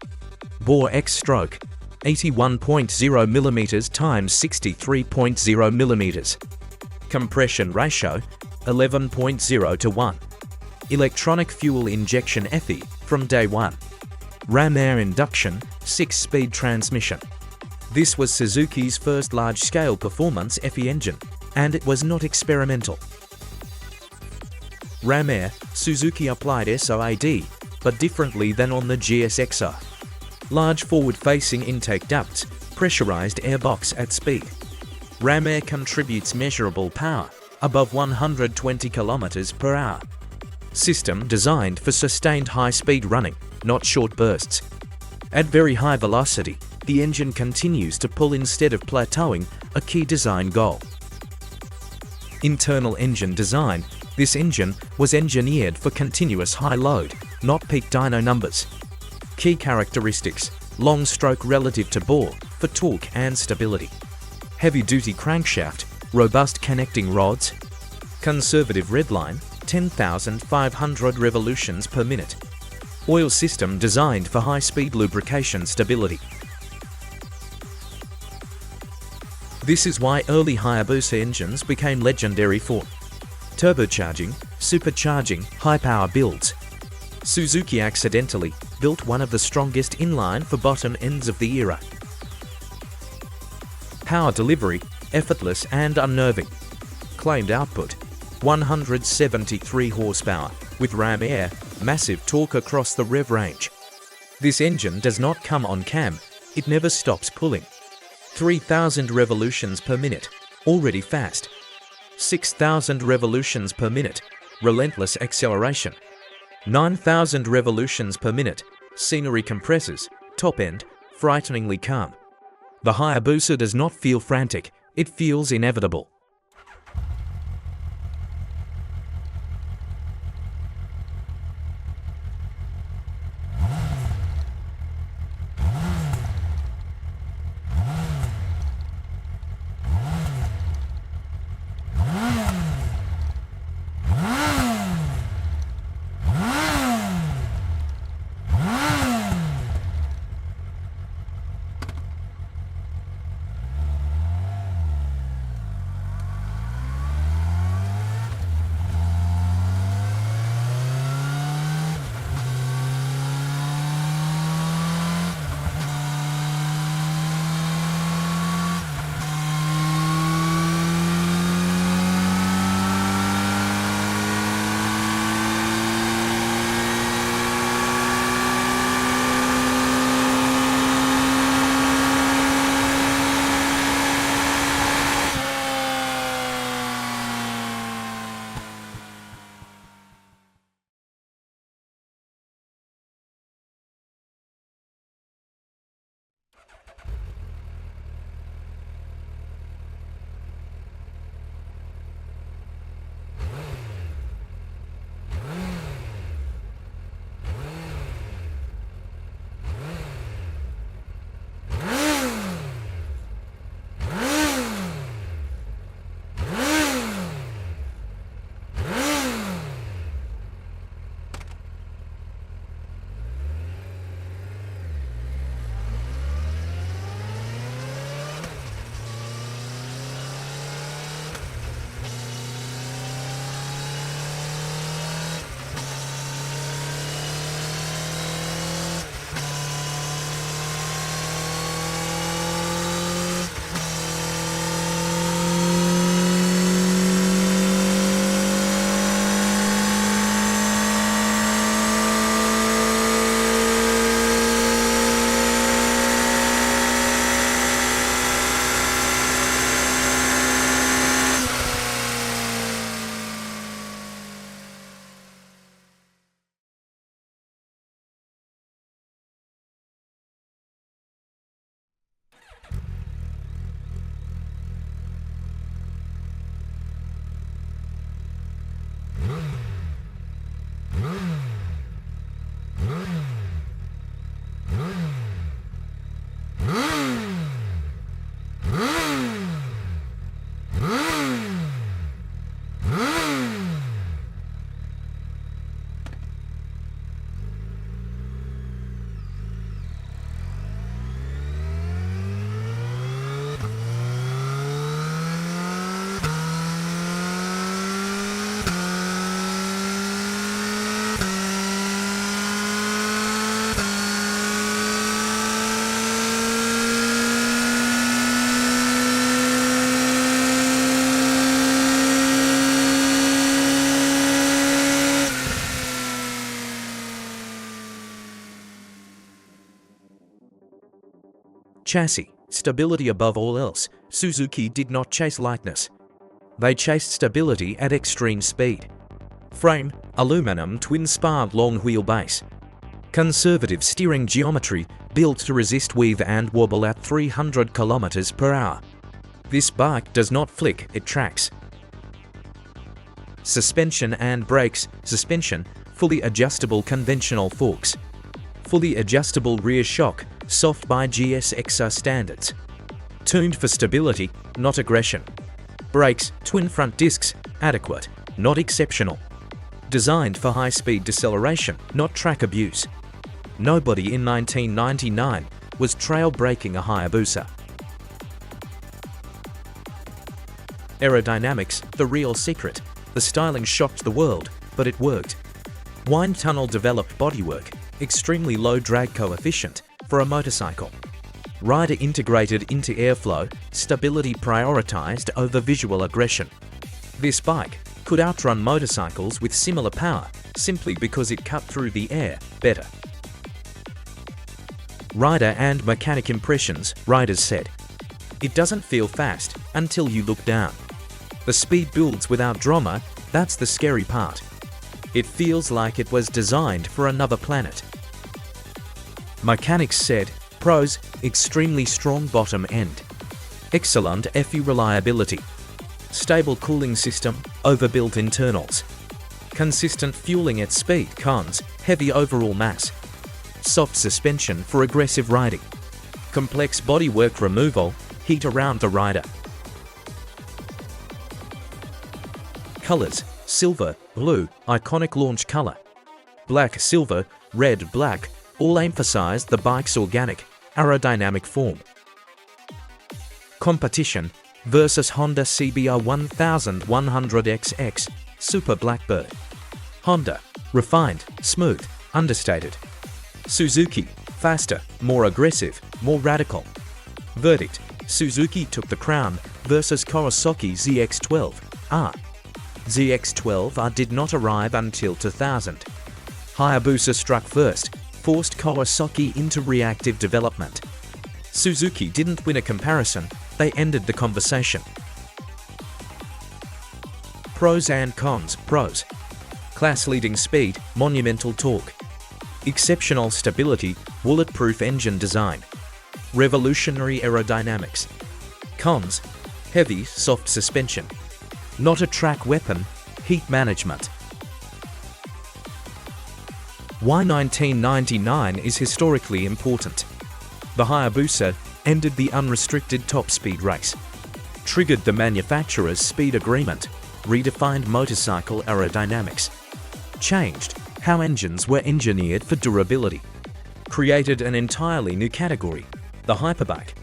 A: bore X-stroke 81.0mm x 63.0mm, compression ratio 11.0 to 1, electronic fuel injection FE from day one, ram air induction 6-speed transmission. This was Suzuki's first large-scale performance FE engine, and it was not experimental. Ram air, Suzuki applied SOAD, but differently than on the GSX-R. Large forward-facing intake ducts, pressurized airbox at speed. Ram air contributes measurable power, above 120 km per hour. System designed for sustained high-speed running, not short bursts. At very high velocity, the engine continues to pull instead of plateauing, a key design goal. Internal engine design. This engine was engineered for continuous high load, not peak dyno numbers. Key characteristics: long stroke relative to bore, for torque and stability. Heavy-duty crankshaft, robust connecting rods. Conservative redline, 10,500 revolutions per minute. Oil system designed for high-speed lubrication stability. This is why early Hayabusa engines became legendary for turbocharging, supercharging, high-power builds. Suzuki accidentally built one of the strongest inline for bottom ends of the era. Power delivery, effortless and unnerving. Claimed output, 173 horsepower, with ram air, massive torque across the rev range. This engine does not come on cam, it never stops pulling. 3,000 revolutions per minute, already fast. 6,000 revolutions per minute, relentless acceleration. 9,000 revolutions per minute, scenery compressors, top end, frighteningly calm. The Hayabusa does not feel frantic, it feels inevitable. Chassis, stability above all else. Suzuki did not chase lightness. They chased stability at extreme speed. Frame, aluminum twin-spar long wheelbase. Conservative steering geometry, built to resist weave and wobble at 300 km per hour. This bike does not flick, it tracks. Suspension and brakes. Suspension, fully adjustable conventional forks. Fully adjustable rear shock, soft by GSXR standards. Tuned for stability, not aggression. Brakes, twin front discs, adequate, not exceptional. Designed for high-speed deceleration, not track abuse. Nobody in 1999 was trail-breaking a Hayabusa. Aerodynamics, the real secret. The styling shocked the world, but it worked. Wind tunnel developed bodywork, extremely low drag coefficient for a motorcycle. Rider integrated into airflow, stability prioritized over visual aggression. This bike could outrun motorcycles with similar power simply because it cut through the air better. Rider and mechanic impressions. Riders said, "It doesn't feel fast until you look down. The speed builds without drama, that's the scary part. It feels like it was designed for another planet." Mechanics said, "Pros, extremely strong bottom end. Excellent FE reliability. Stable cooling system, overbuilt internals. Consistent fueling at speed. Cons, heavy overall mass. Soft suspension for aggressive riding. Complex bodywork removal, heat around the rider." Colors, silver, blue, iconic launch color. Black, silver, red, black, all emphasized the bike's organic, aerodynamic form. Competition versus Honda CBR 1100XX, Super Blackbird. Honda, refined, smooth, understated. Suzuki, faster, more aggressive, more radical. Verdict, Suzuki took the crown versus Kawasaki ZX-12R. ZX-12R did not arrive until 2000. Hayabusa struck first, forced Kawasaki into reactive development. Suzuki didn't win a comparison, they ended the conversation. Pros and cons. Pros. Class-leading speed, monumental torque. Exceptional stability, bulletproof engine design. Revolutionary aerodynamics. Cons. Heavy, soft suspension. Not a track weapon, heat management. Why 1999 is historically important. The Hayabusa ended the unrestricted top speed race. Triggered the manufacturer's speed agreement. Redefined motorcycle aerodynamics. Changed how engines were engineered for durability. Created an entirely new category, the hyperbike.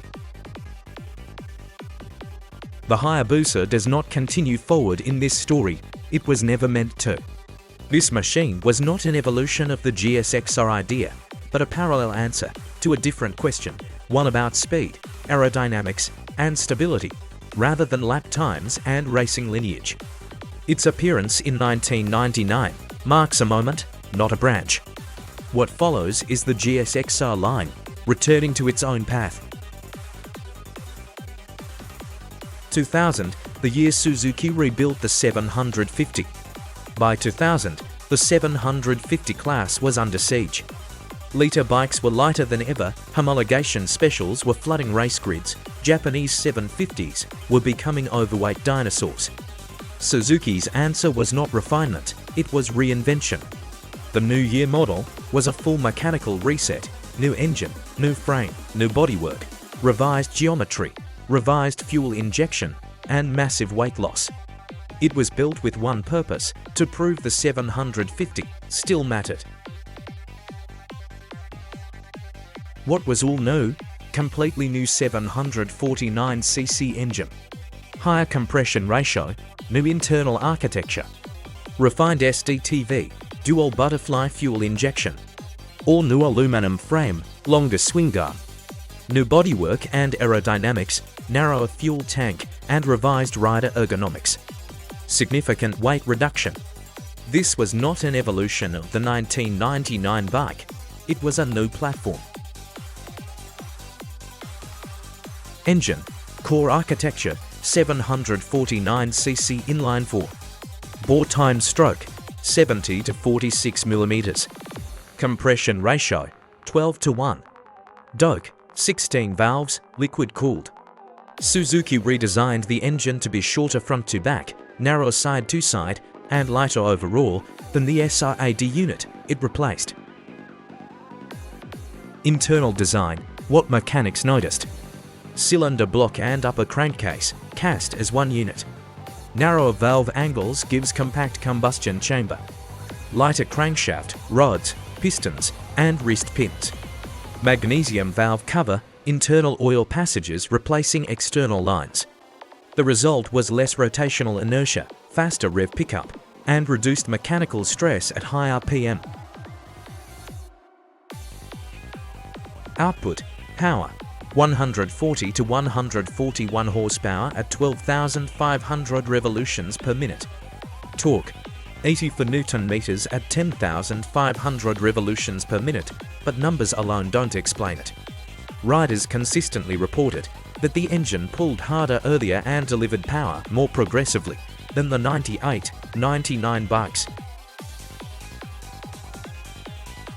A: The Hayabusa does not continue forward in this story, it was never meant to. This machine was not an evolution of the GSXR idea, but a parallel answer to a different question, one about speed, aerodynamics, and stability, rather than lap times and racing lineage. Its appearance in 1999 marks a moment, not a branch. What follows is the GSXR line, returning to its own path. 2000, the year Suzuki rebuilt the 750. By 2000, the 750 class was under siege. Liter bikes were lighter than ever, homologation specials were flooding race grids, Japanese 750s were becoming overweight dinosaurs. Suzuki's answer was not refinement, it was reinvention. The new year model was a full mechanical reset, new engine, new frame, new bodywork, revised geometry, revised fuel injection, and massive weight loss. It was built with one purpose, to prove the 750 still mattered. What was all new? Completely new 749cc engine. Higher compression ratio, new internal architecture. Refined SDTV, dual butterfly fuel injection. All new aluminum frame, longer swing arm. New bodywork and aerodynamics, narrower fuel tank, and revised rider ergonomics. Significant weight reduction. This was not an evolution of the 1999 bike, it was a new platform. Engine, core architecture, 749cc inline-4. Bore time stroke, 70 to 46 mm. Compression ratio, 12:1. Doke, 16 valves, liquid-cooled. Suzuki redesigned the engine to be shorter front to back, narrower side to side, and lighter overall than the SRAD unit it replaced. Internal design, what mechanics noticed. Cylinder block and upper crankcase, cast as one unit. Narrower valve angles gives compact combustion chamber. Lighter crankshaft, rods, pistons, and wrist pins. Magnesium valve cover, internal oil passages replacing external lines. The result was less rotational inertia, faster rev pickup, and reduced mechanical stress at high RPM. Output, power, 140 to 141 horsepower at 12,500 revolutions per minute. Torque, 80 Newton-meters at 10,500 revolutions per minute, but numbers alone don't explain it. Riders consistently reported that the engine pulled harder earlier and delivered power more progressively than the 98-99 bikes.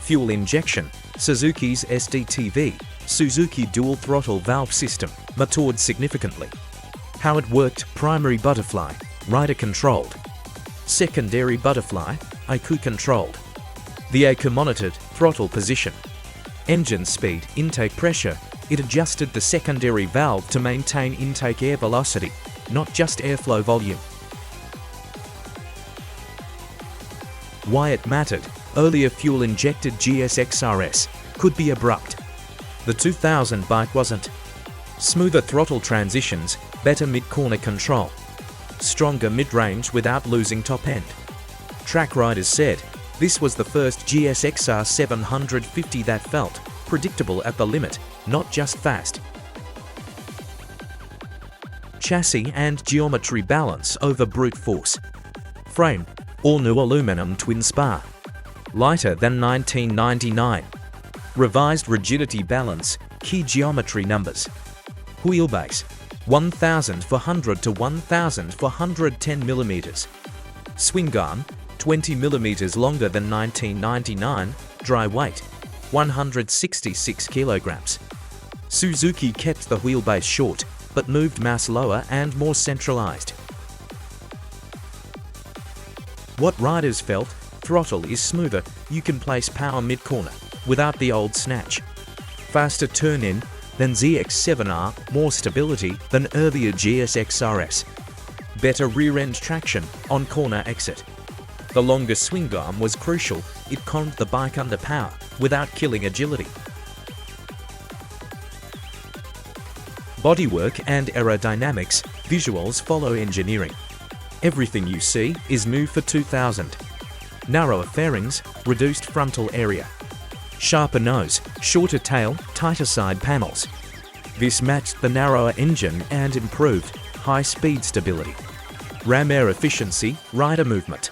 A: Fuel injection, Suzuki's SDTV, Suzuki dual throttle valve system, matured significantly. How it worked: primary butterfly, rider controlled. Secondary butterfly, IQ controlled. The IQ monitored throttle position. Engine speed, intake pressure, it adjusted the secondary valve to maintain intake air velocity, not just airflow volume. Why it mattered: earlier fuel-injected GSX-RS could be abrupt. The 2000 bike wasn't. Smoother throttle transitions, better mid-corner control. Stronger mid-range without losing top end. Track riders said this was the first GSX-R750 that felt predictable at the limit, not just fast. Chassis and geometry balance over brute force. Frame, all-new aluminum twin spar. Lighter than 1999. Revised rigidity balance, key geometry numbers. Wheelbase, 1,400 to 1,410 mm. Swing arm, 20 mm longer than 1999. Dry weight, 166 kg. Suzuki kept the wheelbase short, but moved mass lower and more centralized. What riders felt: throttle is smoother, you can place power mid-corner without the old snatch. Faster turn-in than ZX-7R, more stability than earlier GSX-RS. Better rear-end traction on corner exit. The longer swing arm was crucial, it calmed the bike under power without killing agility. Bodywork and aerodynamics, visuals follow engineering. Everything you see is new for 2000. Narrower fairings, reduced frontal area. Sharper nose, shorter tail, tighter side panels. This matched the narrower engine and improved high-speed stability. Ram air efficiency, rider movement.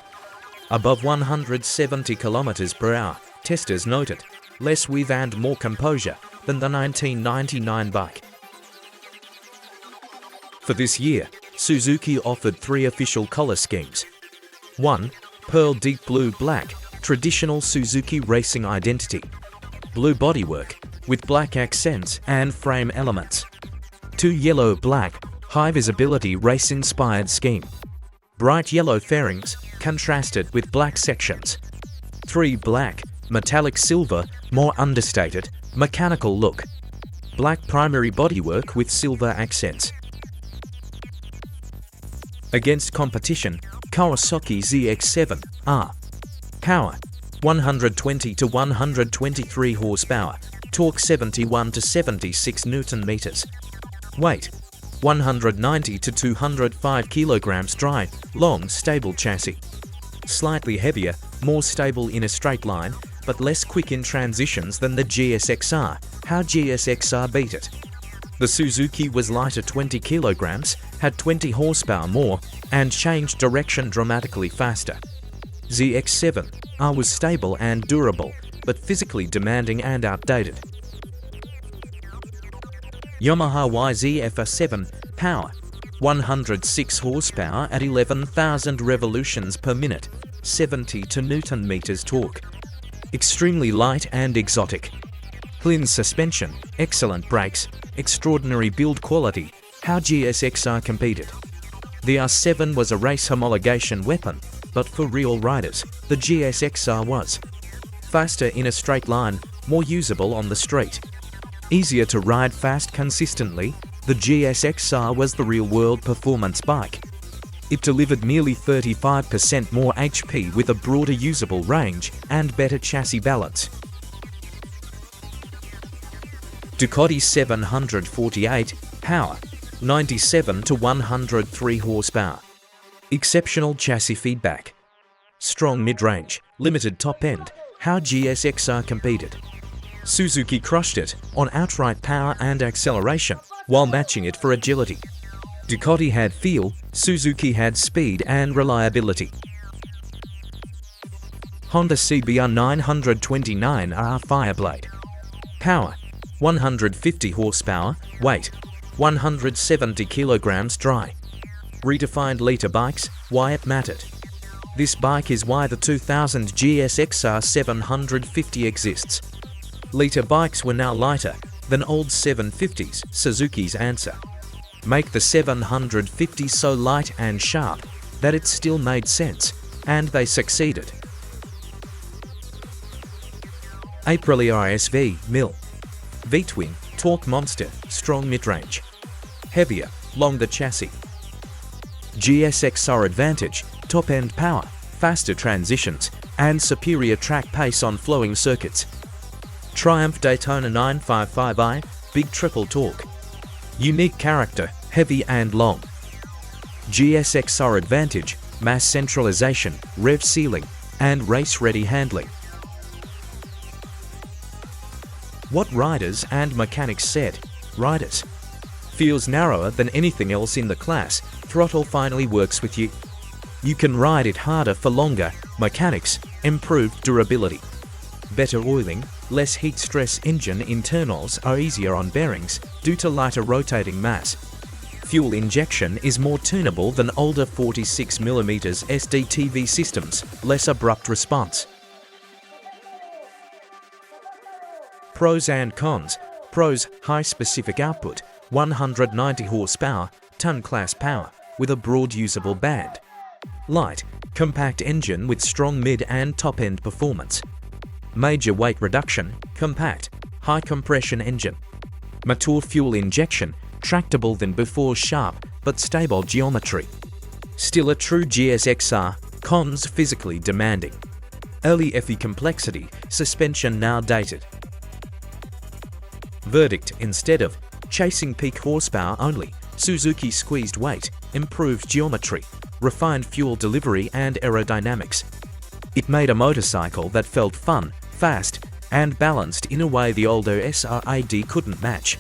A: Above 170 km per hour, testers noted, less weave and more composure than the 1999 bike. For this year, Suzuki offered 3 official color schemes. 1. Pearl deep blue black, traditional Suzuki racing identity. Blue bodywork, with black accents and frame elements. 2. Yellow black, high visibility race-inspired scheme. Bright yellow fairings, contrasted with black sections. 3. Black, metallic silver, more understated, mechanical look. Black primary bodywork with silver accents. Against competition, Kawasaki ZX-7R. Power, 120 to 123 horsepower, torque 71 to 76 Newton-meters. Weight, 190 to 205 kilograms. Dry, long, stable chassis. Slightly heavier, more stable in a straight line, but less quick in transitions than the GSX-R. How GSX-R beat it? The Suzuki was lighter 20 kilograms, had 20 horsepower more, and changed direction dramatically faster. ZX-7R was stable and durable, but physically demanding and outdated. Yamaha YZF-R7 power, 106 horsepower at 11,000 revolutions per minute, 70 Nm torque. Extremely light and exotic. Clean suspension, excellent brakes, extraordinary build quality. How GSXR competed. The R7 was a race homologation weapon, but for real riders, the GSXR was. Faster in a straight line, more usable on the street. Easier to ride fast consistently, the GSXR was the real-world performance bike. It delivered nearly 35% more HP with a broader usable range and better chassis balance. Ducati 748 power, 97 to 103 horsepower. Exceptional chassis feedback. Strong mid-range, limited top end. How GSXR competed. Suzuki crushed it on outright power and acceleration, while matching it for agility. Ducati had feel, Suzuki had speed and reliability. Honda CBR 929R Fireblade. Power, 150 horsepower, weight, 170 kilograms dry. Redefined liter bikes, why it mattered. This bike is why the 2000 GSX-R750 exists. Liter bikes were now lighter than old 750s, Suzuki's answer. Make the 750 so light and sharp that it still made sense, and they succeeded. Aprilia ISV Mill. V-twin, torque monster, strong mid-range. Heavier, longer chassis. GSXR advantage, top-end power, faster transitions, and superior track pace on flowing circuits. Triumph Daytona 955i, big triple torque. Unique character, heavy and long. GSXR advantage, mass centralization, rev ceiling, and race-ready handling. What riders and mechanics said. Riders. Feels narrower than anything else in the class, throttle finally works with you. You can ride it harder for longer. Mechanics, improved durability. Better oiling, less heat stress. Engine internals are easier on bearings due to lighter rotating mass. Fuel injection is more tunable than older 46mm SDTV systems, less abrupt response. Pros and cons. Pros, high specific output, 190 horsepower, ton class power, with a broad usable band. Light, compact engine with strong mid and top end performance. Major weight reduction, compact, high compression engine. Mature fuel injection, tractable than before, sharp but stable geometry. Still a true GSXR, cons physically demanding. Early FE complexity, suspension now dated. Verdict, instead of chasing peak horsepower only, Suzuki squeezed weight, improved geometry, refined fuel delivery and aerodynamics. It made a motorcycle that felt fun, fast, and balanced in a way the older SRAD couldn't match.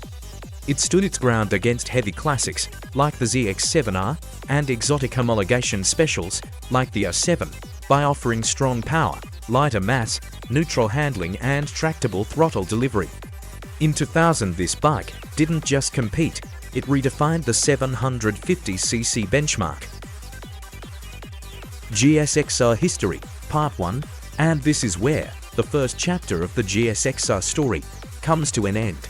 A: It stood its ground against heavy classics like the ZX-7R and exotic homologation specials like the R7 by offering strong power, lighter mass, neutral handling and tractable throttle delivery. In 2000, this bike didn't just compete, it redefined the 750cc benchmark. GSXR history, part 1, and this is where the first chapter of the GSXR story comes to an end.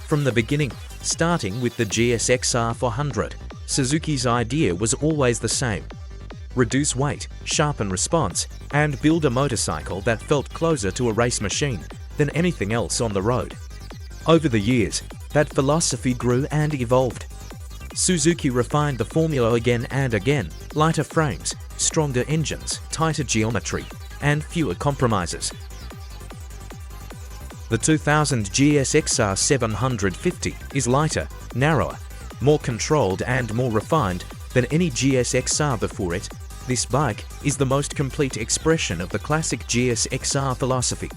A: From the beginning, starting with the GSXR400, Suzuki's idea was always the same. Reduce weight, sharpen response, and build a motorcycle that felt closer to a race machine than anything else on the road. Over the years, that philosophy grew and evolved. Suzuki refined the formula again and again, lighter frames, stronger engines, tighter geometry, and fewer compromises. The 2000 GSX-R750 is lighter, narrower, more controlled and more refined than any GSXR before it. This bike is the most complete expression of the classic GSXR philosophy.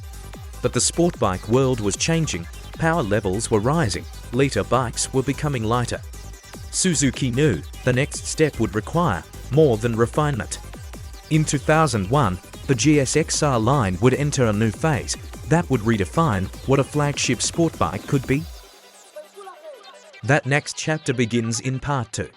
A: But the sportbike world was changing, power levels were rising, liter bikes were becoming lighter. Suzuki knew the next step would require more than refinement. In 2001, the GSXR line would enter a new phase that would redefine what a flagship sport bike could be. That next chapter begins in part 2.